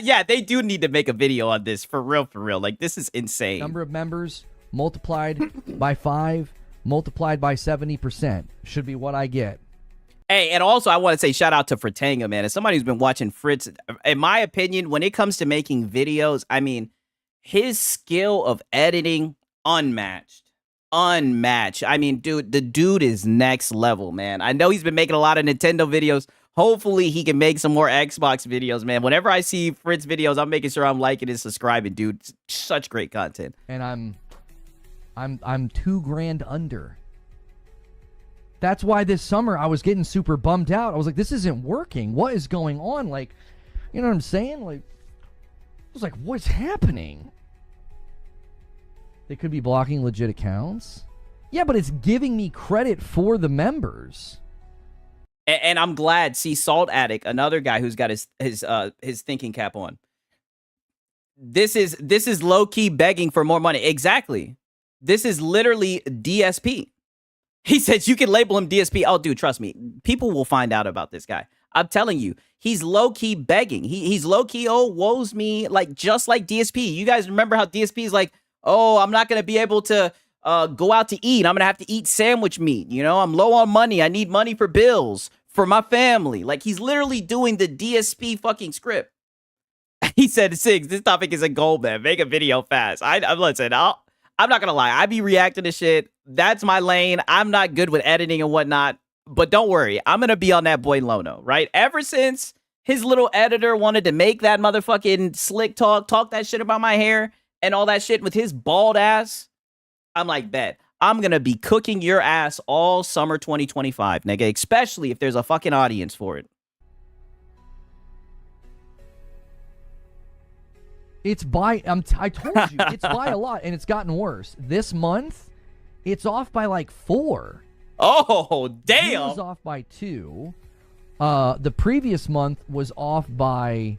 Yeah, they do need to make a video on this. For real, for real. Like, this is insane. Number of members multiplied by 5, multiplied by 70% should be what I get. Hey, and also I want to say shout out to Fritanga, man. As somebody who's been watching Fritz, in my opinion, when it comes to making videos, I mean, his skill of editing, unmatched. Unmatched. I mean, dude, the dude is next level, man. I know he's been making a lot of Nintendo videos. Hopefully he can make some more Xbox videos, man. Whenever I see Fritz videos, I'm making sure I'm liking and subscribing, dude. Such great content. And I'm $2,000 under. That's why this summer I was getting super bummed out. I was like, this isn't working. What is going on? Like, you know what I'm saying? Like, I was like, what's happening? They could be blocking legit accounts. Yeah, but it's giving me credit for the members. And I'm glad. See, Salt Addict, another guy who's got his thinking cap on. This is low key begging for more money. Exactly. This is literally DSP. He says you can label him DSP. Oh, dude, trust me. People will find out about this guy. I'm telling you, he's low-key begging. He's low-key, oh, woes me, like just like DSP. You guys remember how DSP is like, oh, I'm not going to be able to go out to eat. I'm going to have to eat sandwich meat. You know, I'm low on money. I need money for bills, for my family. Like, he's literally doing the DSP fucking script. He said, Sigs, this topic is a gold, man. Make a video fast. Listen, I'm not going to lie. I be reacting to shit. That's my lane. I'm not good with editing and whatnot. But don't worry. I'm going to be on that boy Lono, right? Ever since his little editor wanted to make that motherfucking slick talk that shit about my hair and all that shit with his bald ass, I'm like, bet. I'm going to be cooking your ass all summer 2025, nigga. Especially if there's a fucking audience for it. It's by, I told you, it's by a lot, and it's gotten worse. This month, it's off by like 4. Oh, damn. It was off by 2. The previous month was off by...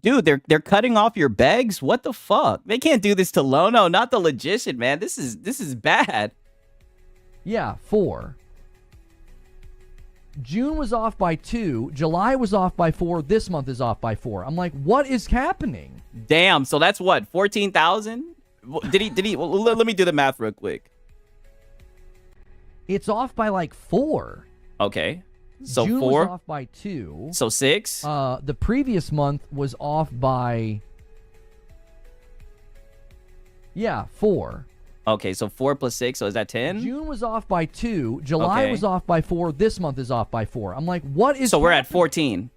Dude, they're cutting off your bags? What the fuck? They can't do this to Lono, not the Logician, man. This is bad. Yeah, 4. June was off by 2. July was off by 4. This month is off by 4. I'm like, what is happening? Damn. So that's what, 14,000? Did he? Well, let me do the math real quick. It's off by like 4. Okay. So June 4. was off by 2. So 6. The previous month was off by 4. Okay, so 4 plus 6, so is that 10? June was off by 2. July Okay. was off by 4. This month is off by 4. I'm like, what is So we're at happening? 14.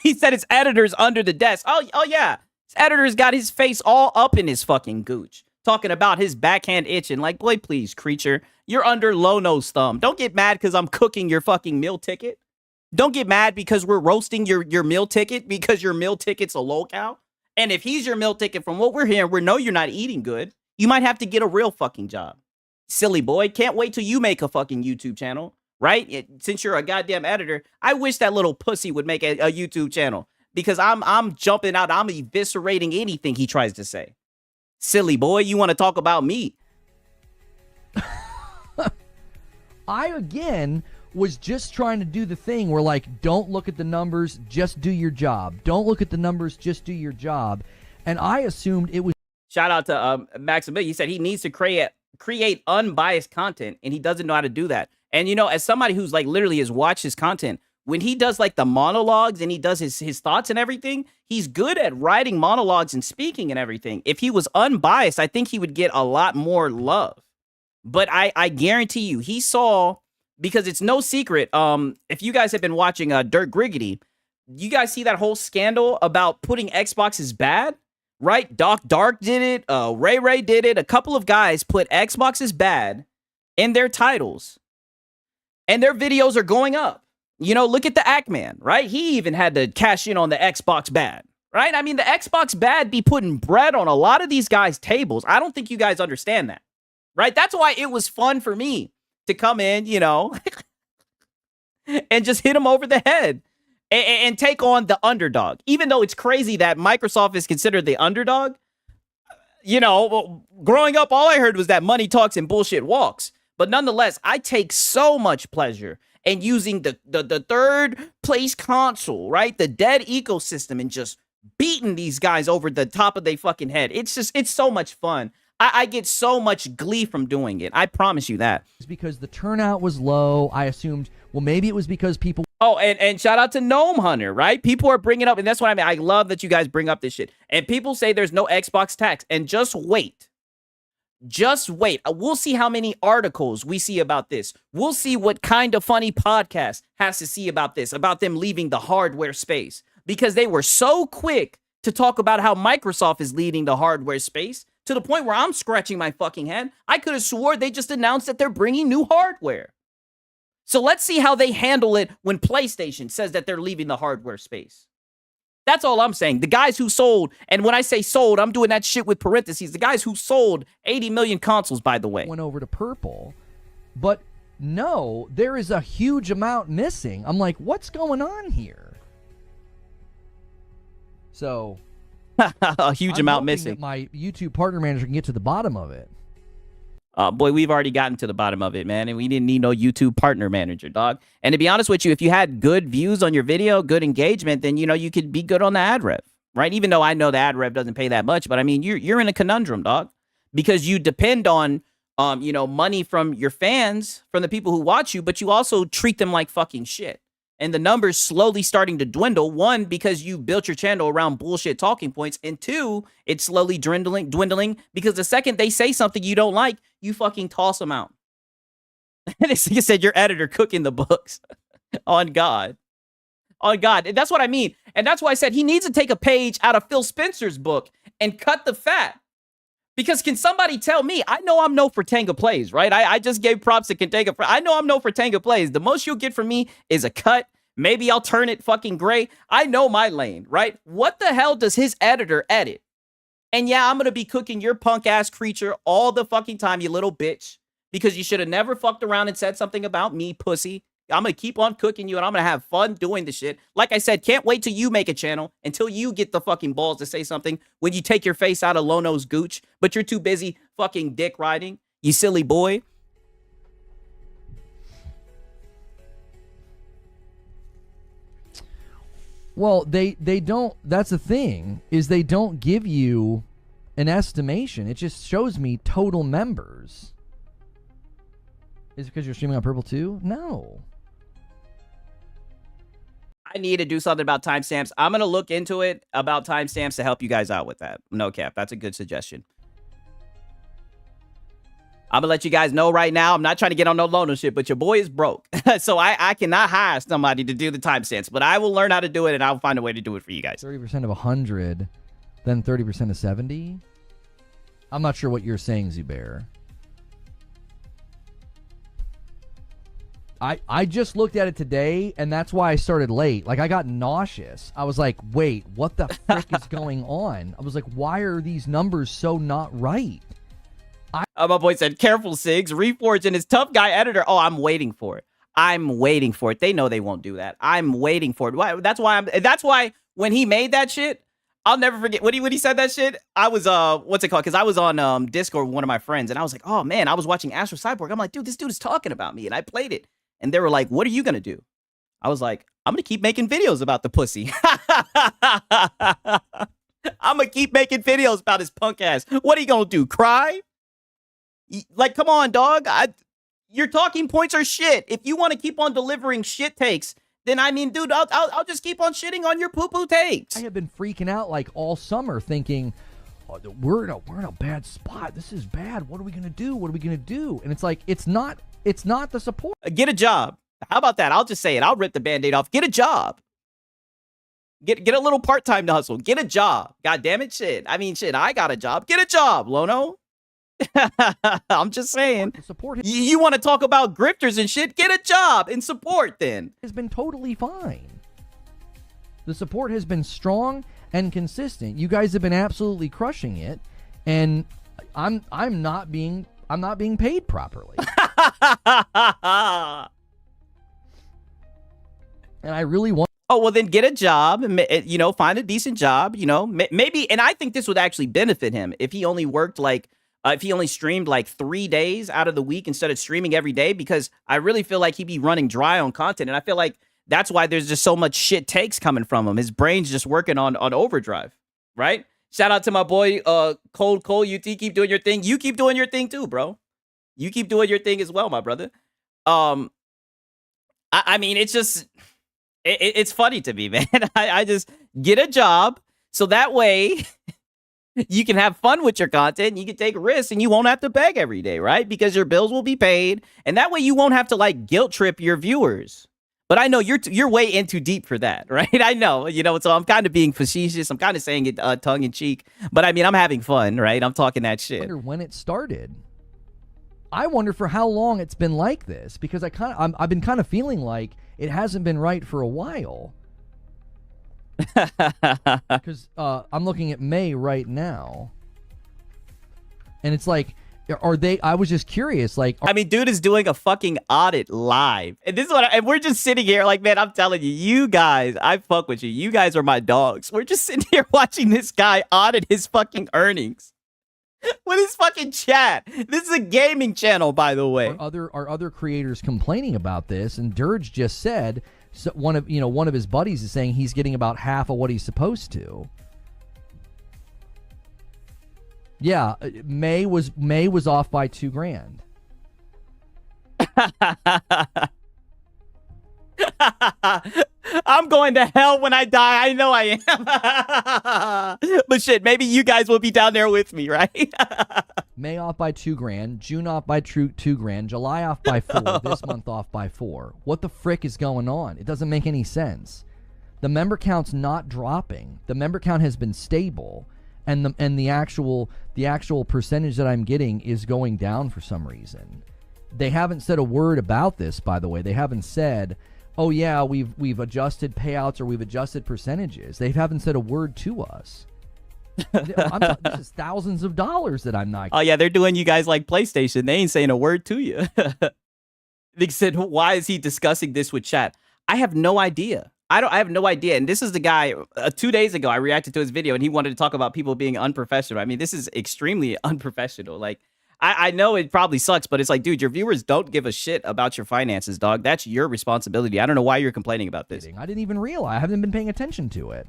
He said his editor's under the desk. Oh yeah. His editor's got his face all up in his fucking gooch. Talking about his backhand itching. Like, boy, please, creature. You're under Lono's thumb. Don't get mad because I'm cooking your fucking meal ticket. Don't get mad because we're roasting your meal ticket because your meal ticket's a lolcow. And if he's your meal ticket, from what we're hearing, we know you're not eating good. You might have to get a real fucking job. Silly boy. Can't wait till you make a fucking YouTube channel, right? Since you're a goddamn editor, I wish that little pussy would make a YouTube channel because I'm jumping out. I'm eviscerating anything he tries to say. Silly boy, you want to talk about me? I, again, was just trying to do the thing where, like, don't look at the numbers, just do your job. Don't look at the numbers, just do your job. And I assumed it was... Shout out to Maximilian. He said he needs to create unbiased content, and he doesn't know how to do that. And, you know, as somebody who's, like, literally has watched his content, when he does, like, the monologues and he does his thoughts and everything, he's good at writing monologues and speaking and everything. If he was unbiased, I think he would get a lot more love. But I guarantee you, he saw, because it's no secret, if you guys have been watching Dirt Griggity, you guys see that whole scandal about putting Xboxes bad, right? Doc Dark did it, Ray did it. A couple of guys put Xboxes bad in their titles, and their videos are going up. You know, look at the Ackman, right? He even had to cash in on the Xbox bad, right? I mean, the Xbox bad be putting bread on a lot of these guys' tables. I don't think you guys understand that. Right? That's why it was fun for me to come in, you know, and just hit him over the head and take on the underdog. Even though it's crazy that Microsoft is considered the underdog, you know, growing up, all I heard was that money talks and bullshit walks. But nonetheless, I take so much pleasure in using the third place console, right? The dead ecosystem, and just beating these guys over the top of their fucking head. It's so much fun. I get so much glee from doing it. I promise you that. It's because the turnout was low. I assumed, well, maybe it was because people... Oh, and shout out to Gnome Hunter, right? People are bringing up, and that's what I mean. I love that you guys bring up this shit. And people say there's no Xbox tax. And just wait. Just wait. We'll see how many articles we see about this. We'll see what kind of funny podcast has to see about this, about them leaving the hardware space. Because they were so quick to talk about how Microsoft is leading the hardware space, to the point where I'm scratching my fucking head. I could have swore they just announced that they're bringing new hardware. So let's see how they handle it when PlayStation says that they're leaving the hardware space. That's all I'm saying. The guys who sold, and when I say sold, I'm doing that shit with parentheses. The guys who sold 80 million consoles, by the way. Went over to purple. But no, there is a huge amount missing. I'm like, what's going on here? So... A huge I'm amount hoping missing. that my YouTube partner manager can get to the bottom of it. Boy, we've already gotten to the bottom of it, man, and we didn't need no YouTube partner manager, dog. And to be honest with you, if you had good views on your video, good engagement, then, you know, you could be good on the ad rev, right? Even though I know the ad rev doesn't pay that much, but I mean, you're in a conundrum, dog, because you depend on, you know, money from your fans, from the people who watch you, but you also treat them like fucking shit. And the numbers slowly starting to dwindle. One, because you built your channel around bullshit talking points. And two, it's slowly dwindling because the second they say something you don't like, you fucking toss them out. And it's, like I said, your editor cooking the books. On God. On God. And that's what I mean. And that's why I said he needs to take a page out of Phil Spencer's book and cut the fat. Because can somebody tell me? I know I'm no for Tanga Plays, right? I just gave props to Tanga. I know I'm no for Tanga Plays. The most you'll get from me is a cut. Maybe I'll turn it fucking gray. I know my lane, right? What the hell does his editor edit? And yeah, I'm going to be cooking your punk ass creature all the fucking time, you little bitch. Because you should have never fucked around and said something about me, pussy. I'm going to keep on cooking you, and I'm going to have fun doing the shit. Like I said, can't wait till you make a channel, until you get the fucking balls to say something when you take your face out of Lono's gooch, but you're too busy fucking dick riding, you silly boy. Well, they don't, that's the thing, is they don't give you an estimation. It just shows me total members. Is it because you're streaming on Purple too? No. I need to do something about timestamps. I'm gonna look into it about timestamps to help you guys out with that. No cap, that's a good suggestion. I'm gonna let you guys know right now. I'm not trying to get on no loaner shit, but your boy is broke, so I cannot hire somebody to do the timestamps. But I will learn how to do it, and I'll find a way to do it for you guys. 30% of 100, then 30% of 70. I'm not sure what you're saying, Zubair. I just looked at it today, and that's why I started late. Like, I got nauseous. I was like, wait, what the frick is going on? I was like, why are these numbers so not right? My boy said, careful, Sigs. Reforge and his tough guy editor. Oh, I'm waiting for it. I'm waiting for it. They know they won't do that. I'm waiting for it. That's why when he made that shit, I'll never forget when he said that shit. I was what's it called? Because I was on Discord with one of my friends, and I was like, oh man, I was watching Astro Cyborg. I'm like, dude, this dude is talking about me, and I played it. And they were like, what are you going to do? I was like, I'm going to keep making videos about the pussy. I'm going to keep making videos about his punk ass. What are you going to do? Cry? Like, come on, dog. Your talking points are shit. If you want to keep on delivering shit takes, then I mean, dude, I'll just keep on shitting on your poo-poo takes. I have been freaking out like all summer thinking, oh, we're in a bad spot. This is bad. What are we going to do? What are we going to do? And it's like, it's not the support. Get a job. How about that? I'll just say it. I'll rip the Band-Aid off. Get a job. Get a little part-time to hustle. Get a job. God damn it, shit. I mean, shit, I got a job. Get a job, Lono. I'm just saying. Support you want to talk about grifters and shit? Get a job and support then. Has been totally fine. The support has been strong and consistent. You guys have been absolutely crushing it, and I'm not being paid properly. And I really want. Oh, well, then get a job and, find a decent job, maybe. And I think this would actually benefit him if he only worked if he only streamed like 3 days out of the week instead of streaming every day, because I really feel like he'd be running dry on content. And I feel like that's why there's just so much shit takes coming from him. His brain's just working on overdrive, right? Shout out to my boy, Cold Cole UT. Keep doing your thing. You keep doing your thing too, bro. You keep doing your thing as well, my brother. I mean, it's just, it's funny to me, man. I just get a job so that way you can have fun with your content and you can take risks and you won't have to beg every day, right? Because your bills will be paid. And that way you won't have to like guilt trip your viewers. But I know you're way in too deep for that, right? I know, so I'm kind of being facetious. I'm kind of saying it tongue in cheek. But I mean, I'm having fun, right? I'm talking that shit. I wonder when it started. I wonder for how long it's been like this, because I've been kind of feeling like it hasn't been right for a while. Because I'm looking at May right now, and it's like, are they? I was just curious. Like, I mean, dude is doing a fucking audit live, and this is and we're just sitting here like, man, I'm telling you guys, I fuck with you. You guys are my dogs. We're just sitting here watching this guy audit his fucking earnings with his fucking chat. This is a gaming channel, by the way. Are other creators complaining about this? And Dirge just said, so one of his buddies is saying he's getting about half of what he's supposed to. Yeah, May was off by $2,000. I'm going to hell when I die. I know I am. But shit, maybe you guys will be down there with me, right? May off by $2,000, June off by $2,000, July off by $4,000, this month off by $4,000. What the frick is going on? It doesn't make any sense. The member count's not dropping. The member count has been stable, and the actual percentage that I'm getting is going down for some reason. They haven't said a word about this, by the way. They haven't said, oh yeah, we've adjusted payouts or we've adjusted percentages. They haven't said a word to us. This is thousands of dollars that I'm not. Oh yeah, they're doing you guys like PlayStation. They ain't saying a word to you. They said, why is he discussing this with chat? I have no idea. I have no idea. And this is the guy, 2 days ago, I reacted to his video and he wanted to talk about people being unprofessional. I mean, this is extremely unprofessional. Like, I know it probably sucks, but it's like, dude, your viewers don't give a shit about your finances, dog. That's your responsibility. I don't know why you're complaining about this. I didn't even realize. I haven't been paying attention to it.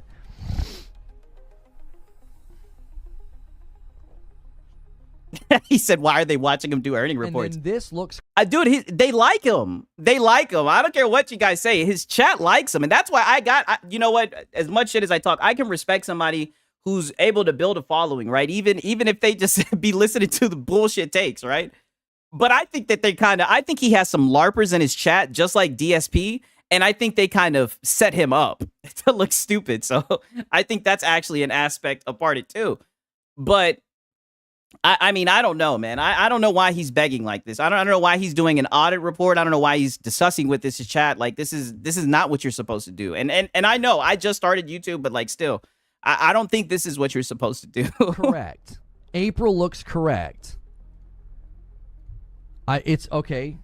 He said, "Why are they watching him do earning reports?" And then this looks Dude, they like him. They like him. I don't care what you guys say. His chat likes him, and that's why you know what? As much shit as I talk, I can respect somebody who's able to build a following, right? Even if they just be listening to the bullshit takes, right? But I think that I think he has some LARPers in his chat, just like DSP, and I think they kind of set him up to look stupid. So I think that's actually an aspect of part of it too. But I mean, I don't know, man. I don't know why he's begging like this. I don't know why he's doing an audit report. I don't know why he's discussing with this chat. Like, this is not what you're supposed to do. And I know I just started YouTube, but like still, I don't think this is what you're supposed to do. correct. April looks correct. It's okay.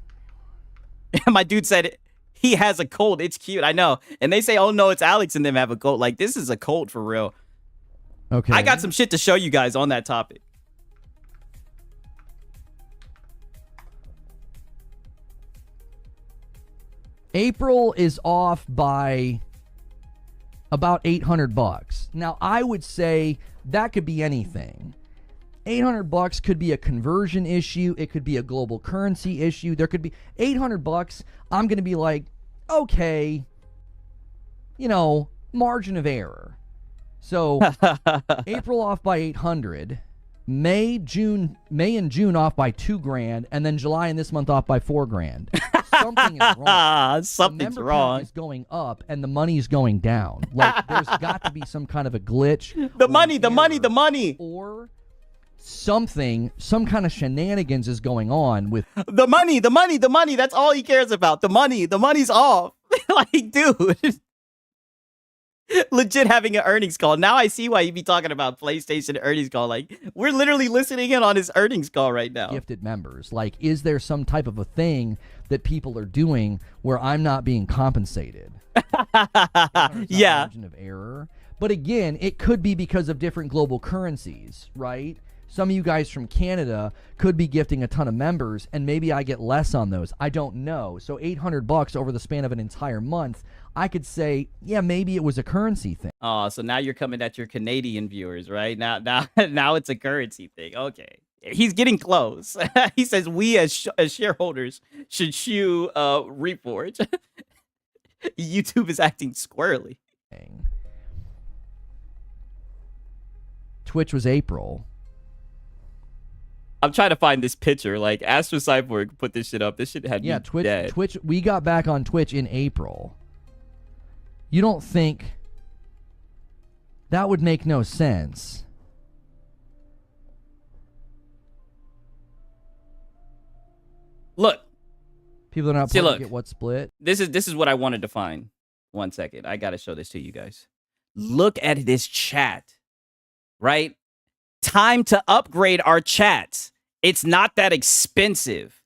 My dude said he has a cold. It's cute. I know. And they say, oh no, it's Alex and them have a cold. Like, this is a cold for real. Okay. I got some shit to show you guys on that topic. April is off by about $800. Now, I would say that could be anything. $800 could be a conversion issue. It could be a global currency issue. There could be $800. I'm going to be like, okay, margin of error. So April off by 800, May and June off by $2,000, and then July and this month off by $4,000. Something is wrong. Something's the member wrong. count is going up and the money's going down. Like, there's got to be some kind of a glitch. The money. Or something, some kind of shenanigans is going on with the money. That's all he cares about. The money. The money's off. Like, dude. Legit having an earnings call. Now I see why he'd be talking about PlayStation earnings call. Like, we're literally listening in on his earnings call right now. Gifted members. Like, is there some type of a thing that people are doing where I'm not being compensated? Yeah. Margin of error. But again, it could be because of different global currencies, right? Some of you guys from Canada could be gifting a ton of members, and maybe I get less on those. I don't know. So $800 over the span of an entire month, I could say, yeah, maybe it was a currency thing. Oh, so now you're coming at your Canadian viewers, right? Now it's a currency thing. Okay. He's getting close. He says we as shareholders should shoe report. YouTube is acting squirrely. Twitch was April. I'm trying to find this picture. Like, Astro Cyborg put this shit up. This shit had me dead. Twitch. We got back on Twitch in April. You don't think that would make no sense? Look, people are not playing to get what split. This is what I wanted to find. 1 second, I gotta show this to you guys. Look at this chat, right? Time to upgrade our chats. It's not that expensive,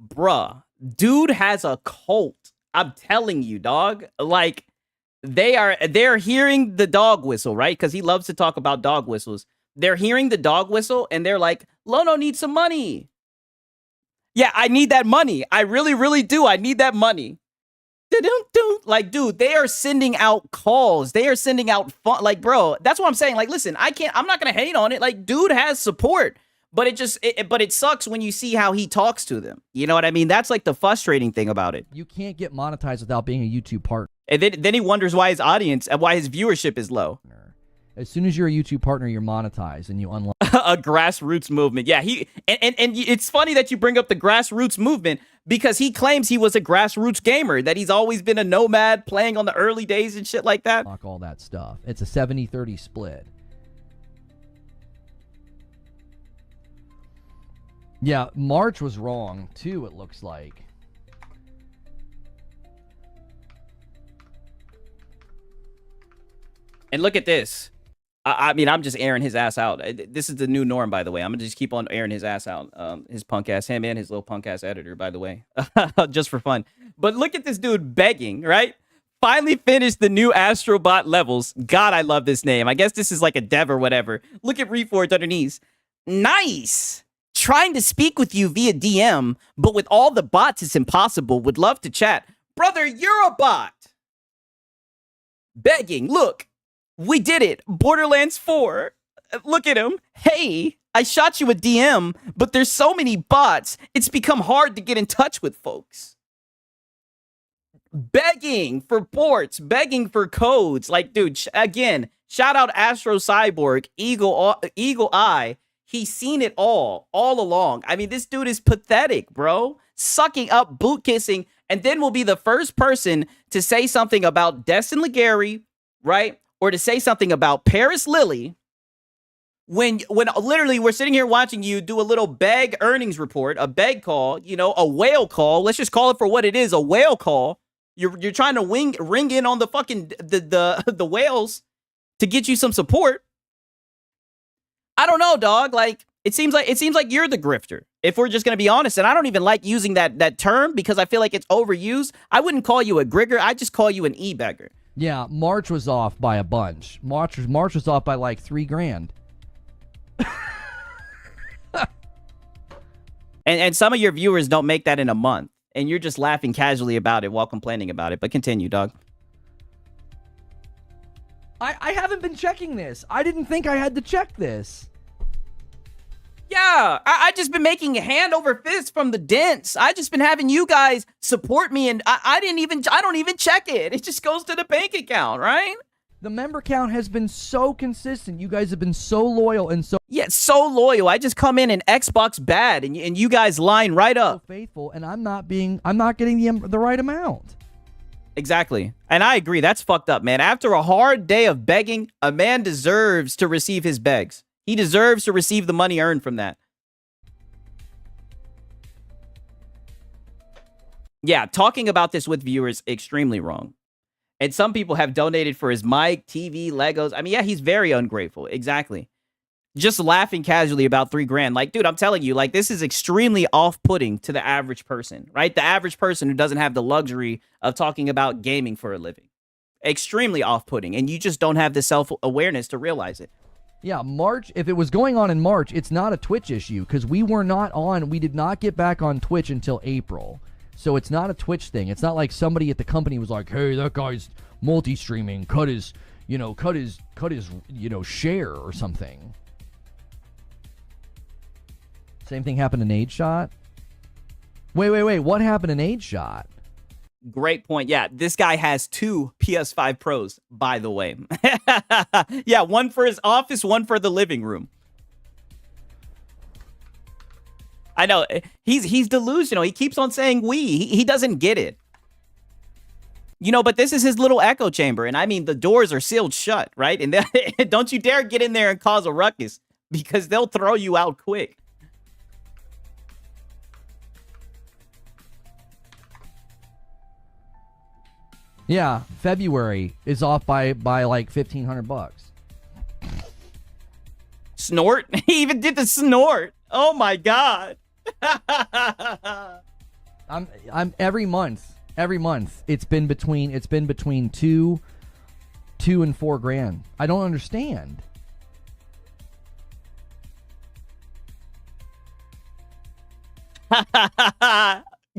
bruh. Dude has a cult. I'm telling you, dog. Like, they're hearing the dog whistle, right? Because he loves to talk about dog whistles. They're hearing the dog whistle and they're like, Lono needs some money. Yeah, I need that money. I really, really do. I need that money. Like, dude, they are sending out calls. They are sending out fun. Like, bro, that's what I'm saying. Like, listen, I'm not going to hate on it. Like, dude has support, but it sucks when you see how he talks to them. You know what I mean? That's like the frustrating thing about it. You can't get monetized without being a YouTube partner. And then he wonders why his audience and why his viewership is low. As soon as you're a YouTube partner, you're monetized and you unlock a grassroots movement. Yeah, and it's funny that you bring up the grassroots movement because he claims he was a grassroots gamer, that he's always been a nomad playing on the early days and shit like that. All that stuff. It's a 70-30 split. Yeah, March was wrong too, it looks like. And look at this. I mean, I'm just airing his ass out. This is the new norm, by the way. I'm going to just keep on airing his ass out. His punk ass, him and his little punk ass editor, by the way. Just for fun. But look at this dude begging, right? Finally finished the new Astrobot levels. God, I love this name. I guess this is like a dev or whatever. Look at Reforged underneath. Nice. Trying to speak with you via DM, but with all the bots, it's impossible. Would love to chat. Brother, you're a bot. Begging. Look. We did it. Borderlands 4. Look at him. Hey, I shot you a DM, but there's so many bots, it's become hard to get in touch with folks. Begging for ports, begging for codes. Like, dude, again, shout out Astro Cyborg, Eagle Eye. He's seen it all along. I mean, this dude is pathetic, bro. Sucking up, boot kissing, and then will be the first person to say something about Destin Legary, right? Or to say something about Paris Lily when literally we're sitting here watching you do a little beg earnings report, a beg call, you know, a whale call. Let's just call it for what it is, a whale call. You're trying to ring in on the fucking the whales to get you some support. I don't know, dog. Like it seems like you're the grifter. If we're just gonna be honest, and I don't even like using that term because I feel like it's overused. I wouldn't call you a grigger. I just call you an e-beggar. Yeah, March was off by a bunch. March was off by like $3,000. And some of your viewers don't make that in a month. And you're just laughing casually about it while complaining about it. But continue, dog. I haven't been checking this. I didn't think I had to check this. Yeah, I just been making hand over fist from the dents. I just been having you guys support me, and I don't even check it. It just goes to the bank account, right? The member count has been so consistent. You guys have been so loyal and so so loyal. I just come in and Xbox bad, and you guys line right up. so faithful, and I'm not getting the right amount. Exactly. And I agree. That's fucked up, man. After a hard day of begging, a man deserves to receive his begs. He deserves to receive the money earned from that. Yeah, talking about this with viewers, extremely wrong. And some people have donated for his mic, TV, Legos. I mean, yeah, he's very ungrateful. Exactly. Just laughing casually about $3,000. Like, dude, I'm telling you, like, this is extremely off-putting to the average person, right? The average person who doesn't have the luxury of talking about gaming for a living. Extremely off-putting. And you just don't have the self-awareness to realize it. Yeah, March, if it was going on in March, it's not a Twitch issue because we did not get back on Twitch until April. So it's not a Twitch thing. It's not like somebody at the company was like, hey, that guy's multi-streaming, cut his share or something. Same thing happened in Age Shot? Wait, what happened in Age Shot? Great point. Yeah, this guy has 2 PS5 Pros, by the way. Yeah, one for his office, one for the living room. I know. He's delusional. He keeps on saying we. He doesn't get it. You know, but this is his little echo chamber. And I mean, the doors are sealed shut, right? And don't you dare get in there and cause a ruckus because they'll throw you out quick. Yeah, February is off by like $1,500. Snort? He even did the snort. Oh my god. I'm every month it's been between $2,000 and $4,000. I don't understand.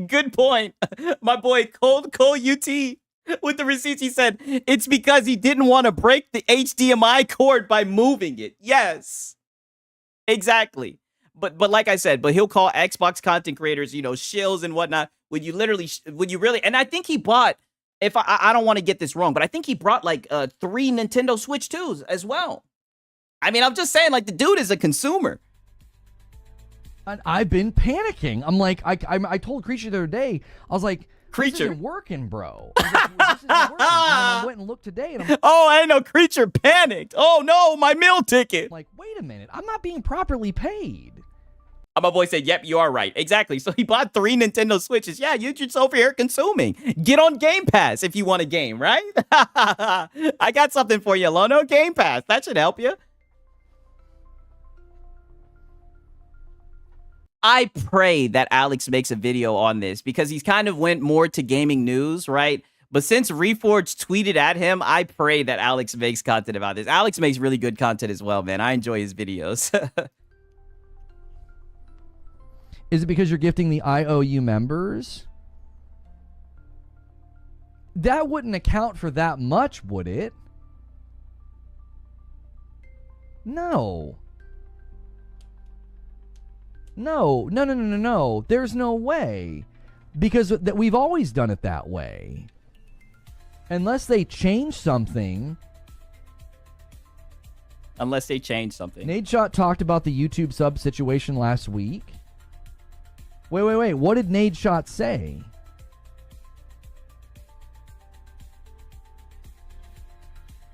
Good point. My boy Cole UT with the receipts, he said it's because he didn't want to break the HDMI cord by moving it. Yes, exactly. But like I said, but he'll call Xbox content creators, you know, shills and whatnot. Would you really? And I think he bought, if I don't want to get this wrong, but I think he brought like 3 Nintendo Switch 2s as well. I mean, I'm just saying, like, the dude is a consumer. And I've been panicking. I'm like, I told Creature the other day, I was like, Creature, this isn't working, bro. I was like, this isn't working. And I went and looked today, and I'm I know. Creature panicked. Oh no, my meal ticket. like, wait a minute, I'm not being properly paid. My boy said, yep, you are right. Exactly. So he bought 3 Nintendo Switches. Yeah, you're just over here consuming. Get on Game Pass if you want a game, right? I got something for you, Lono. Game Pass. That should help you. I pray that Alex makes a video on this because he's kind of went more to gaming news, right? But since Reforged tweeted at him, I pray that Alex makes content about this. Alex makes really good content as well, man. I enjoy his videos. Is it because you're gifting the IOU members? That wouldn't account for that much, would it? No. No. There's no way. Because we've always done it that way. Unless they change something. Nadeshot talked about the YouTube sub situation last week. Wait. What did Nadeshot say?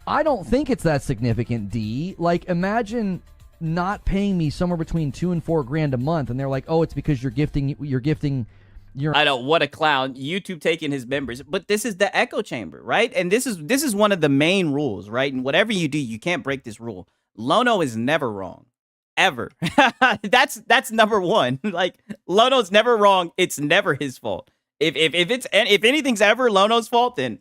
I don't think it's that significant, D. Like, imagine not paying me somewhere between $2,000 and $4,000 a month, and they're like, "Oh, it's because you're gifting your." I know, what a clown. YouTube taking his members, but this is the echo chamber, right? And this is one of the main rules, right? And whatever you do, you can't break this rule. Lono is never wrong, ever. that's number one. Like, Lono's never wrong. It's never his fault. If anything's ever Lono's fault, then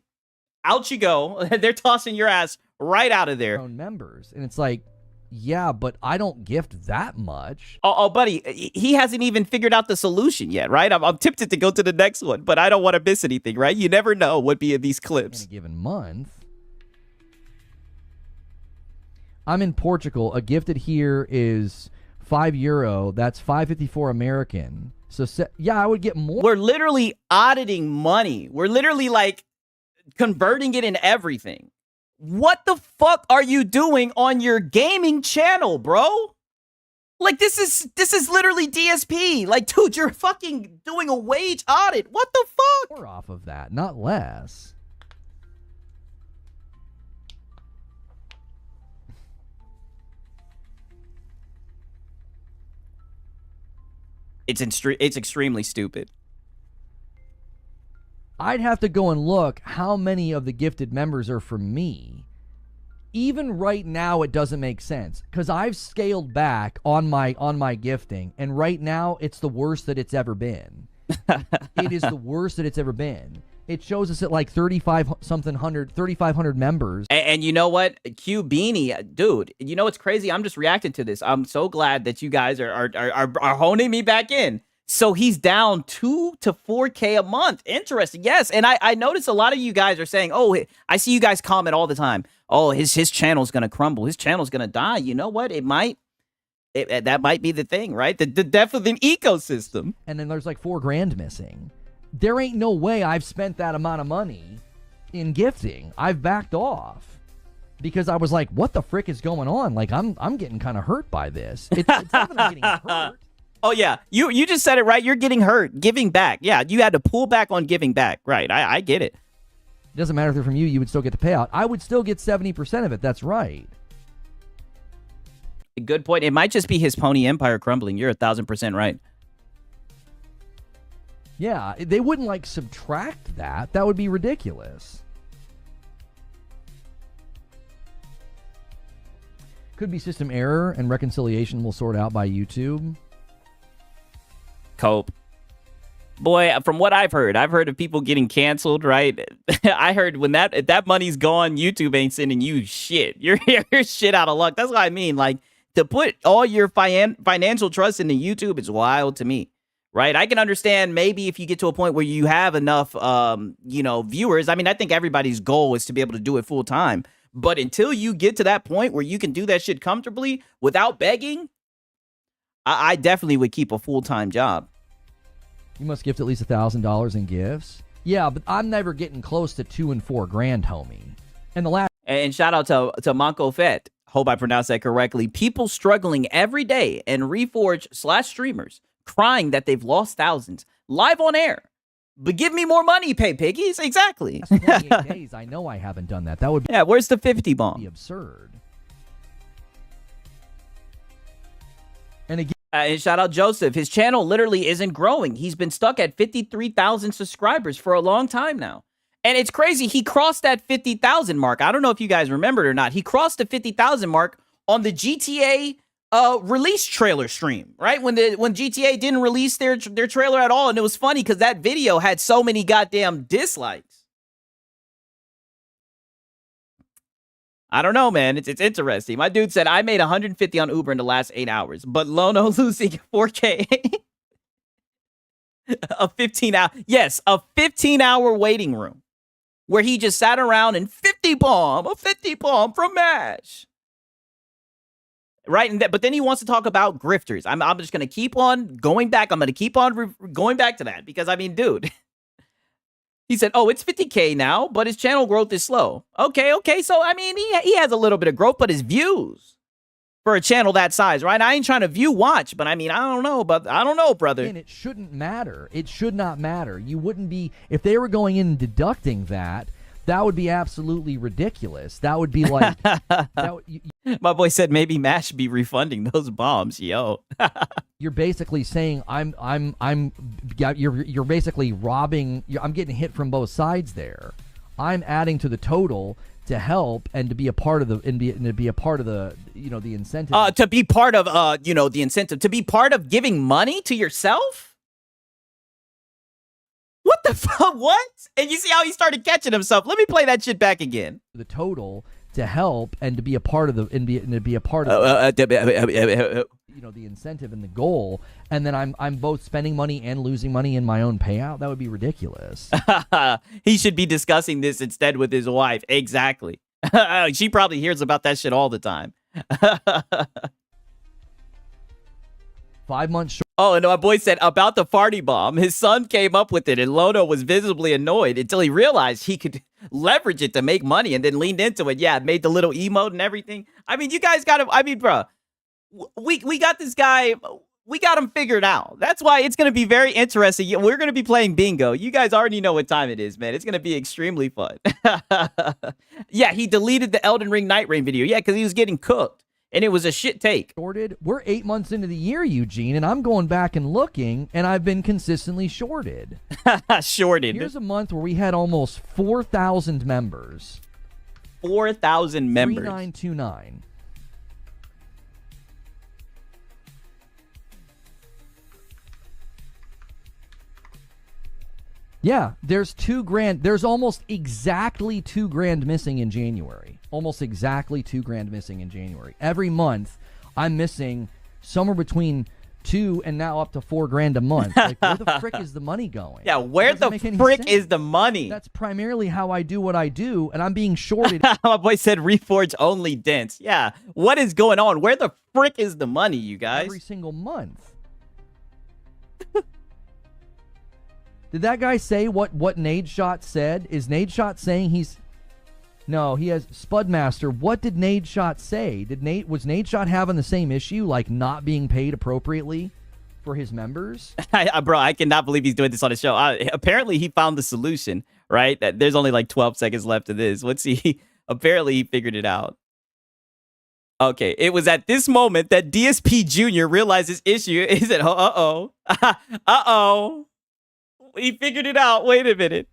out you go. They're tossing your ass right out of there. Own members, and it's like, yeah, but I don't gift that much. Oh, buddy, he hasn't even figured out the solution yet, right? I'm tempted to go to the next one, but I don't want to miss anything, right? You never know what be in these clips. In a given month. I'm in Portugal. A gifted here is €5. That's $5.54 American. So, yeah, I would get more. We're literally auditing money. We're literally, like, converting it in everything. What the fuck are you doing on your gaming channel, bro? Like, this is literally DSP. Like, dude, you're fucking doing a wage audit. What the fuck? More off of that, not less. It's extremely stupid. I'd have to go and look how many of the gifted members are from me. Even right now, it doesn't make sense because I've scaled back on my gifting, and right now it's the worst that it's ever been. It is the worst that it's ever been. It shows us at like 3,500 members. And you know what? Q Beanie, dude, you know what's crazy? I'm just reacting to this. I'm so glad that you guys are honing me back in. So he's down 2 to 4K a month. Interesting. Yes. And I noticed a lot of you guys are saying, oh, I see you guys comment all the time. Oh, his channel's going to crumble. His channel's going to die. You know what? That might be the thing, right? The death of an ecosystem. And then there's like $4,000 missing. There ain't no way I've spent that amount of money in gifting. I've backed off because I was like, what the frick is going on? Like, I'm getting kind of hurt by this. It's not that I'm getting hurt. Oh, yeah. You just said it right. You're getting hurt. Giving back. Yeah, you had to pull back on giving back. Right. I get it. It doesn't matter if they're from you. You would still get the payout. I would still get 70% of it. That's right. Good point. It might just be his pony empire crumbling. You're 1,000% right. Yeah, they wouldn't like subtract that. That would be ridiculous. Could be system error and reconciliation will sort out by YouTube. Cope. Boy, from what I've heard of people getting canceled, right? I heard when that money's gone, YouTube ain't sending you shit. You're shit out of luck. That's what I mean. Like, to put all your financial trust into YouTube is wild to me. Right, I can understand maybe if you get to a point where you have enough, viewers. I mean, I think everybody's goal is to be able to do it full time. But until you get to that point where you can do that shit comfortably without begging, I definitely would keep a full-time job. You must gift at least $1,000 in gifts. Yeah, but I'm never getting close to $2,000 and $4,000, homie. And the last and shout out to Manco Fett. Hope I pronounced that correctly. People struggling every day and Reforge/streamers. Crying that they've lost thousands live on air. But give me more money, pay piggies. Exactly. That's 28 days. I know I haven't done that. That would be where's the 50 bomb? Be absurd. And again, and shout out Joseph. His channel literally isn't growing. He's been stuck at 53,000 subscribers for a long time now. And it's crazy. He crossed that 50,000 mark. I don't know if you guys remembered or not. He crossed the 50,000 mark on the GTA release trailer stream, right? When GTA didn't release their trailer at all. And it was funny because that video had so many goddamn dislikes. I don't know, man. It's interesting. My dude said, I made 150 on Uber in the last 8 hours, but Lono losing 4K. A 15-hour waiting room where he just sat around and a 50 bomb from MASH. right? But then he wants to talk about grifters. I'm just gonna keep on going back. I'm gonna keep on going back to that because I mean, dude. He said, "Oh, it's 50K now, but his channel growth is slow." Okay. So I mean, he has a little bit of growth, but his views for a channel that size, right? I ain't trying to view watch, but I mean, I don't know, brother. And it shouldn't matter. It should not matter. You wouldn't be if they were going in and deducting that. That would be absolutely ridiculous. That would be like My boy said maybe Mash be refunding those bombs, yo. You're basically saying you're basically robbing. I'm getting hit from both sides there. I'm adding to the total to help and to be a part of the the incentive. To be part of the incentive, to be part of giving money to yourself. What the fuck? What? And you see how he started catching himself. Let me play that shit back again. The total to help and to be a part of the the incentive and the goal, and then I'm both spending money and losing money in my own payout. That would be ridiculous. He should be discussing this instead with his wife. Exactly. She probably hears about that shit all the time. 5 months short. Oh, and my boy said about the farty bomb. His son came up with it, and Lono was visibly annoyed until he realized he could leverage it to make money, and then leaned into it. Yeah, made the little emote and everything. I mean, you guys got to. I mean, bro, we got this guy. We got him figured out. That's why it's going to be very interesting. We're going to be playing bingo. You guys already know what time it is, man. It's going to be extremely fun. Yeah, he deleted the Elden Ring Night Rain video. Yeah, because he was getting cooked. And it was a shit take. Shorted. We're 8 months into the year, Eugene, and I'm going back and looking, and I've been consistently shorted. Shorted. Here's a month where we had almost 4,000 members. 4,000 members. 3929. Yeah, there's $2,000. There's almost exactly $2,000 missing in January. Almost exactly $2,000 missing in January. Every month, I'm missing somewhere between $2,000 and now up to $4,000 a month. Like, where the frick is the money going? Yeah, where the frick is the money? That's primarily how I do what I do, and I'm being shorted. My boy said Reforge only dents. Yeah, what is going on? Where the frick is the money, you guys? Every single month. Did that guy say what Nadeshot said? Is Nadeshot saying he's... No, he has... Spudmaster, what did Nadeshot say? Was Nadeshot having the same issue, like not being paid appropriately for his members? Bro, I cannot believe he's doing this on the show. Apparently, he found the solution, right? There's only like 12 seconds left of this. Let's see. Apparently, he figured it out. Okay, it was at this moment that DSP Jr. realized his issue. He said, uh-oh. Uh-oh. He figured it out. Wait a minute.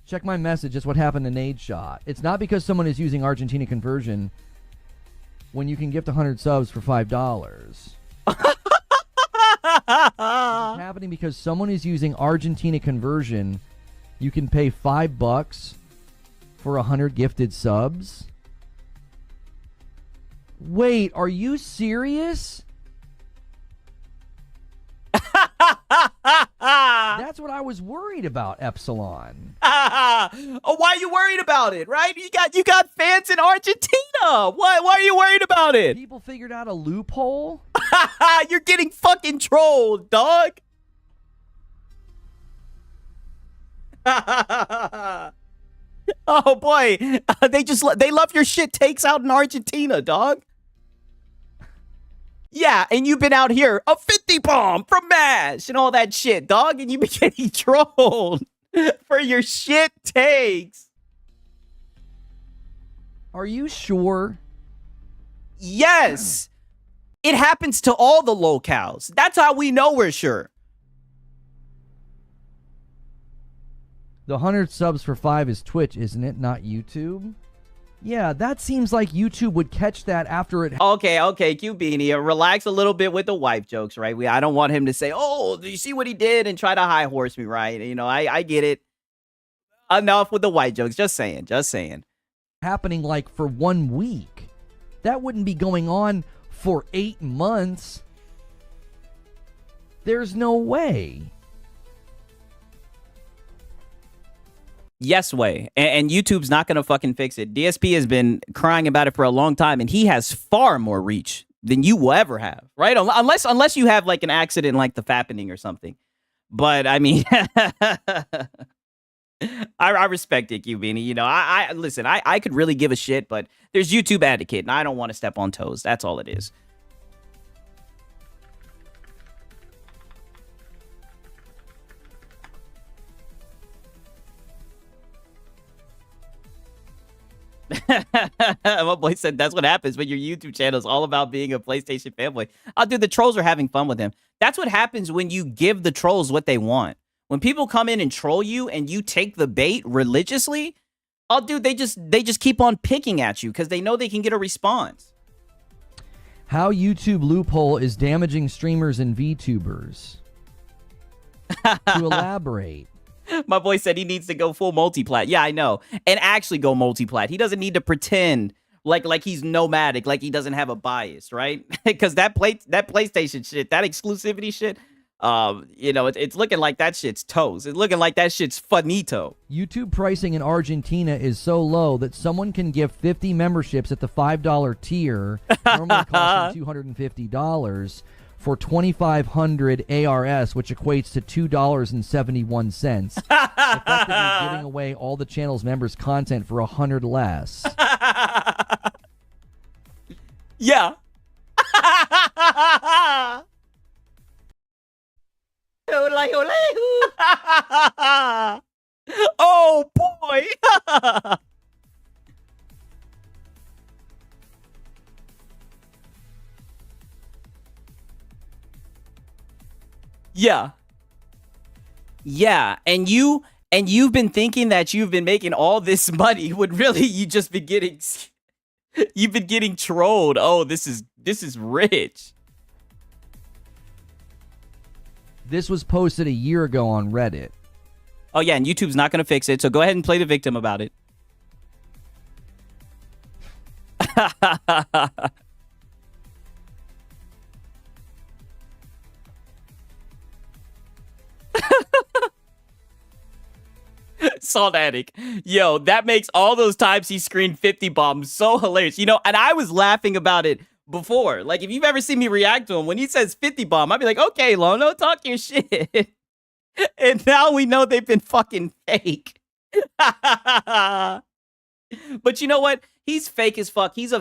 Check my message. It's what happened to Nadeshot. It's not because someone is using Argentina conversion when you can gift 100 subs for $5. It's happening because someone is using Argentina conversion. You can pay $5 for 100 gifted subs. Wait, are you serious? That's what I was worried about, Epsilon. Oh, why are you worried about it, right? You got fans in Argentina. Why are you worried about it? People figured out a loophole. You're getting fucking trolled, dog. Oh boy, they love your shit takes out in Argentina, dog. Yeah, and you've been out here, a 50 bomb from MASH and all that shit, dog, and you've been getting trolled for your shit takes. Are you sure? Yes. It happens to all the locals. That's how we know we're sure. The 100 subs for 5 is Twitch, isn't it? Not YouTube? Yeah, that seems like YouTube would catch that after it... Okay, Q Beanie, relax a little bit with the wife jokes, right? I don't want him to say, oh, do you see what he did? And try to high horse me, right? You know, I get it. Enough with the white jokes. Just saying. Happening like for 1 week. That wouldn't be going on for 8 months. There's no way. Yes way. And YouTube's not going to fucking fix it. DSP has been crying about it for a long time, and he has far more reach than you will ever have, right? Unless you have like an accident like the fappening or something. But I mean, I respect it, Beanie. You know, I listen. I could really give a shit, but there's YouTube etiquette, and I don't want to step on toes. That's all it is. My boy said that's what happens when your YouTube channel is all about being a PlayStation fanboy. Oh, dude, the trolls are having fun with him. That's what happens when you give the trolls what they want. When people come in and troll you and you take the bait religiously, oh, dude, they just keep on picking at you because they know they can get a response. How YouTube loophole is damaging streamers and VTubers. To elaborate. My boy said he needs to go full multiplat. Yeah, I know. And actually go multiplat. He doesn't need to pretend like he's nomadic, like he doesn't have a bias, right? Because that PlayStation shit, that exclusivity shit, you know, it's looking like that shit's toes. It's looking like that shit's finito. YouTube pricing in Argentina is so low that someone can give 50 memberships at the $5 tier, normally costing $250, for 2,500 ARS, which equates to $2.71, effectively giving away all the channel's members' content for 100 less. Yeah. Oh boy. Yeah. Yeah, and you've been thinking that you've been making all this money when really you've been getting trolled. Oh, this is rich. This was posted a year ago on Reddit. Oh yeah, and YouTube's not going to fix it. So go ahead and play the victim about it. Salt Attic. Yo, that makes all those times he screened 50 bombs so hilarious. You know, and I was laughing about it before. Like, if you've ever seen me react to him, when he says 50 bomb, I'd be like, okay, Lono, talk your shit. And now we know they've been fucking fake. But you know what? He's fake as fuck. He's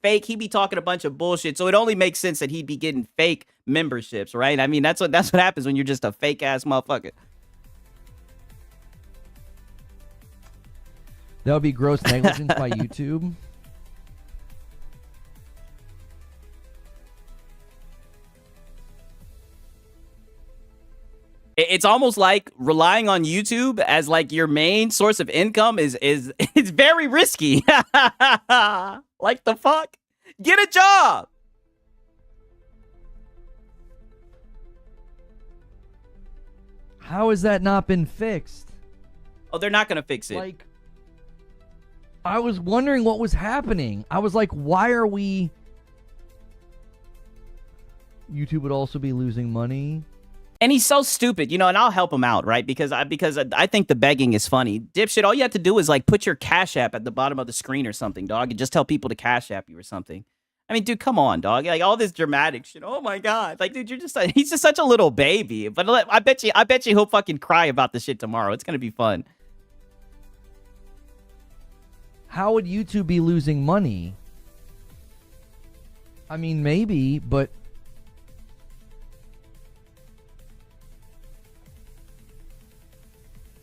fake. He be talking a bunch of bullshit. So it only makes sense that he'd be getting fake memberships, right? I mean, that's what happens when you're just a fake ass motherfucker. That would be gross negligence by YouTube. It's almost like relying on YouTube as like your main source of income is very risky. Like the fuck? Get a job. How has that not been fixed? Oh, they're not gonna fix it. Like, I was wondering what was happening. I was like, why are we... YouTube would also be losing money. And he's so stupid, you know, and I'll help him out, right? Because I think the begging is funny. Dipshit, all you have to do is like put your Cash App at the bottom of the screen or something, dog, and just tell people to Cash App you or something. I mean, dude, come on, dog. Like all this dramatic shit. Oh my god. Like, dude, he's just such a little baby. But I bet you he'll fucking cry about the shit tomorrow. It's gonna be fun. How would YouTube be losing money? I mean, maybe, but...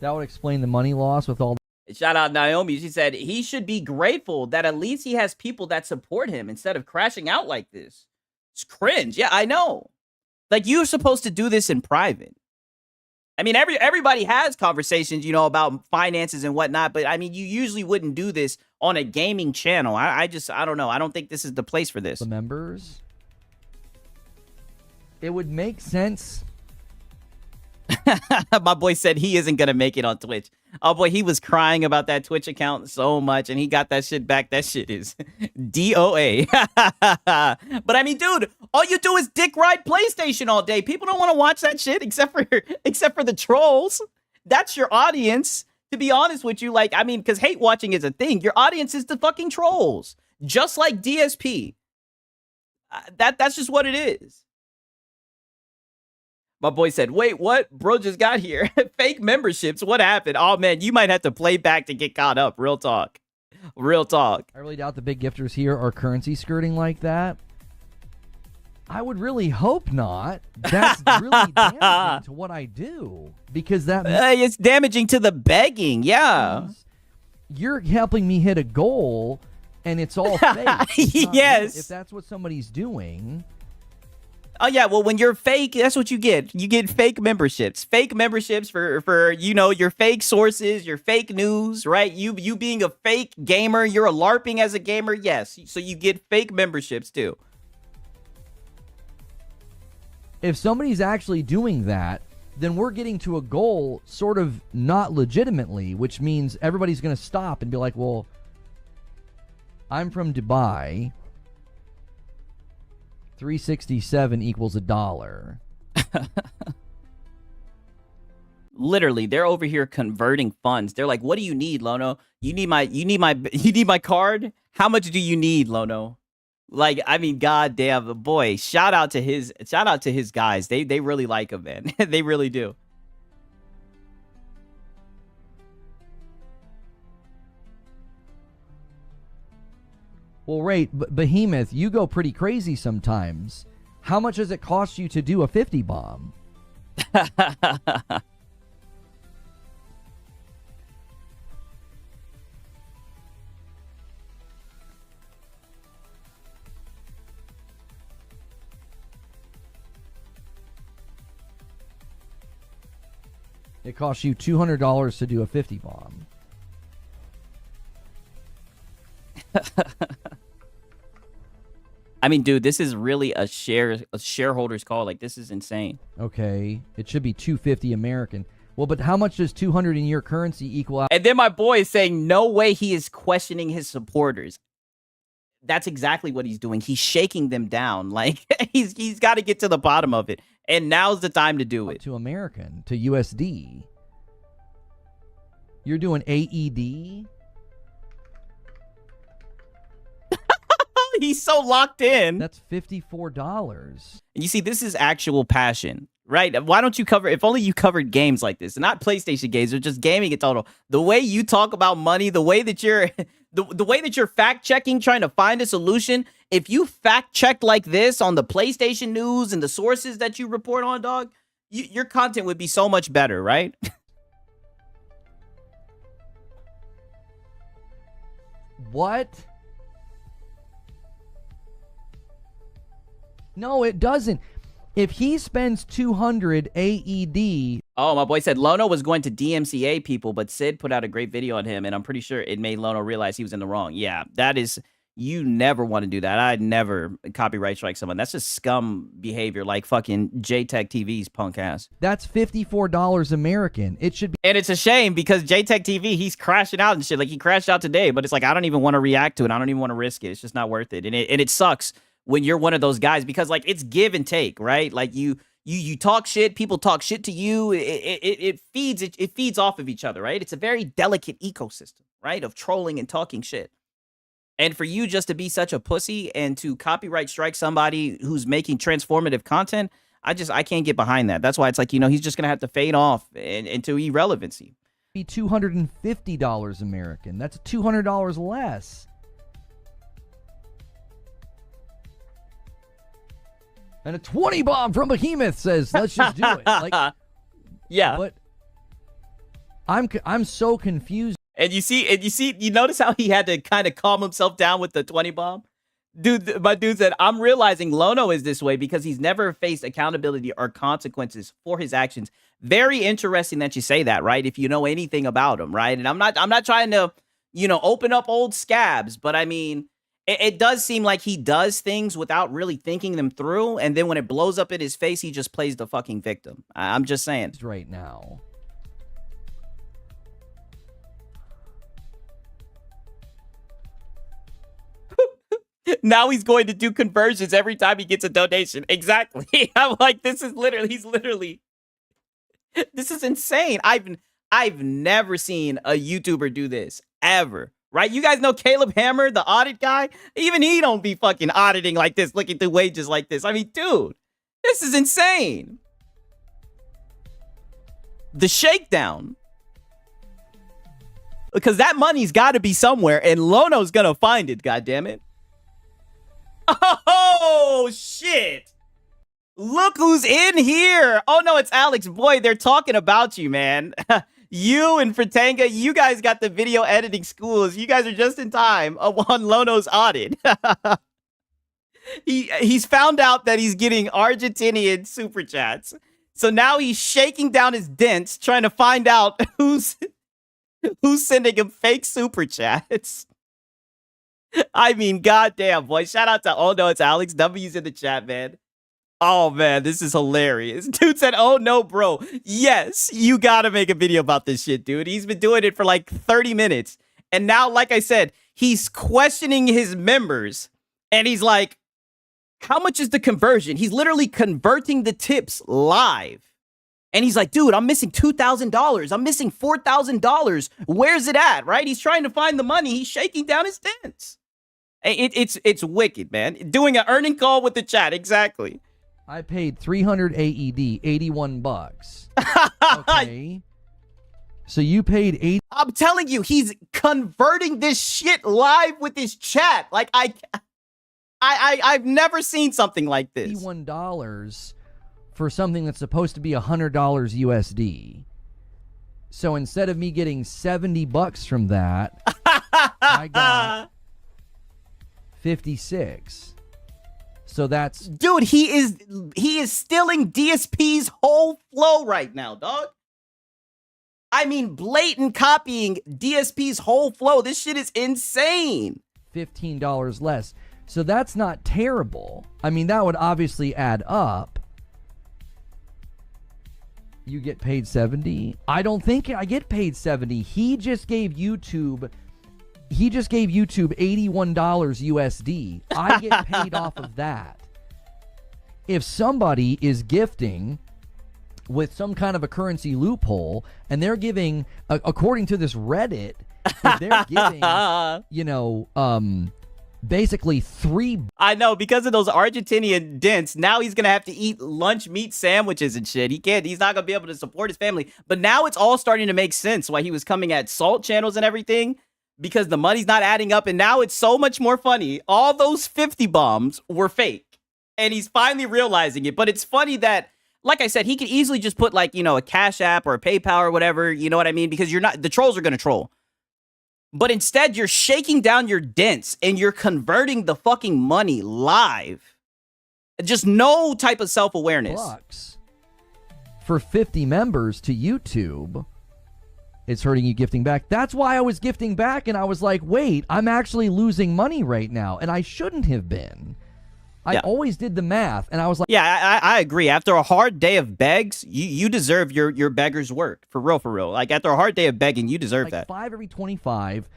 that would explain the money loss with all... Shout out Naomi. She said he should be grateful that at least he has people that support him instead of crashing out like this. It's cringe. Yeah, I know. Like, you're supposed to do this in private. I mean, everybody has conversations, you know, about finances and whatnot, but I mean, you usually wouldn't do this on a gaming channel. I don't know. I don't think this is the place for this. The members. It would make sense. My boy said he isn't going to make it on Twitch. Oh boy, he was crying about that Twitch account so much and he got that shit back. That shit is DOA. But I mean, dude, all you do is dick ride PlayStation all day. People don't want to watch that shit except for the trolls. That's your audience. To be honest with you, like, I mean, because hate watching is a thing. Your audience is the fucking trolls. Just like DSP. That's just what it is. My boy said, wait, what? Bro just got here. Fake memberships. What happened? Oh, man, you might have to play back to get caught up. Real talk. Real talk. I really doubt the big gifters here are currency skirting like that. I would really hope not. That's really damaging to what I do. Because that it's damaging to the begging. Yeah. means you're helping me hit a goal, and it's all fake. It's not Yes. real. If that's what somebody's doing... Oh yeah, well when you're fake, that's what you get. You get fake memberships. Fake memberships for your fake sources, your fake news, right? You being a fake gamer, you're a LARPing as a gamer, yes. So you get fake memberships too. If somebody's actually doing that, then we're getting to a goal sort of not legitimately, which means everybody's going to stop and be like, well, I'm from Dubai. 367 equals $1. Literally, they're over here converting funds. They're like, "What do you need, Lono? You need my card? How much do you need, Lono?" Like, I mean, goddamn, boy, shout out to his guys. They really like him, man. They really do. Well, right, Behemoth, you go pretty crazy sometimes. How much does it cost you to do a 50 bomb? It costs you $200 to do a 50 bomb. I mean, dude, this is really a shareholder's call. Like, this is insane. Okay, it should be 250 American. Well, but how much does 200 in your currency equal out? And then my boy is saying, no way he is questioning his supporters. That's exactly what he's doing. He's shaking them down. Like, he's got to get to the bottom of it. And now's the time to do it. To American, to USD. You're doing AED? He's so locked in. That's $54. And you see, this is actual passion, right? Why don't you cover, if only you covered games like this, and not PlayStation games, or just gaming in total. The way you talk about money, the way that you're, the way that you're fact checking, trying to find a solution. If you fact checked like this on the PlayStation news and the sources that you report on, dog, your content would be so much better, right? What? No, it doesn't. If he spends 200 AED... Oh, my boy said Lono was going to DMCA people, but Sid put out a great video on him, and I'm pretty sure it made Lono realize he was in the wrong. Yeah, that is... You never want to do that. I'd never copyright strike someone. That's just scum behavior, like fucking JTech TV's punk ass. That's $54 American. It should be... And it's a shame because JTech TV, he's crashing out and shit. Like, he crashed out today, but it's like, I don't even want to react to it. I don't even want to risk it. It's just not worth it. And it sucks when you're one of those guys because, like, it's give and take, right? Like, you talk shit, people talk shit to you. It feeds off of each other, right? It's a very delicate ecosystem, right? Of trolling and talking shit. And for you just to be such a pussy and to copyright strike somebody who's making transformative content, I can't get behind that. That's why it's like, he's just going to have to fade off into irrelevancy. Be $250 American. That's $200 less. And a 20 bomb from Behemoth says, let's just do it. Like, yeah. But I'm so confused. And you notice how he had to kind of calm himself down with the 20 bomb? Dude, my dude said, I'm realizing Lono is this way because he's never faced accountability or consequences for his actions. Very interesting that you say that, right? If you know anything about him, right? And I'm not trying to, open up old scabs, but I mean, it does seem like he does things without really thinking them through. And then when it blows up in his face, he just plays the fucking victim. I'm just saying. Right now. Now he's going to do conversions every time he gets a donation. Exactly. I'm like, this is insane. I've never seen a YouTuber do this ever. right? You guys know Caleb Hammer, the audit guy? Even he don't be fucking auditing like this, looking through wages like this. I mean, dude, this is insane. The shakedown. Because that money's got to be somewhere, and Lono's gonna find it, goddammit. Oh, shit. Look who's in here. Oh, no, it's Alex. Boy, they're talking about you, man. You and Fratanga, you guys got the video editing schools. You guys are just in time on Lono's audit. He's found out that he's getting Argentinian super chats. So now he's shaking down his dents, trying to find out who's sending him fake super chats. I mean, goddamn, boy. Shout out to, oh no, it's Alex W's in the chat, man. Oh, man, this is hilarious. Dude said, oh, no, bro. Yes, you got to make a video about this shit, dude. He's been doing it for like 30 minutes. And now, like I said, he's questioning his members. And he's like, how much is the conversion? He's literally converting the tips live. And he's like, dude, I'm missing $2,000. I'm missing $4,000. Where's it at, right? He's trying to find the money. He's shaking down his dents. It's wicked, man. Doing an earning call with the chat, exactly. I paid 300 AED, 81 bucks. Okay. So you paid 80. I'm telling you, he's converting this shit live with his chat. Like I've never seen something like this. $81 for something that's supposed to be $100 USD. So instead of me getting 70 bucks from that, I got 56. So that's, dude, he is stealing DSP's whole flow right now, dog. I mean, blatant copying DSP's whole flow. This shit is insane. $15 less. So that's not terrible. I mean, that would obviously add up. You get paid 70. I don't think I get paid 70. He just gave YouTube $81 USD. I get paid off of that. If somebody is gifting with some kind of a currency loophole and they're giving, according to this Reddit, if they're giving, basically I know, because of those Argentinian dents, now he's gonna have to eat lunch meat sandwiches and shit. He's not gonna be able to support his family. But now it's all starting to make sense why he was coming at salt channels and everything, because the money's not adding up, and now it's so much more funny. All those 50 bombs were fake, and he's finally realizing it. But it's funny that, like I said, he could easily just put like, a Cash App or a PayPal or whatever, you know what I mean? Because the trolls are gonna troll. But instead, you're shaking down your dents and you're converting the fucking money live. Just no type of self-awareness. Bucks for 50 members to YouTube. It's hurting you gifting back. That's why I was gifting back, and I was like, wait, I'm actually losing money right now, and I shouldn't have been. I always did the math, and I was like... Yeah, I agree. After a hard day of begs, you deserve your beggar's work. For real, for real. Like, after a hard day of begging, you deserve that. 5 every 25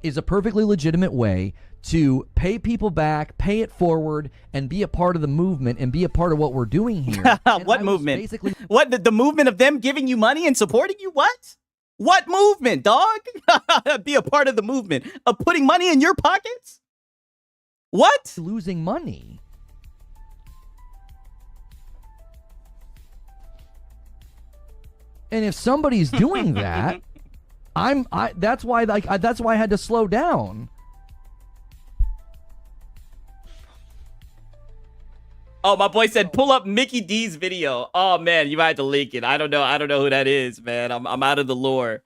is a perfectly legitimate way to pay people back, pay it forward, and be a part of the movement and be a part of what we're doing here. What movement? Basically... What, the movement of them giving you money and supporting you? What? What movement, dog? Be a part of the movement of putting money in your pockets? What? Losing money. And if somebody's doing that, that's why I had to slow down. Oh, my boy said, pull up Mickey D's video. Oh man, you might have to link it. I don't know who that is, man. I'm out of the lore.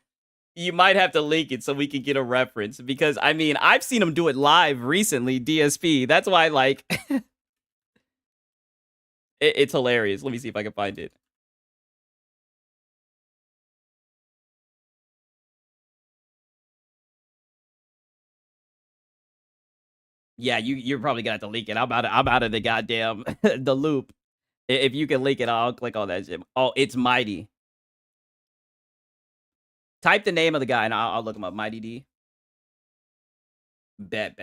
You might have to link it so we can get a reference, because I mean, I've seen him do it live recently, DSP. That's why, like, it's hilarious. Let me see if I can find it. Yeah, you're probably gonna have to link it. I'm out of the goddamn the loop. If you can link it, I'll click on that shit. Oh, it's Mighty. Type the name of the guy and I'll look him up. Mighty D. Bet.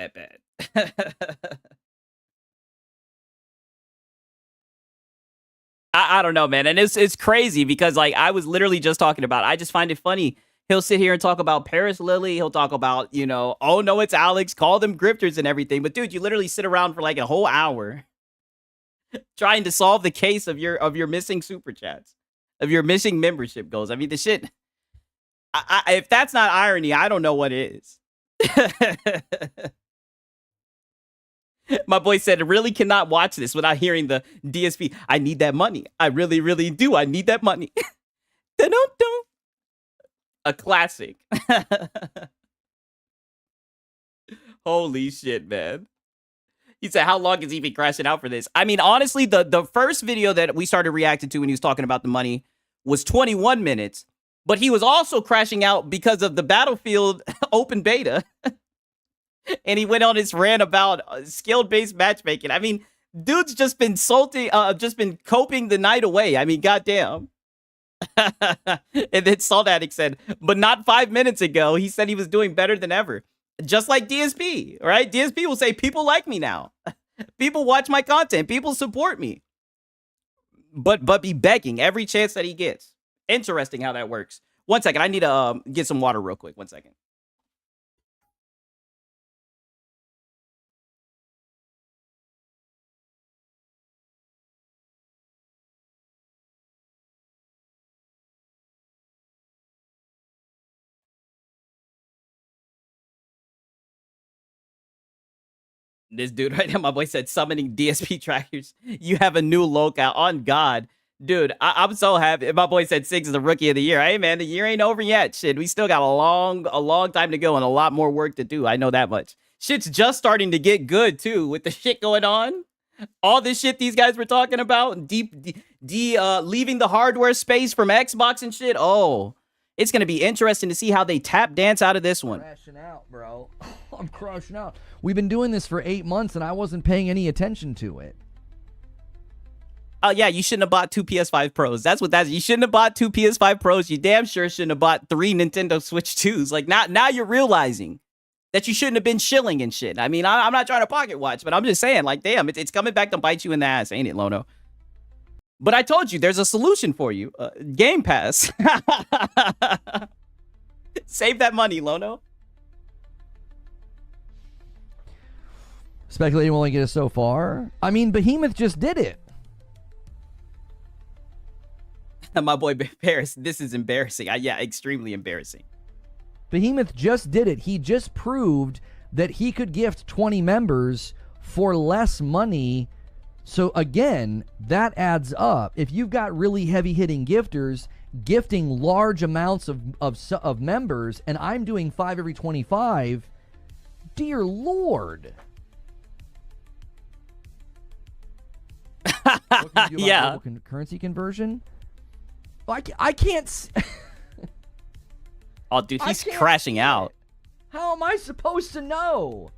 I don't know, man. And it's crazy because, like, I was literally just talking about, I just find it funny He'll sit here and talk about Paris Lily. He'll talk about, you know, oh no, it's Alex. Call them grifters and everything. But dude, you literally sit around for like a whole hour trying to solve the case of your missing super chats, of your missing membership goals. I mean, the shit. If that's not irony, I don't know what is. My boy said, really cannot watch this without hearing the DSP. I need that money. I really, really do. I need that money. A classic. Holy shit, man. He said, how long has he been crashing out for this? I mean, honestly, the first video that we started reacting to when he was talking about the money was 21 minutes. But he was also crashing out because of the Battlefield open beta. And he went on his rant about skill-based matchmaking. I mean, dude's just been just been coping the night away. I mean, goddamn. And then Salt Addict said, but not 5 minutes ago, he said he was doing better than ever. Just like DSP, right? DSP will say, people like me now. People watch my content. People support me. But be begging every chance that he gets. Interesting how that works. 1 second. I need to get some water real quick. 1 second. This dude right now, my boy said, summoning DSP trackers. You have a new locale on God. Dude, I'm so happy. My boy said Six is the rookie of the year. Hey, man, the year ain't over yet. Shit, we still got a long time to go and a lot more work to do. I know that much. Shit's just starting to get good, too, with the shit going on. All this shit these guys were talking about. Leaving the hardware space from Xbox and shit. Oh, it's going to be interesting to see how they tap dance out of this one. Crashing out, bro. I'm crashing out. We've been doing this for 8 months, and I wasn't paying any attention to it. Oh, yeah, you shouldn't have bought 2 PS5 Pros. That's what that's. You shouldn't have bought 2 PS5 Pros. You damn sure shouldn't have bought 3 Nintendo Switch 2s. Like, now you're realizing that you shouldn't have been shilling and shit. I mean, I'm not trying to pocket watch, but I'm just saying, like, damn, it's coming back to bite you in the ass, ain't it, Lono? But I told you, there's a solution for you. Game Pass. Save that money, Lono. Speculating will only get us so far. I mean, Behemoth just did it. My boy Paris, this is embarrassing. Yeah, extremely embarrassing. Behemoth just did it. He just proved that he could gift 20 members for less money. So again, that adds up. If you've got really heavy-hitting gifters gifting large amounts of members, and I'm doing 5 every 25, dear Lord. What can you do about global currency conversion? I can't. Oh, dude, he's crashing out. How am I supposed to know?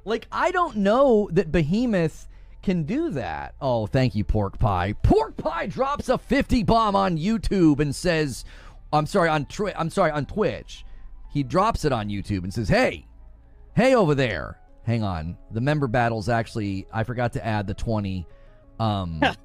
Like, I don't know that Behemoth can do that. Oh, thank you, Pork Pie. Pork Pie drops a 50 bomb on YouTube and says, on Twitch. He drops it on YouTube and says, hey over there. Hang on. The member battles actually, I forgot to add the 20. Shout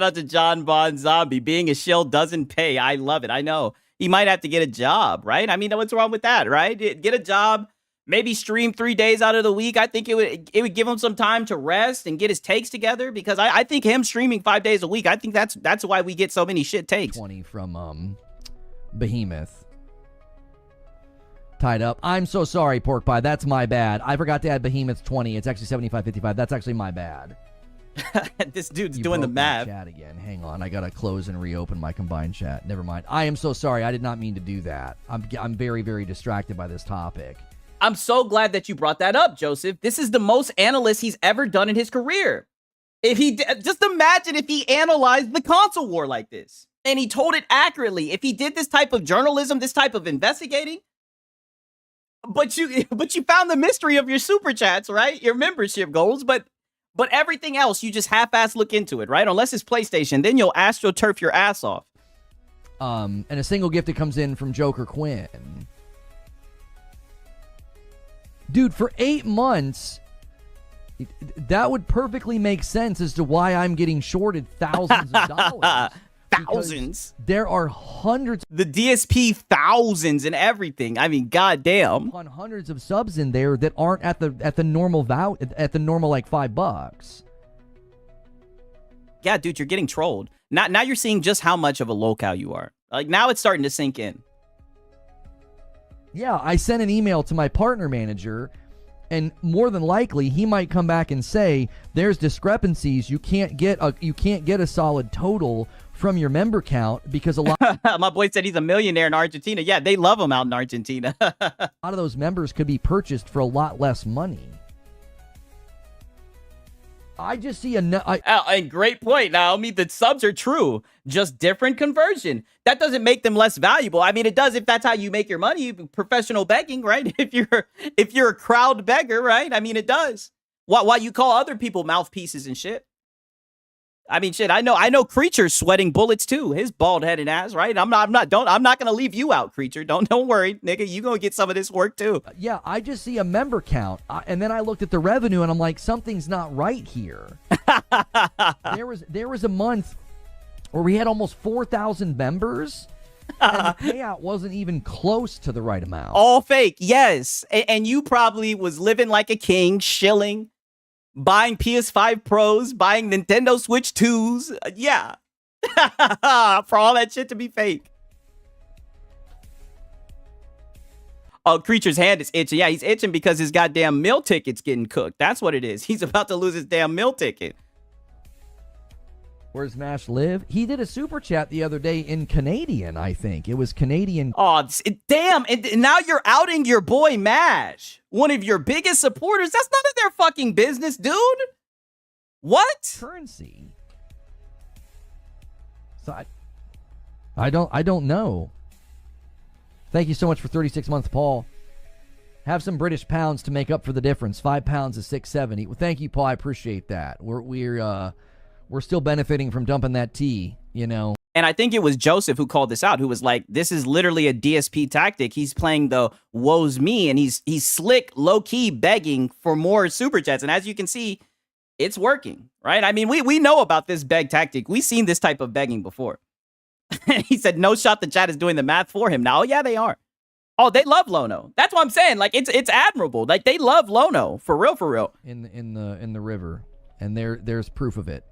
out to John Bon Zombie. Being a shill doesn't pay. I love it. I know. He might have to get a job, right? I mean, what's wrong with that, right? Get a job, maybe stream 3 days out of the week. I think it would give him some time to rest and get his takes together, because I think him streaming 5 days a week, I think that's why we get so many shit takes. 20 from Behemoth. Tied up. I'm so sorry, Pork Pie. That's my bad. I forgot to add Behemoth's 20. It's actually 75.55. That's actually my bad. This dude's doing the math. Chat again. Hang on. I gotta close and reopen my combined chat. Never mind. I am so sorry. I did not mean to do that. I'm very, very distracted by this topic. I'm so glad that you brought that up, Joseph. This is the most analyst he's ever done in his career. Just imagine if he analyzed the console war like this and he told it accurately. If he did this type of journalism, this type of investigating. But you found the mystery of your super chats, right? Your membership goals, but everything else you just half-ass look into it, right? Unless it's PlayStation, then you'll AstroTurf your ass off. And a single gift that comes in from Joker Quinn. Dude, for 8 months, That would perfectly make sense as to why I'm getting shorted thousands of dollars. Thousands. There are hundreds The DSP thousands and everything. I mean, goddamn. upon hundreds of subs in there that aren't at the normal normal like $5. Yeah, dude, you're getting trolled. Now you're seeing just how much of a locale you are. Like, now it's starting to sink in. Yeah, I sent an email to my partner manager, and more than likely he might come back and say there's discrepancies. You can't get a solid total from your member count because a lot My boy said he's a millionaire in Argentina. Yeah, they love him out in Argentina. of those members could be purchased for a lot less money. I just see And great point. Now, I mean, the subs are true, just different conversion. That doesn't make them less valuable. I mean, it does if that's how you make your money. Professional begging, right? If you're a crowd beggar, right? I mean, it does. Why you call other people mouthpieces and shit? I mean, shit. I know. Creature's sweating bullets too. His bald headed ass, right? I'm not gonna leave you out, Creature. Don't worry, nigga. You gonna get some of this work too. Yeah, I just see a member count, and then I looked at the revenue, and I'm like, something's not right here. There was a month where we had almost 4,000 members, and the payout wasn't even close to the right amount. All fake, yes. And you probably was living like a king, shilling, buying PS5 Pros, buying Nintendo Switch 2s. Yeah. For all that shit to be fake. Oh, Creature's hand is itching. Yeah, he's itching because his goddamn meal ticket's getting cooked. That's what it is. He's about to lose his damn meal ticket. Where's Mash live? He did a super chat the other day in Canadian, I think. It was Canadian. Oh, damn. And now you're outing your boy Mash, one of your biggest supporters. That's none of their fucking business, dude. What? Currency. So I don't know. Thank you so much for 36 months, Paul. Have some British pounds to make up for the difference. 5 pounds is $6.70. Well, thank you, Paul. I appreciate that. We're still benefiting from dumping that tea, you know. And I think it was Joseph who called this out, who was like, this is literally a DSP tactic. He's playing the woe's me, and he's slick, low-key begging for more super chats. And as you can see, it's working, right? I mean, we know about this beg tactic. We've seen this type of begging before. He said, no shot the chat is doing the math for him. Now, yeah, they are. Oh, they love Lono. That's what I'm saying. Like, it's admirable. Like, they love Lono. For real, for real. In the river. And there's proof of it.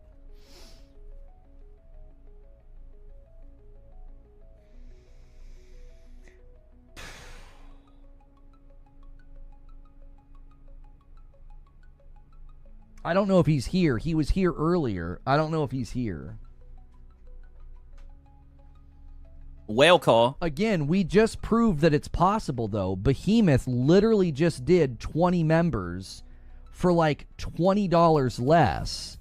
I don't know if he's here. He was here earlier. I don't know if he's here. Whale call. Again, we just proved that it's possible, though. Behemoth literally just did 20 members for like $20 less.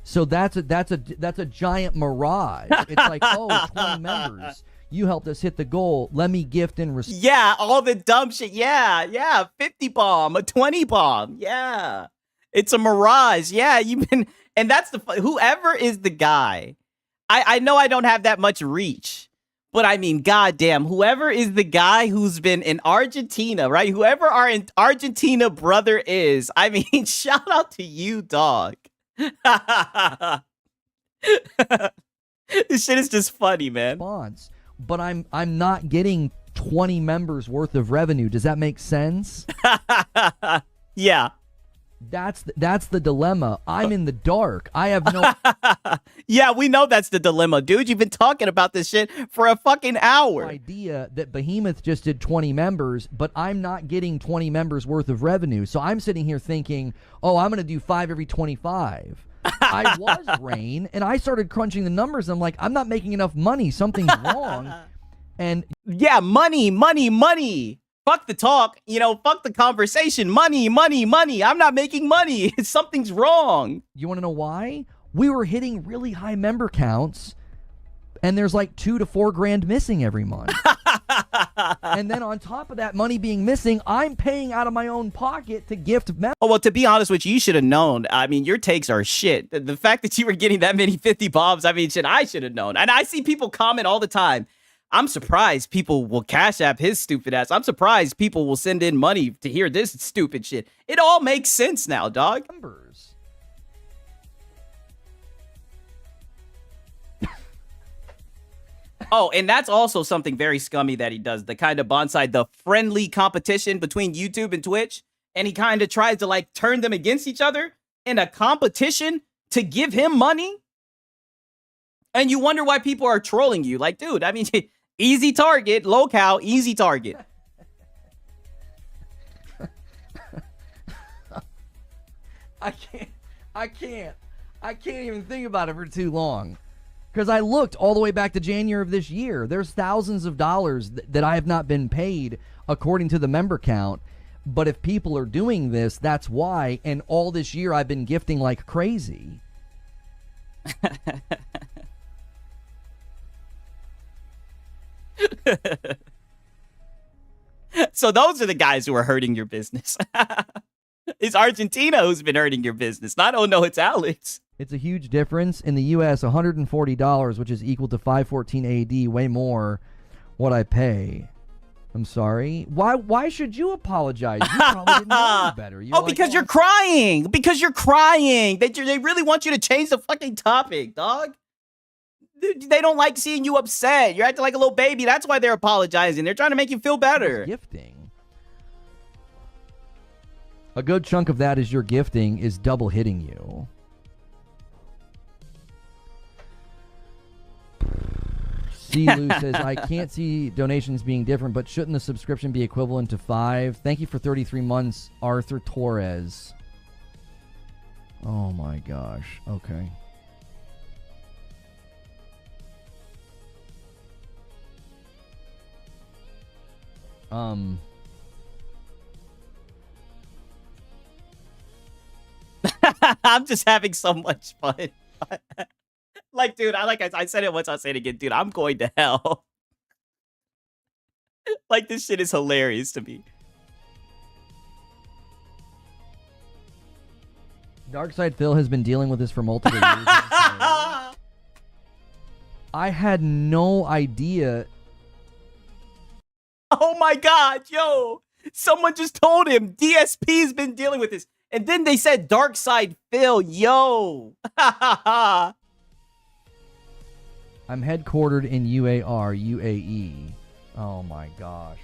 So that's a giant mirage. It's like, oh, 20 members. You helped us hit the goal. Let me gift and receive. Yeah, all the dumb shit. Yeah. 50 bomb, a 20 bomb. Yeah. It's a mirage. Yeah, and that's whoever is the guy. I know I don't have that much reach, but I mean, goddamn, whoever is the guy who's been in Argentina, right? Whoever our Argentina brother is, I mean, shout out to you, dog. This shit is just funny, man. But I'm not getting 20 members worth of revenue. Does that make sense? Yeah. That's the dilemma. I'm in the dark. I have no... Yeah, we know that's the dilemma, dude. You've been talking about this shit for a fucking hour. Idea that Behemoth just did 20 members, but I'm not getting 20 members worth of revenue. So I'm sitting here thinking, oh, I'm going to do 5 every 25. I was Rain, and I started crunching the numbers. I'm like, I'm not making enough money. Something's wrong. And yeah, money. Fuck the talk, fuck the conversation. Money. I'm not making money. Something's wrong. You want to know why? We were hitting really high member counts, and there's like $2 to $4 grand missing every month. And then on top of that money being missing, I'm paying out of my own pocket to gift members. Oh, well, to be honest with you should have known. I mean, your takes are shit. The fact that you were getting that many 50 bombs, I mean, shit, I should have known. And I see people comment all the time. I'm surprised people will cash app his stupid ass. I'm surprised people will send in money to hear this stupid shit. It all makes sense now, dog. Numbers. Oh, and that's also something very scummy that he does. The kind of bonsai, the friendly competition between YouTube and Twitch. And he kind of tries to like turn them against each other in a competition to give him money. And you wonder why people are trolling you. Like, dude, I mean, easy target, locale, easy target. I can't even think about it for too long. Because I looked all the way back to January of this year. There's thousands of dollars that I have not been paid according to the member count. But if people are doing this, that's why. And all this year I've been gifting like crazy. So those are the guys who are hurting your business. It's Argentina who's been hurting your business. Not, oh no, it's Alex. It's a huge difference. In the U.S., $140, which is equal to 514 AD, way more what I pay. I'm sorry. Why should you apologize? You probably didn't know any better. Because you're crying. Because you're crying. They really want you to change the fucking topic, dog. They don't like seeing you upset. You're acting like a little baby. That's why they're apologizing. They're trying to make you feel better. Gifting. A good chunk of that is your gifting is double hitting you. C. Lou says, I can't see donations being different, but shouldn't the subscription be equivalent to 5? Thank you for 33 months, Arthur Torres. Oh my gosh. Okay. I'm just having so much fun. Like, dude, I said it once, I'll say it again, dude. I'm going to hell. Like, this shit is hilarious to me. Darkside Phil has been dealing with this for multiple years. I had no idea. Oh my god, yo. Someone just told him DSP's been dealing with this. And then they said Darkside Phil, yo. I'm headquartered in UAR, UAE. Oh my gosh.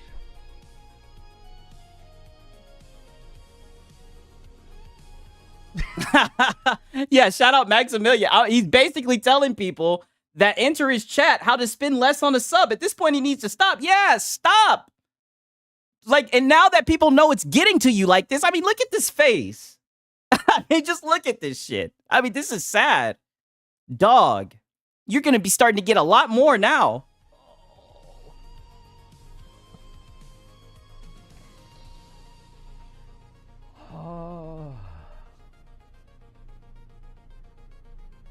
Yeah, shout out Maximilian. He's basically telling people that enter his chat how to spend less on a sub. At this point, he needs to stop. Yeah, stop. Like, and now that people know it's getting to you like this, I mean, look at this face. I mean, just look at this shit. I mean, this is sad. Dog, you're going to be starting to get a lot more now.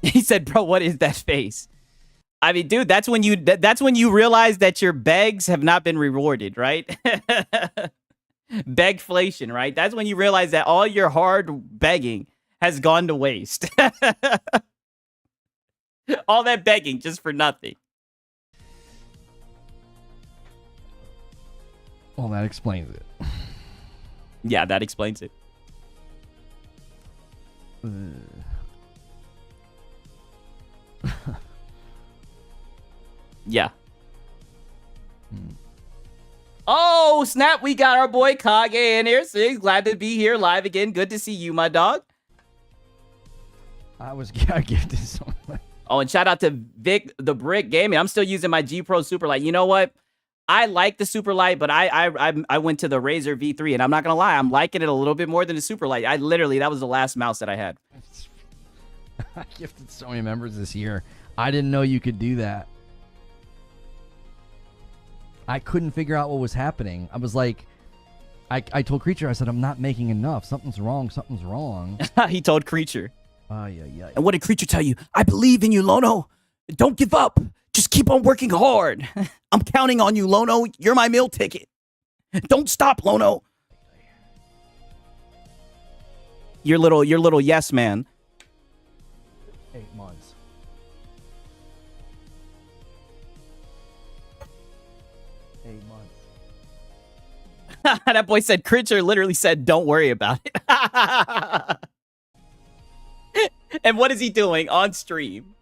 He said, bro, what is that face? I mean, dude, that's when you realize that your begs have not been rewarded, right? Begflation, right? That's when you realize that all your hard begging has gone to waste. All that begging just for nothing. Well, that explains it. Yeah, that explains it. Yeah. Oh, snap. We got our boy Kage in here. So he's glad to be here live again. Good to see you, my dog. I gifted so much. Oh, and shout out to Vic the Brick Gaming. I'm still using my G Pro Superlight. You know what? I like the Superlight, but I went to the Razer V3, and I'm not gonna lie, I'm liking it a little bit more than the Superlight. That was the last mouse that I had. I gifted so many members this year. I didn't know you could do that. I couldn't figure out what was happening. I was like, I told Creature, I said, I'm not making enough. Something's wrong. Something's wrong. He told Creature. Yeah. And what did Creature tell you? I believe in you, Lono. Don't give up. Just keep on working hard. I'm counting on you, Lono. You're my meal ticket. Don't stop, Lono. Your little yes man. 8 months. That boy said, Critcher literally said, don't worry about it. And what is he doing on stream?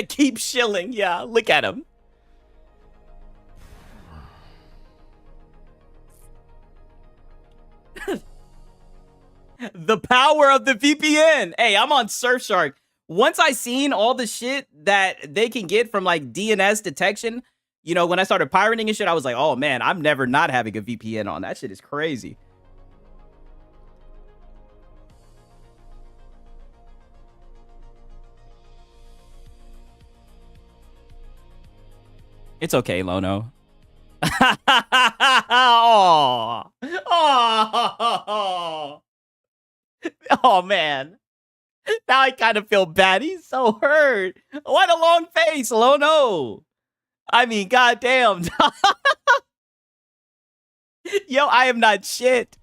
Keep shilling. Yeah, look at him. The power of the VPN. Hey, I'm on Surfshark. Once I seen all the shit that they can get from like DNS detection, you know, when I started pirating and shit, I was like, oh man, I'm never not having a VPN on. That shit is crazy. It's okay, Lono. Oh. Oh. Oh man. Now I kind of feel bad. He's so hurt. What a long face, Lono. I mean, goddamn. Yo, I am not shit.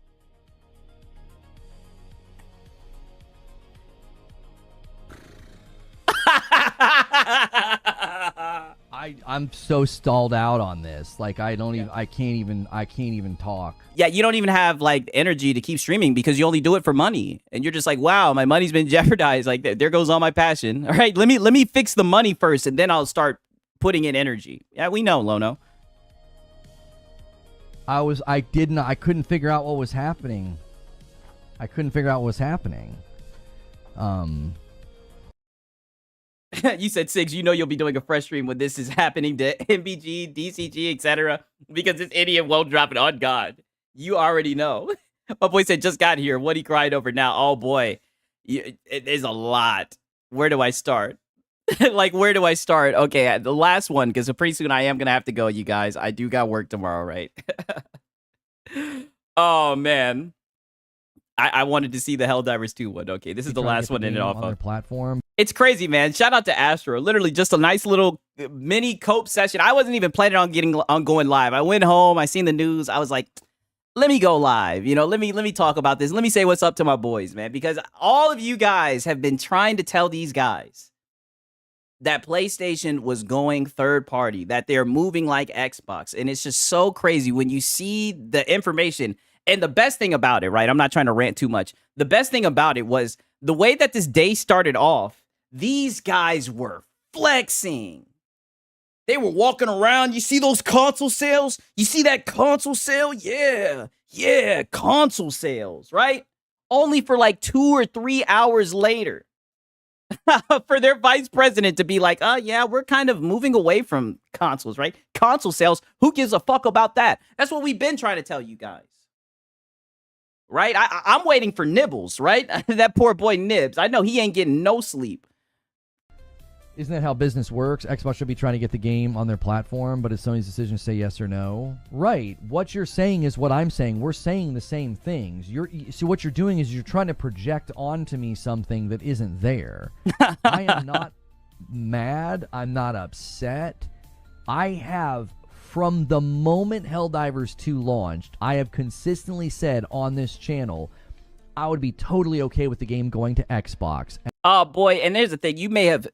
I'm so stalled out on this. Like I can't even talk. Yeah, you don't even have like energy to keep streaming because you only do it for money. And you're just like, wow, my money's been jeopardized. Like there goes all my passion. All right, let me fix the money first and then I'll start putting in energy. Yeah, we know, Lono. I couldn't figure out what was happening. You said, Sigs, you know you'll be doing a fresh stream when this is happening to MBG, DCG, etc. Because this idiot won't drop it on God. You already know. My boy said, just got here. What he cried over now? Oh, boy. It is a lot. Where do I start? Like, where do I start? Okay, the last one, because pretty soon I am going to have to go, you guys. I do got work tomorrow, right? Oh, man. I wanted to see the Helldivers 2 one. Okay, this is the last one in it off of platform. It's crazy, man. Shout out to Astro. Literally just a nice little mini cope session. I wasn't even planning on going live. I went home. I seen the news. I was like, let me go live. You know, let me talk about this. Let me say what's up to my boys, man. Because all of you guys have been trying to tell these guys that PlayStation was going third party, that they're moving like Xbox. And it's just so crazy when you see the information. And the best thing about it, right? I'm not trying to rant too much. The best thing about it was the way that this day started off. These guys were flexing. They were walking around. You see those console sales? You see that console sale? Yeah, console sales, right? Only for like 2 or 3 hours later for their vice president to be like, yeah, we're kind of moving away from consoles, right? Console sales, who gives a fuck about that? That's what we've been trying to tell you guys. Right? I'm waiting for Nibbles, right? That poor boy Nibs. I know he ain't getting no sleep. Isn't that how business works? Xbox should be trying to get the game on their platform, but it's Sony's decision to say yes or no. Right. What you're saying is what I'm saying. We're saying the same things. So what you're doing is you're trying to project onto me something that isn't there. I am not mad. I'm not upset. I have, from the moment Helldivers 2 launched, I have consistently said on this channel, I would be totally okay with the game going to Xbox. Oh boy, and there's the thing, you may have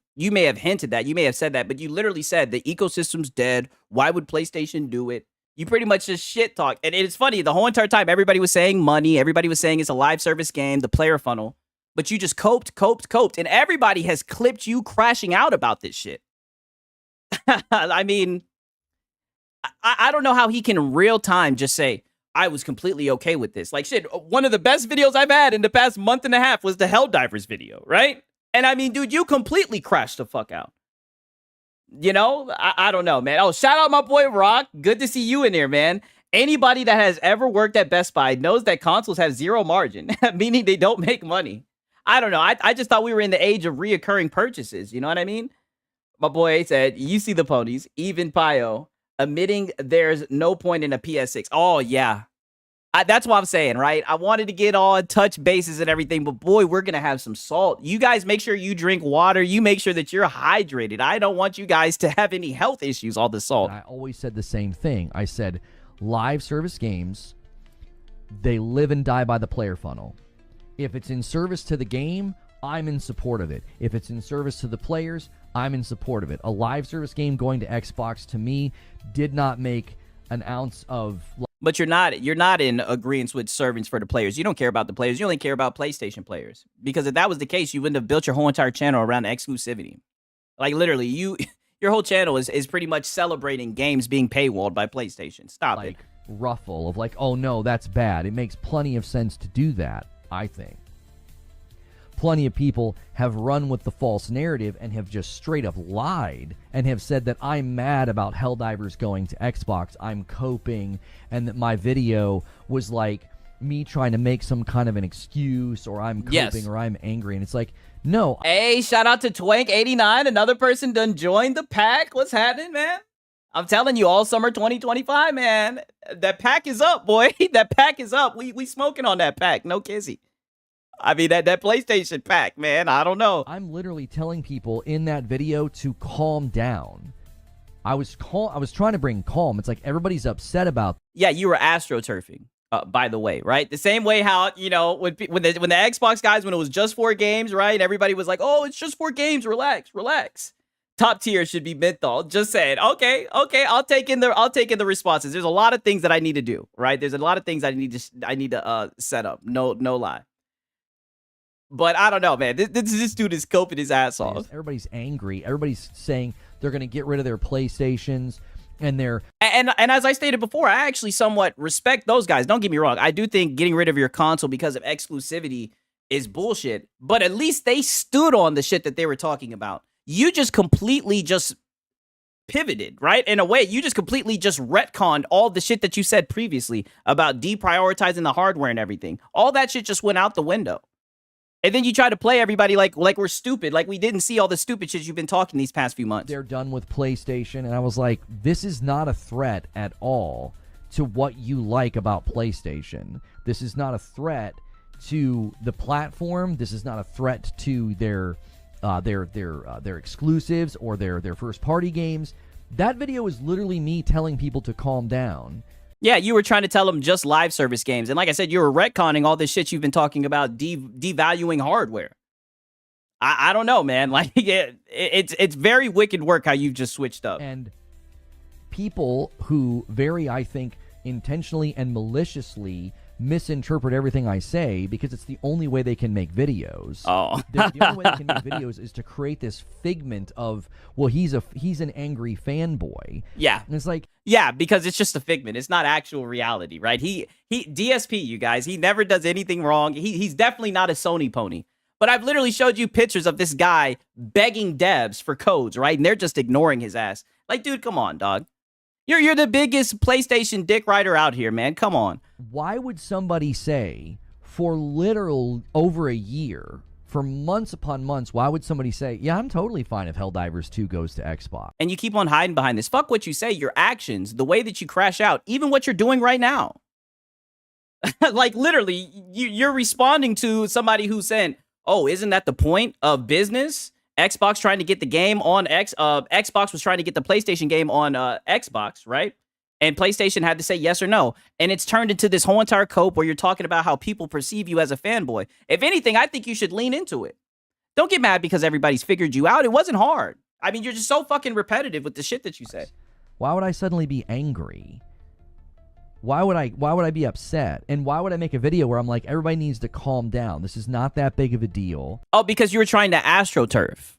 hinted that, you may have said that, but you literally said the ecosystem's dead. Why would PlayStation do it? You pretty much just shit talk. And it's funny, the whole entire time everybody was saying money, everybody was saying it's a live service game, the player funnel, but you just coped, and everybody has clipped you crashing out about this shit. I mean, I don't know how he can in real time just say, I was completely okay with this. Like, shit, one of the best videos I've had in the past month and a half was the Helldivers video, right? And I mean, dude, you completely crashed the fuck out. You know? I don't know, man. Oh, shout out my boy Rock. Good to see you in there, man. Anybody that has ever worked at Best Buy knows that consoles have zero margin, meaning they don't make money. I don't know. I just thought we were in the age of reoccurring purchases. You know what I mean? My boy said, you see the ponies, even Pio, admitting there's no point in a PS6. Oh, yeah. That's what I'm saying, right? I wanted to get on touch bases and everything, but boy, we're going to have some salt. You guys make sure you drink water. You make sure that you're hydrated. I don't want you guys to have any health issues, all the salt. I always said the same thing. I said live service games, they live and die by the player funnel. If it's in service to the game, I'm in support of it. If it's in service to the players, I'm in support of it. A live service game going to Xbox, to me, did not make an ounce of... But you're not in agreement with servings for the players. You don't care about the players. You only care about PlayStation players. Because if that was the case, you wouldn't have built your whole entire channel around exclusivity. Like, literally, your whole channel is pretty much celebrating games being paywalled by PlayStation. Stop it. Ruffle of like, oh no, that's bad. It makes plenty of sense to do that, I think. Plenty of people have run with the false narrative and have just straight up lied and have said that I'm mad about Helldivers going to Xbox, I'm coping, and that my video was like me trying to make some kind of an excuse, or I'm coping, or I'm angry. And it's like, no. Hey, shout out to Twank89. Another person done joined the pack. What's happening, man? I'm telling you, all summer 2025, man. That pack is up, boy. That pack is up. We smoking on that pack. No kizzy. I mean, that PlayStation pack, man. I don't know. I'm literally telling people in that video to calm down. I was trying to bring calm. It's like everybody's upset about. Yeah, you were astroturfing, by the way, right? The same way how, you know, when the Xbox guys, when it was just 4 games, right? Everybody was like, oh, it's just 4 games. Relax. Top tier should be menthol. Just saying, okay. I'll take in the responses. There's a lot of things that I need to do, right? There's a lot of things I need to set up. No lie. But I don't know, man. This dude is coping his ass off. Everybody's angry. Everybody's saying they're going to get rid of their PlayStations, and they're... And as I stated before, I actually somewhat respect those guys. Don't get me wrong. I do think getting rid of your console because of exclusivity is bullshit. But at least they stood on the shit that they were talking about. You just completely just pivoted, right? In a way, you just completely just retconned all the shit that you said previously about deprioritizing the hardware and everything. All that shit just went out the window. And then you try to play everybody like we're stupid, like we didn't see all the stupid shit you've been talking these past few months. They're done with PlayStation, and I was like, this is not a threat at all to what you like about PlayStation. This is not a threat to the platform. This is not a threat to their exclusives or their first party games. That video is literally me telling people to calm down. Yeah, you were trying to tell them just live service games. And like I said, you were retconning all this shit you've been talking about, devaluing hardware. I don't know, man. Like, it's very wicked work how you've just switched up. And people who I think, intentionally and maliciously misinterpret everything I say, because it's the only way they can make videos. Oh. The only way they can make videos is to create this figment of, well, he's an angry fanboy. Yeah. And it's like, yeah, because it's just a figment. It's not actual reality, right? He DSP, you guys, he never does anything wrong. He's definitely not a Sony pony. But I've literally showed you pictures of this guy begging devs for codes, right? And they're just ignoring his ass. Like, dude, come on, dog. You're the biggest PlayStation dick rider out here, man. Come on. Why would somebody say, for literal over a year, for months upon months, why would somebody say, yeah, I'm totally fine if Helldivers 2 goes to Xbox? And you keep on hiding behind this. Fuck what you say, your actions, the way that you crash out, even what you're doing right now. Like, literally, you're responding to somebody who's saying, oh, isn't that the point of business? Xbox trying to get the game on Xbox was trying to get the PlayStation game on Xbox, right? And PlayStation had to say yes or no. And it's turned into this whole entire cope where you're talking about how people perceive you as a fanboy. If anything, I think you should lean into it. Don't get mad because everybody's figured you out. It wasn't hard. I mean, you're just so fucking repetitive with the shit that you say. Why would I suddenly be angry? Why would I be upset? And why would I make a video where I'm like, everybody needs to calm down? This is not that big of a deal. Oh, because you were trying to astroturf.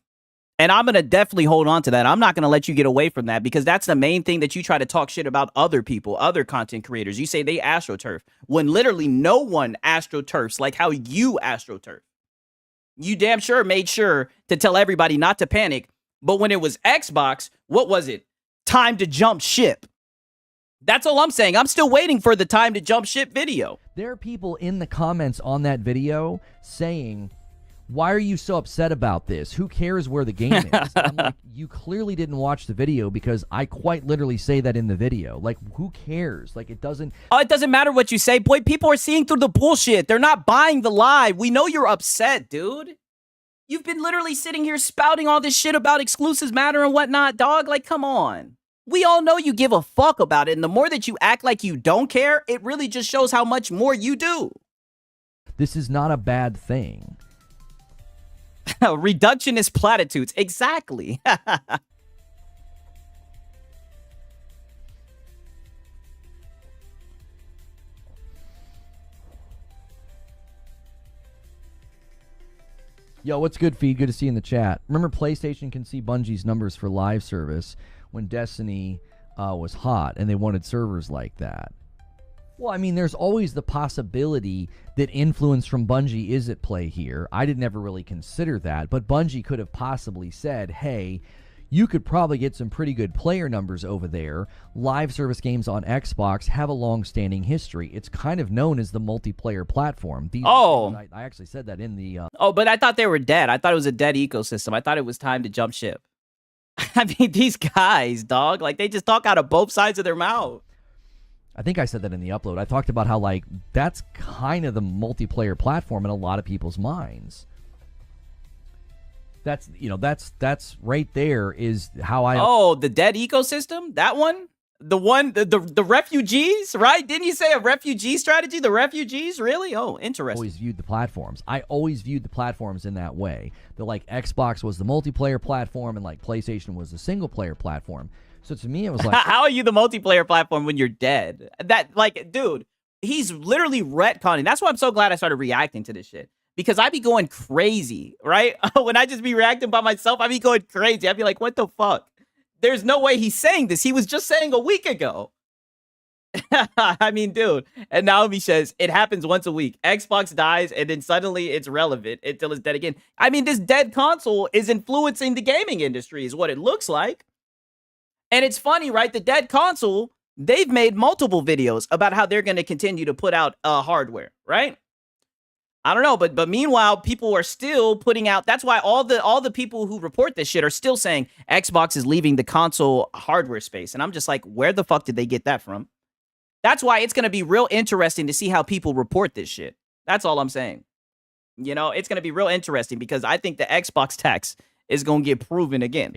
And I'm going to definitely hold on to that. I'm not going to let you get away from that, because that's the main thing that you try to talk shit about other people, other content creators. You say they astroturf when literally no one astroturfs like how you astroturf. You damn sure made sure to tell everybody not to panic. But when it was Xbox, what was it? Time to jump ship. That's all I'm saying. I'm still waiting for the time to jump ship video. There are people in the comments on that video saying, why are you so upset about this? Who cares where the game is? I'm like, you clearly didn't watch the video, because I quite literally say that in the video. Like, who cares? Like, it doesn't... Oh, it doesn't matter what you say. Boy, people are seeing through the bullshit. They're not buying the lie. We know you're upset, dude. You've been literally sitting here spouting all this shit about exclusives matter and whatnot, dog. Like, come on. We all know you give a fuck about it, and the more that you act like you don't care, it really just shows how much more you do. This is not a bad thing. Reductionist platitudes. Exactly. Yo, what's good, Feed? Good to see you in the chat. Remember, PlayStation can see Bungie's numbers for live service when Destiny was hot, and they wanted servers like that. Well, I mean, there's always the possibility that influence from Bungie is at play here. I did never really consider that, but Bungie could have possibly said, hey, you could probably get some pretty good player numbers over there. Live service games on Xbox have a long-standing history. It's kind of known as the multiplayer platform. I actually said that in the... Oh, but I thought they were dead. I thought it was a dead ecosystem. I thought it was time to jump ship. I mean, these guys, dog, like, they just talk out of both sides of their mouth. I think I said that in the upload. I talked about how, like, that's kind of the multiplayer platform in a lot of people's minds. That's, you know, that's right there is how I... Oh, the dead ecosystem? That one? The refugees, right? Didn't you say a refugee strategy? The refugees? Really? Oh, interesting. Always viewed the platforms. I always viewed the platforms in that way. That, like, Xbox was the multiplayer platform and, like, PlayStation was the single-player platform. So to me, it was like... How are you the multiplayer platform when you're dead? That, like, dude, he's literally retconning. That's why I'm so glad I started reacting to this shit. Because I be going crazy, right? When I just be reacting by myself, I be going crazy. I be like, what the fuck? There's no way he's saying this. He was just saying a week ago. I mean, dude. And now he says, it happens once a week. Xbox dies, and then suddenly it's relevant until it's dead again. I mean, this dead console is influencing the gaming industry is what it looks like. And it's funny, right? The dead console, they've made multiple videos about how they're going to continue to put out hardware, right? I don't know, but meanwhile, people are still putting out. That's why all the people who report this shit are still saying Xbox is leaving the console hardware space. And I'm just like, where the fuck did they get that from? That's why it's going to be real interesting to see how people report this shit. That's all I'm saying. You know, it's going to be real interesting because I think the Xbox tax is going to get proven again.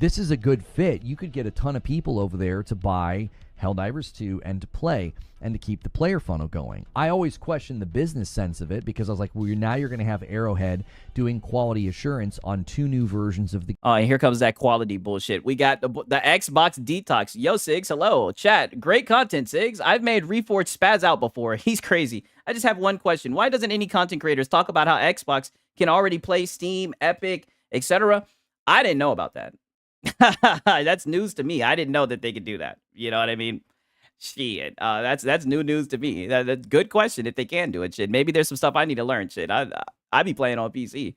This is a good fit. You could get a ton of people over there to buy Helldivers 2 and to play and to keep the player funnel going. I always question the business sense of it because I was like, well, now you're going to have Arrowhead doing quality assurance on 2 new versions of the... Oh, and here comes that quality bullshit. We got the Xbox Detox. Yo, Sigs, hello. Chat, great content, Sigs. I've made Reforged spaz out before. He's crazy. I just have one question. Why doesn't any content creators talk about how Xbox can already play Steam, Epic, etc.? I didn't know about that. That's news to me. I didn't know that they could do that. You know what I mean? Shit. That's new news to me. That's good question if they can do it. Shit. Maybe there's some stuff I need to learn. Shit. I be playing on PC.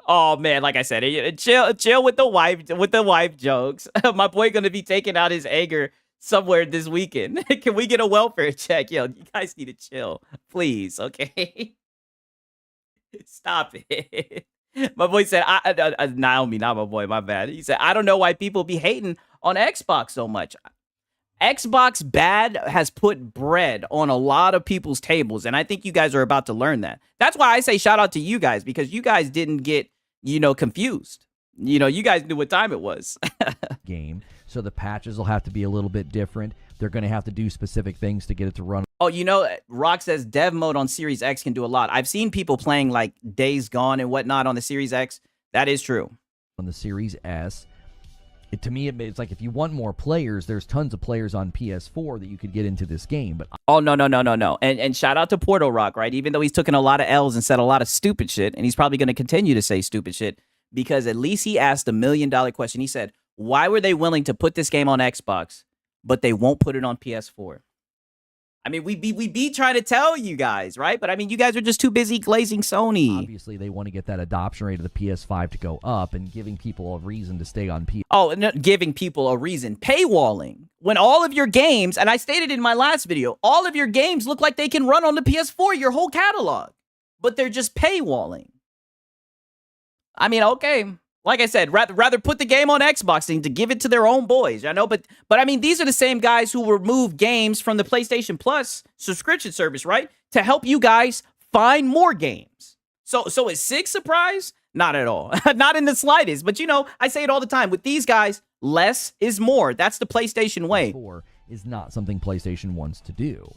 Oh man, like I said, chill with the wife jokes. My boy gonna be taking out his anger somewhere this weekend. Can we get a welfare check? Yo, you guys need to chill, please. Okay, stop it. My boy said, Naomi, not my boy, my bad. He said, I don't know why people be hating on Xbox so much. Xbox bad has put bread on a lot of people's tables, and I think you guys are about to learn that. That's why I say shout out to you guys, because you guys didn't get, confused. You guys knew what time it was. Game, so the patches will have to be a little bit different. They're going to have to do specific things to get it to run. Oh, Rock says dev mode on Series X can do a lot. I've seen people playing like Days Gone and whatnot on the Series X. That is true. On the Series S, to me, it's like if you want more players, there's tons of players on PS4 that you could get into this game. But oh, no. And shout out to Portal Rock, right? Even though he's taken a lot of L's and said a lot of stupid shit, and he's probably going to continue to say stupid shit, because at least he asked $1 million question. He said, why were they willing to put this game on Xbox, but they won't put it on PS4? I mean, we be trying to tell you guys, right? But I mean, you guys are just too busy glazing Sony. Obviously, they want to get that adoption rate of the PS5 to go up and giving people a reason to stay on PS. Oh, no, giving people a reason. Paywalling. When all of your games, and I stated in my last video, all of your games look like they can run on the PS4, your whole catalog. But they're just paywalling. I mean, okay. Like I said, rather put the game on Xbox than to give it to their own boys. I know, but I mean, these are the same guys who remove games from the PlayStation Plus subscription service, right? To help you guys find more games. So is Sig surprised? Not at all. Not in the slightest. But I say it all the time. With these guys, less is more. That's the PlayStation way. 4 is not something PlayStation wants to do.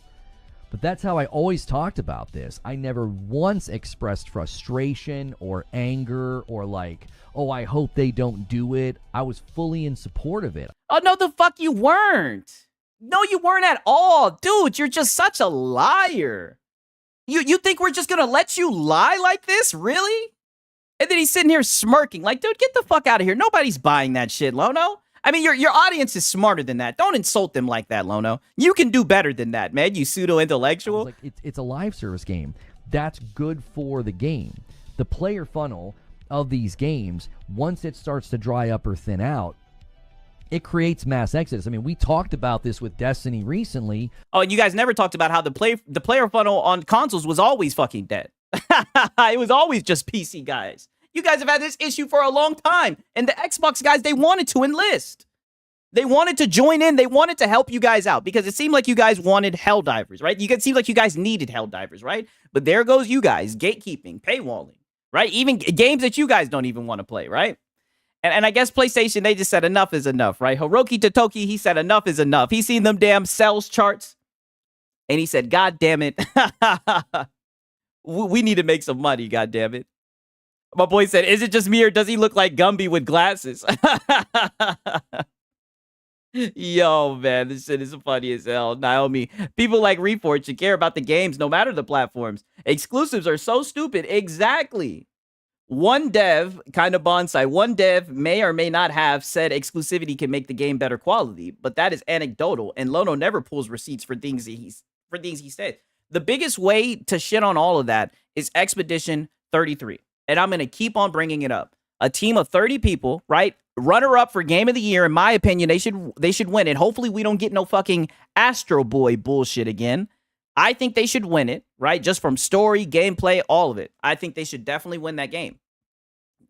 But that's how I always talked about this. I never once expressed frustration or anger or like, oh, I hope they don't do it. I was fully in support of it. Oh, no, the fuck you weren't. No, you weren't at all. Dude, you're just such a liar. You think we're just going to let you lie like this? Really? And then he's sitting here smirking like, dude, get the fuck out of here. Nobody's buying that shit, Lono. I mean, your audience is smarter than that. Don't insult them like that, Lono. You can do better than that, man, you pseudo-intellectual. Like, it's a live service game. That's good for the game. The player funnel of these games, once it starts to dry up or thin out, it creates mass exodus. I mean, we talked about this with Destiny recently. Oh, and you guys never talked about how the player funnel on consoles was always fucking dead. It was always just PC guys. You guys have had this issue for a long time. And the Xbox guys, they wanted to enlist. They wanted to join in. They wanted to help you guys out because it seemed like you guys wanted Helldivers, right? It seemed like you guys needed Helldivers, right? But there goes you guys, gatekeeping, paywalling, right? Even games that you guys don't even want to play, right? And I guess PlayStation, they just said enough is enough, right? Hiroki Totoki, he said enough is enough. He seen them damn sales charts. And he said, God damn it. We need to make some money, God damn it. My boy said, is it just me or does he look like Gumby with glasses? Yo, man, this shit is funny as hell. Naomi, people like Reforge should care about the games no matter the platforms. Exclusives are so stupid. Exactly. One dev, kind of bonsai, one dev may or may not have said exclusivity can make the game better quality, but that is anecdotal, and Lono never pulls receipts for things he said. The biggest way to shit on all of that is Expedition 33. And I'm going to keep on bringing it up. A team of 30 people, right? Runner-up for Game of the Year. In my opinion, they should win it. Hopefully we don't get no fucking Astro Boy bullshit again. I think they should win it, right? Just from story, gameplay, all of it. I think they should definitely win that game.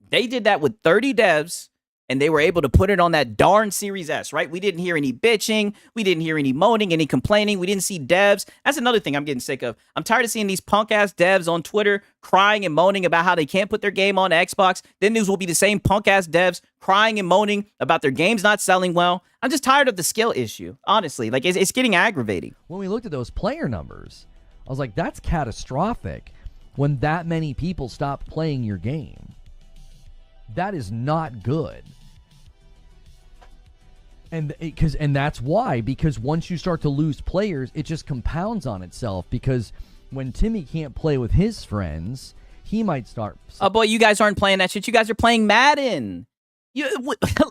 They did that with 30 devs, and they were able to put it on that darn Series S, right? We didn't hear any bitching. We didn't hear any moaning, any complaining. We didn't see devs. That's another thing I'm getting sick of. I'm tired of seeing these punk-ass devs on Twitter crying and moaning about how they can't put their game on Xbox. Then news will be the same punk-ass devs crying and moaning about their games not selling well. I'm just tired of the skill issue, honestly. Like, it's getting aggravating. When we looked at those player numbers, I was like, that's catastrophic when that many people stop playing your game. That is not good. And that's why, because once you start to lose players, it just compounds on itself. Because when Timmy can't play with his friends, he might start. Oh boy, you guys aren't playing that shit. You guys are playing Madden.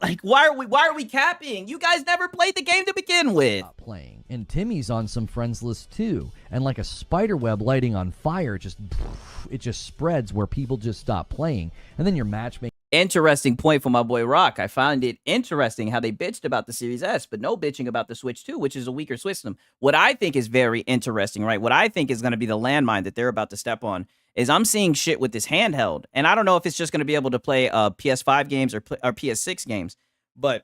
Like, why are we capping? You guys never played the game to begin with. Not playing, and Timmy's on some friends list too. And like a spider web lighting on fire, it just spreads where people just stop playing, and then your matchmaking. Interesting point for my boy Rock. I found it interesting how they bitched about the Series S, but no bitching about the Switch 2, which is a weaker system. What I think is very interesting, right? What I think is going to be the landmine that they're about to step on is I'm seeing shit with this handheld. And I don't know if it's just going to be able to play PS5 games or PS6 games, but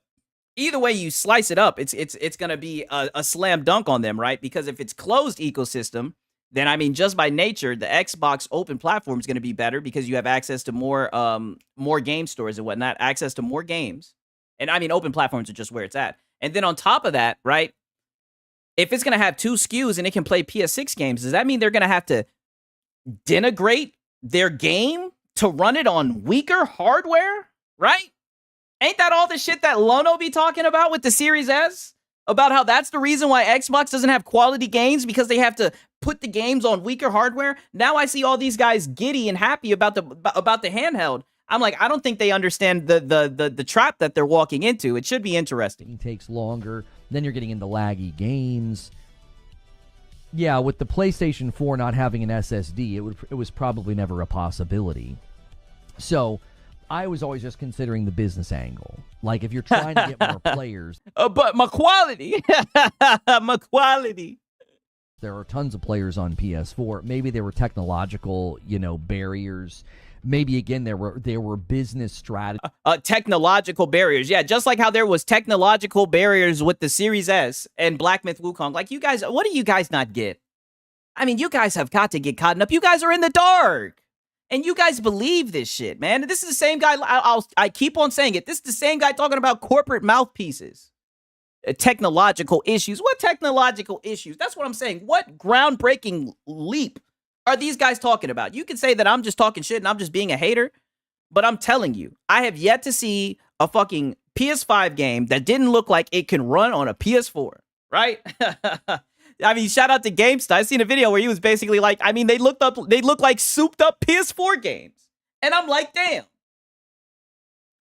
either way you slice it up, it's going to be a slam dunk on them, right? Because if it's closed ecosystem, then, I mean, just by nature, the Xbox open platform is going to be better because you have access to more game stores and whatnot, access to more games. And, I mean, open platforms are just where it's at. And then on top of that, right, if it's going to have 2 SKUs and it can play PS6 games, does that mean they're going to have to denigrate their game to run it on weaker hardware, right? Ain't that all the shit that Lono be talking about with the Series S? About how that's the reason why Xbox doesn't have quality games because they have to put the games on weaker hardware. Now I see all these guys giddy and happy about the handheld. I'm like, I don't think they understand the trap that they're walking into. It should be interesting. It takes longer. Then you're getting into laggy games. Yeah, with the PlayStation 4 not having an SSD, it was probably never a possibility. So I was always just considering the business angle. Like, if you're trying to get more players. But my quality. My quality. There are tons of players on PS4. Maybe there were technological, barriers. Maybe, again, there were business strategies. Technological barriers. Yeah, just like how there was technological barriers with the Series S and Black Myth Wukong. Like, you guys, what do you guys not get? I mean, you guys have got to get caught up. You guys are in the dark. And you guys believe this shit, man. This is the same guy. I keep on saying it. This is the same guy talking about corporate mouthpieces. technological issues. What technological issues? That's what I'm saying. What groundbreaking leap are these guys talking about? You can say that I'm just talking shit and I'm just being a hater, but I'm telling you, I have yet to see a fucking PS5 game that didn't look like it can run on a PS4, right? I mean, shout out to GameStar. I seen a video where he was basically like, I mean, they look like souped up PS4 games. And I'm like, damn.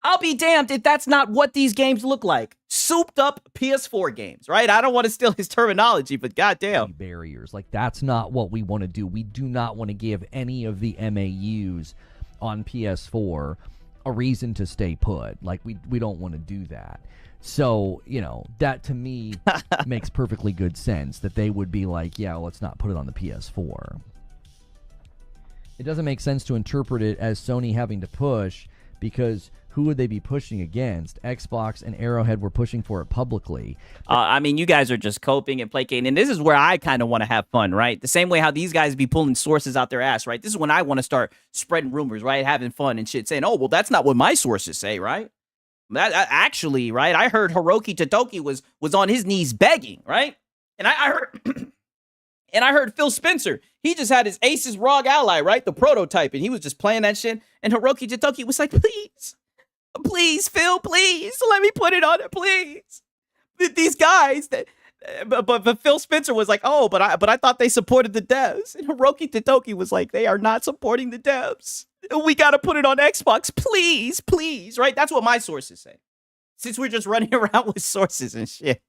I'll be damned if that's not what these games look like. Souped up PS4 games, right? I don't want to steal his terminology, but goddamn. Barriers. Like, that's not what we want to do. We do not want to give any of the MAUs on PS4 a reason to stay put. Like, we don't want to do that. So, you know, that to me makes perfectly good sense that they would be like, yeah, let's not put it on the PS4. It doesn't make sense to interpret it as Sony having to push, because who would they be pushing against? Xbox and Arrowhead were pushing for it publicly. I mean, you guys are just coping and placating, and this is where I kind of want to have fun, right? The same way how these guys be pulling sources out their ass, right? This is when I want to start spreading rumors, right? Having fun and shit, saying, oh, well, that's not what my sources say, right? That actually, right? I heard Hiroki Totoki was on his knees begging, right? And I heard... And I heard Phil Spencer, he just had his Aces ROG Ally, right? The prototype, and he was just playing that shit. And Hiroki Totoki was like, please, Phil, please, let me put it on it, please. These guys, but Phil Spencer was like, oh, but I thought they supported the devs. And Hiroki Totoki was like, they are not supporting the devs. We got to put it on Xbox, please, right? That's what my sources say. Since we're just running around with sources and shit.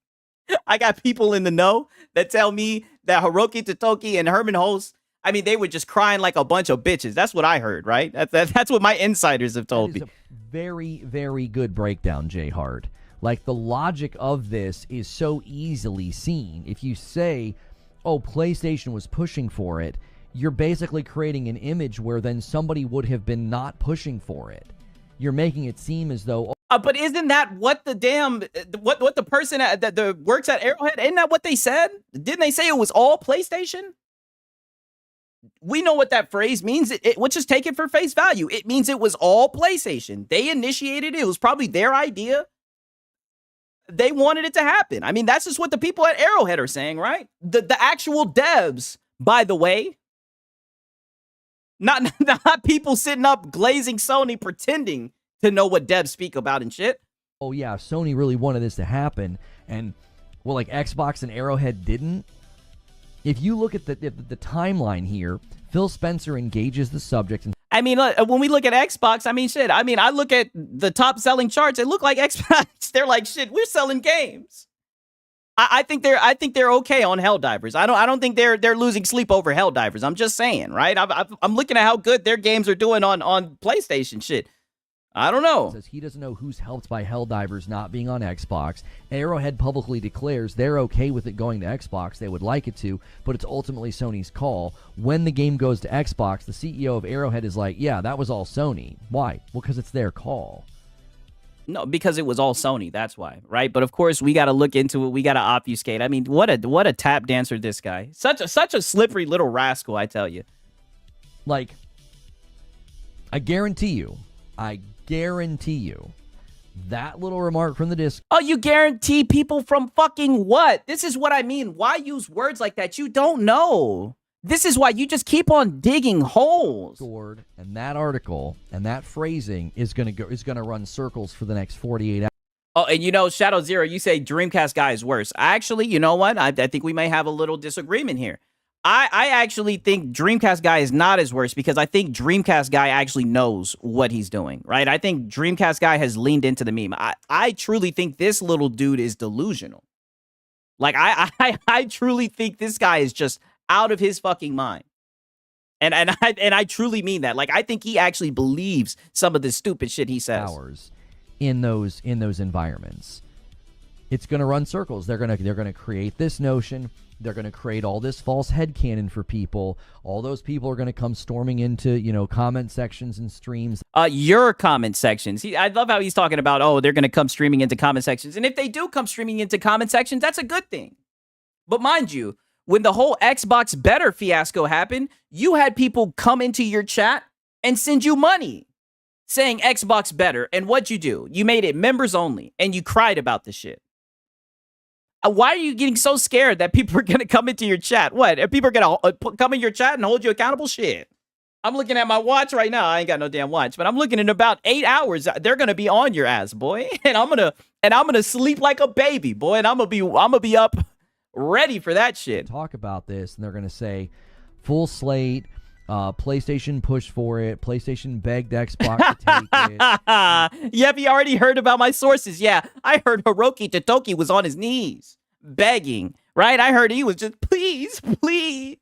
I got people in the know that tell me that Hiroki Totoki and Herman Hulst, I mean, they were just crying like a bunch of bitches. That's what I heard, right? That's what my insiders have told me. A very, very good breakdown, Jay Hart. Like, the logic of this is so easily seen. If you say, oh, PlayStation was pushing for it, you're basically creating an image where then somebody would have been not pushing for it. You're making it seem as though... But isn't that what the damn, what the person that works at Arrowhead, isn't that what they said? Didn't they say it was all PlayStation? We know what that phrase means. We'll just take it for face value. It means it was all PlayStation. They initiated it. It was probably their idea. They wanted it to happen. I mean, that's just what the people at Arrowhead are saying, right? The actual devs, by the way. Not people sitting up glazing Sony pretending to know what devs speak about and shit. Oh yeah, Sony really wanted this to happen, and well, like Xbox and Arrowhead didn't. If you look at the timeline here, Phil Spencer engages the subject. And I mean, when we look at Xbox, I mean, shit. I mean, I look at the top selling charts. It look like Xbox. They're like, shit, we're selling games. I think they're okay on Helldivers. I don't think they're losing sleep over Helldivers. I'm just saying, right? I'm looking at how good their games are doing on PlayStation shit. I don't know. Says he doesn't know who's helped by Helldivers not being on Xbox. Arrowhead publicly declares they're okay with it going to Xbox. They would like it to, but it's ultimately Sony's call. When the game goes to Xbox, the CEO of Arrowhead is like, yeah, that was all Sony. Why? Well, because it's their call. No, because it was all Sony. That's why, right? But of course, we got to look into it. We got to obfuscate. I mean, what a tap dancer this guy. Such a slippery little rascal, I tell you. Like, I guarantee you, that little remark from the disc. Oh, you guarantee people from fucking what? This is what I mean. Why use words like that? You don't know. This is why you just keep on digging holes. And that article and that phrasing is gonna run circles for the next 48 hours. Oh, and you know, Shadow Zero, you say Dreamcast guy is worse. Actually, you know what? I think we may have a little disagreement here. I actually think Dreamcast guy is not as worse because I think Dreamcast guy actually knows what he's doing, right? I think Dreamcast guy has leaned into the meme. I truly think this little dude is delusional. Like, I truly think this guy is just out of his fucking mind. And I truly mean that. Like, I think he actually believes some of the stupid shit he says. Hours in those environments. It's going to run circles. They're going to create this notion. They're going to create all this false headcanon for people. All those people are going to come storming into, comment sections and streams. Your comment sections. I love how he's talking about, oh, they're going to come streaming into comment sections. And if they do come streaming into comment sections, that's a good thing. But mind you, when the whole Xbox Better fiasco happened, you had people come into your chat and send you money saying Xbox Better. And what'd you do? You made it members only and you cried about the shit. Why are you getting so scared that people are gonna come into your chat? What? Are people gonna come in your chat and hold you accountable? Shit. I'm looking at my watch right now. I ain't got no damn watch, but I'm looking in about 8 hours. They're gonna be on your ass, boy, and I'm gonna sleep like a baby, boy, and I'm gonna be up ready for that shit. Talk about this, and they're gonna say full slate. PlayStation pushed for it. PlayStation begged Xbox to take it. Yep, he already heard about my sources. Yeah, I heard Hiroki Totoki was on his knees begging, right? I heard he was just, please, please,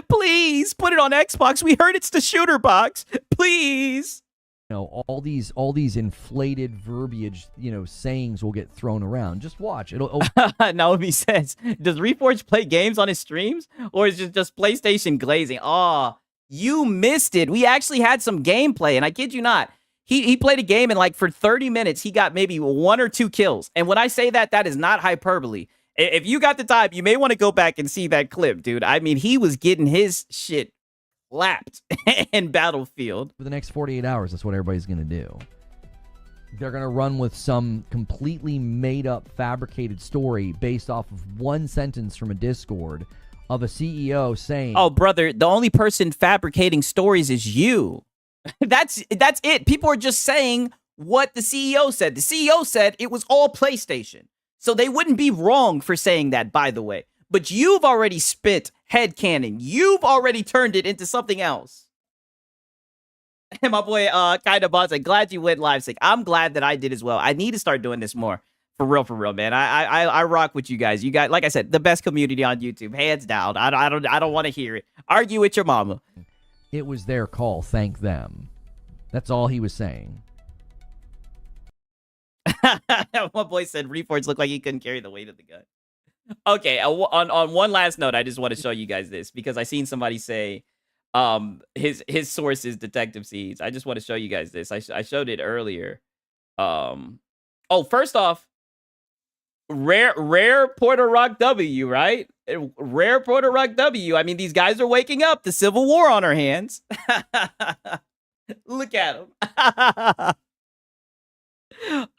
please put it on Xbox. We heard it's the shooter box. Please. You know, all these inflated verbiage, you know, sayings will get thrown around. Just watch. It'll Naomi says, does Reforge play games on his streams? Or is it just PlayStation glazing? Oh, you missed it. We actually had some gameplay, and I kid you not. He played a game, and like for 30 minutes, he got maybe 1 or 2 kills. And when I say that, that is not hyperbole. If you got the time, you may want to go back and see that clip, dude. I mean, he was getting his shit lapped in Battlefield. For the next 48 hours, that's what everybody's going to do. They're going to run with some completely made-up, fabricated story based off of one sentence from a Discord of a CEO saying, oh, brother, the only person fabricating stories is you. That's it. People are just saying what the CEO said. The CEO said it was all PlayStation. So they wouldn't be wrong for saying that, by the way. But you've already spit headcanon. You've already turned it into something else. And my boy, Kinda Boss, like, glad you went live sick. I'm glad that I did as well. I need to start doing this more. For real, man. I rock with you guys. You guys, like I said, the best community on YouTube, hands down. I don't want to hear it. Argue with your mama. It was their call. Thank them. That's all he was saying. One boy said Reforge looked like he couldn't carry the weight of the gun. Okay, on one last note, I just want to show you guys this because I seen somebody say his source is Detective Seeds. I just want to show you guys this. I showed it earlier. Oh, first off, rare Porter Rock W, right? Rare Porter Rock W. I mean, these guys are waking up. The Civil War on our hands. Look at them.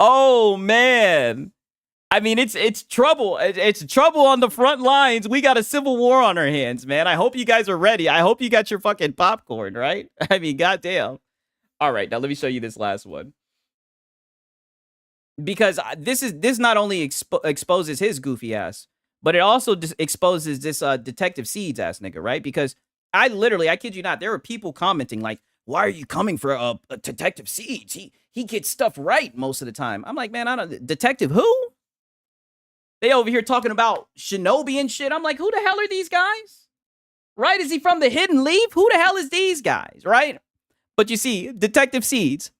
Oh man. I mean, it's trouble. It's trouble on the front lines. We got a civil war on our hands, man. I hope you guys are ready. I hope you got your fucking popcorn, right? I mean, goddamn. All right, now let me show you this last one. Because this not only exposes his goofy ass, but it also exposes this Detective Seeds ass nigga, right? Because I kid you not, there were people commenting like, why are you coming for a Detective Seeds? He gets stuff right most of the time. I'm like, man, I don't. Detective who? They over here talking about Shinobi and shit. I'm like, who the hell are these guys? Right? Is he from the Hidden Leaf? Who the hell is these guys? Right? But you see, Detective Seeds,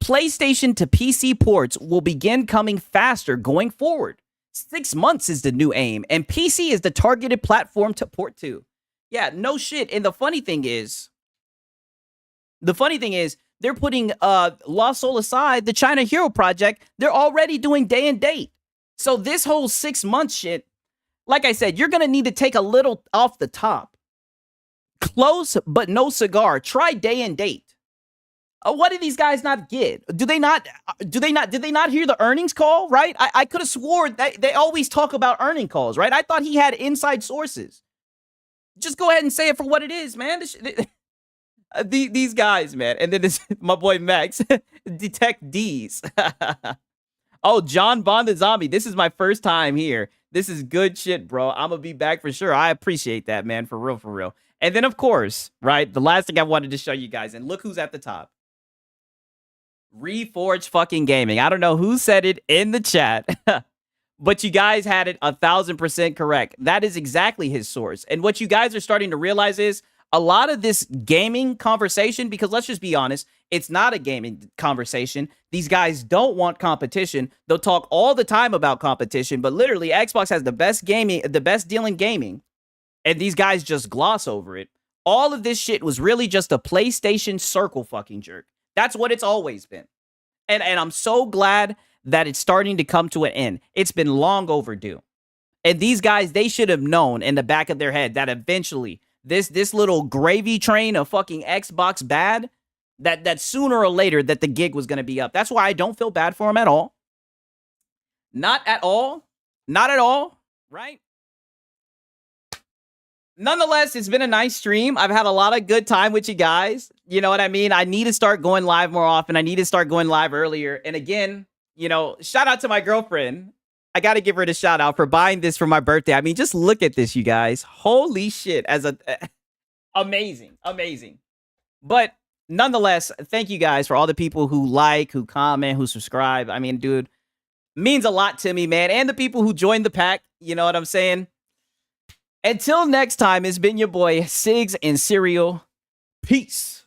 PlayStation to PC ports will begin coming faster going forward. 6 months is the new aim, and PC is the targeted platform to port to. Yeah, no shit. And the funny thing is, they're putting Lost Soul aside, the China Hero Project, they're already doing day and date. So this whole 6 month shit, like I said, you're going to need to take a little off the top. Close, but no cigar. Try day and date. What did these guys not get? Did they not hear the earnings call, right? I could have swore that they always talk about earning calls, right? I thought he had inside sources. Just go ahead and say it for what it is, man. These guys, man. And then this, my boy Max, Detect D's. Oh, John Bond the Zombie. This is my first time here. This is good shit, bro. I'm going to be back for sure. I appreciate that, man. For real. And then, of course, right, the last thing I wanted to show you guys, and look who's at the top. Reforge fucking Gaming. I don't know who said it in the chat, but you guys had it 1,000% correct. That is exactly his source. And what you guys are starting to realize is a lot of this gaming conversation, because let's just be honest, it's not a gaming conversation. These guys don't want competition. They'll talk all the time about competition, but literally Xbox has the best deal in gaming, and these guys just gloss over it. All of this shit was really just a PlayStation circle fucking jerk. That's what it's always been. And I'm so glad that it's starting to come to an end. It's been long overdue. And these guys, they should have known in the back of their head that eventually this little gravy train of fucking Xbox bad, that sooner or later that the gig was going to be up. That's why I don't feel bad for him at all. Not at all. Not at all. right? Nonetheless, it's been a nice stream. I've had a lot of good time with you guys. You know what I mean? I need to start going live more often. I need to start going live earlier. And again, you know, shout out to my girlfriend. I got to give her the shout out for buying this for my birthday. I mean, just look at this, you guys. Holy shit. Amazing. Amazing. But nonetheless, thank you guys for all the people who like, who comment, who subscribe. I mean, dude, means a lot to me, man. And the people who joined the pack. You know what I'm saying? Until next time, it's been your boy, Sigs and Cereal. Peace.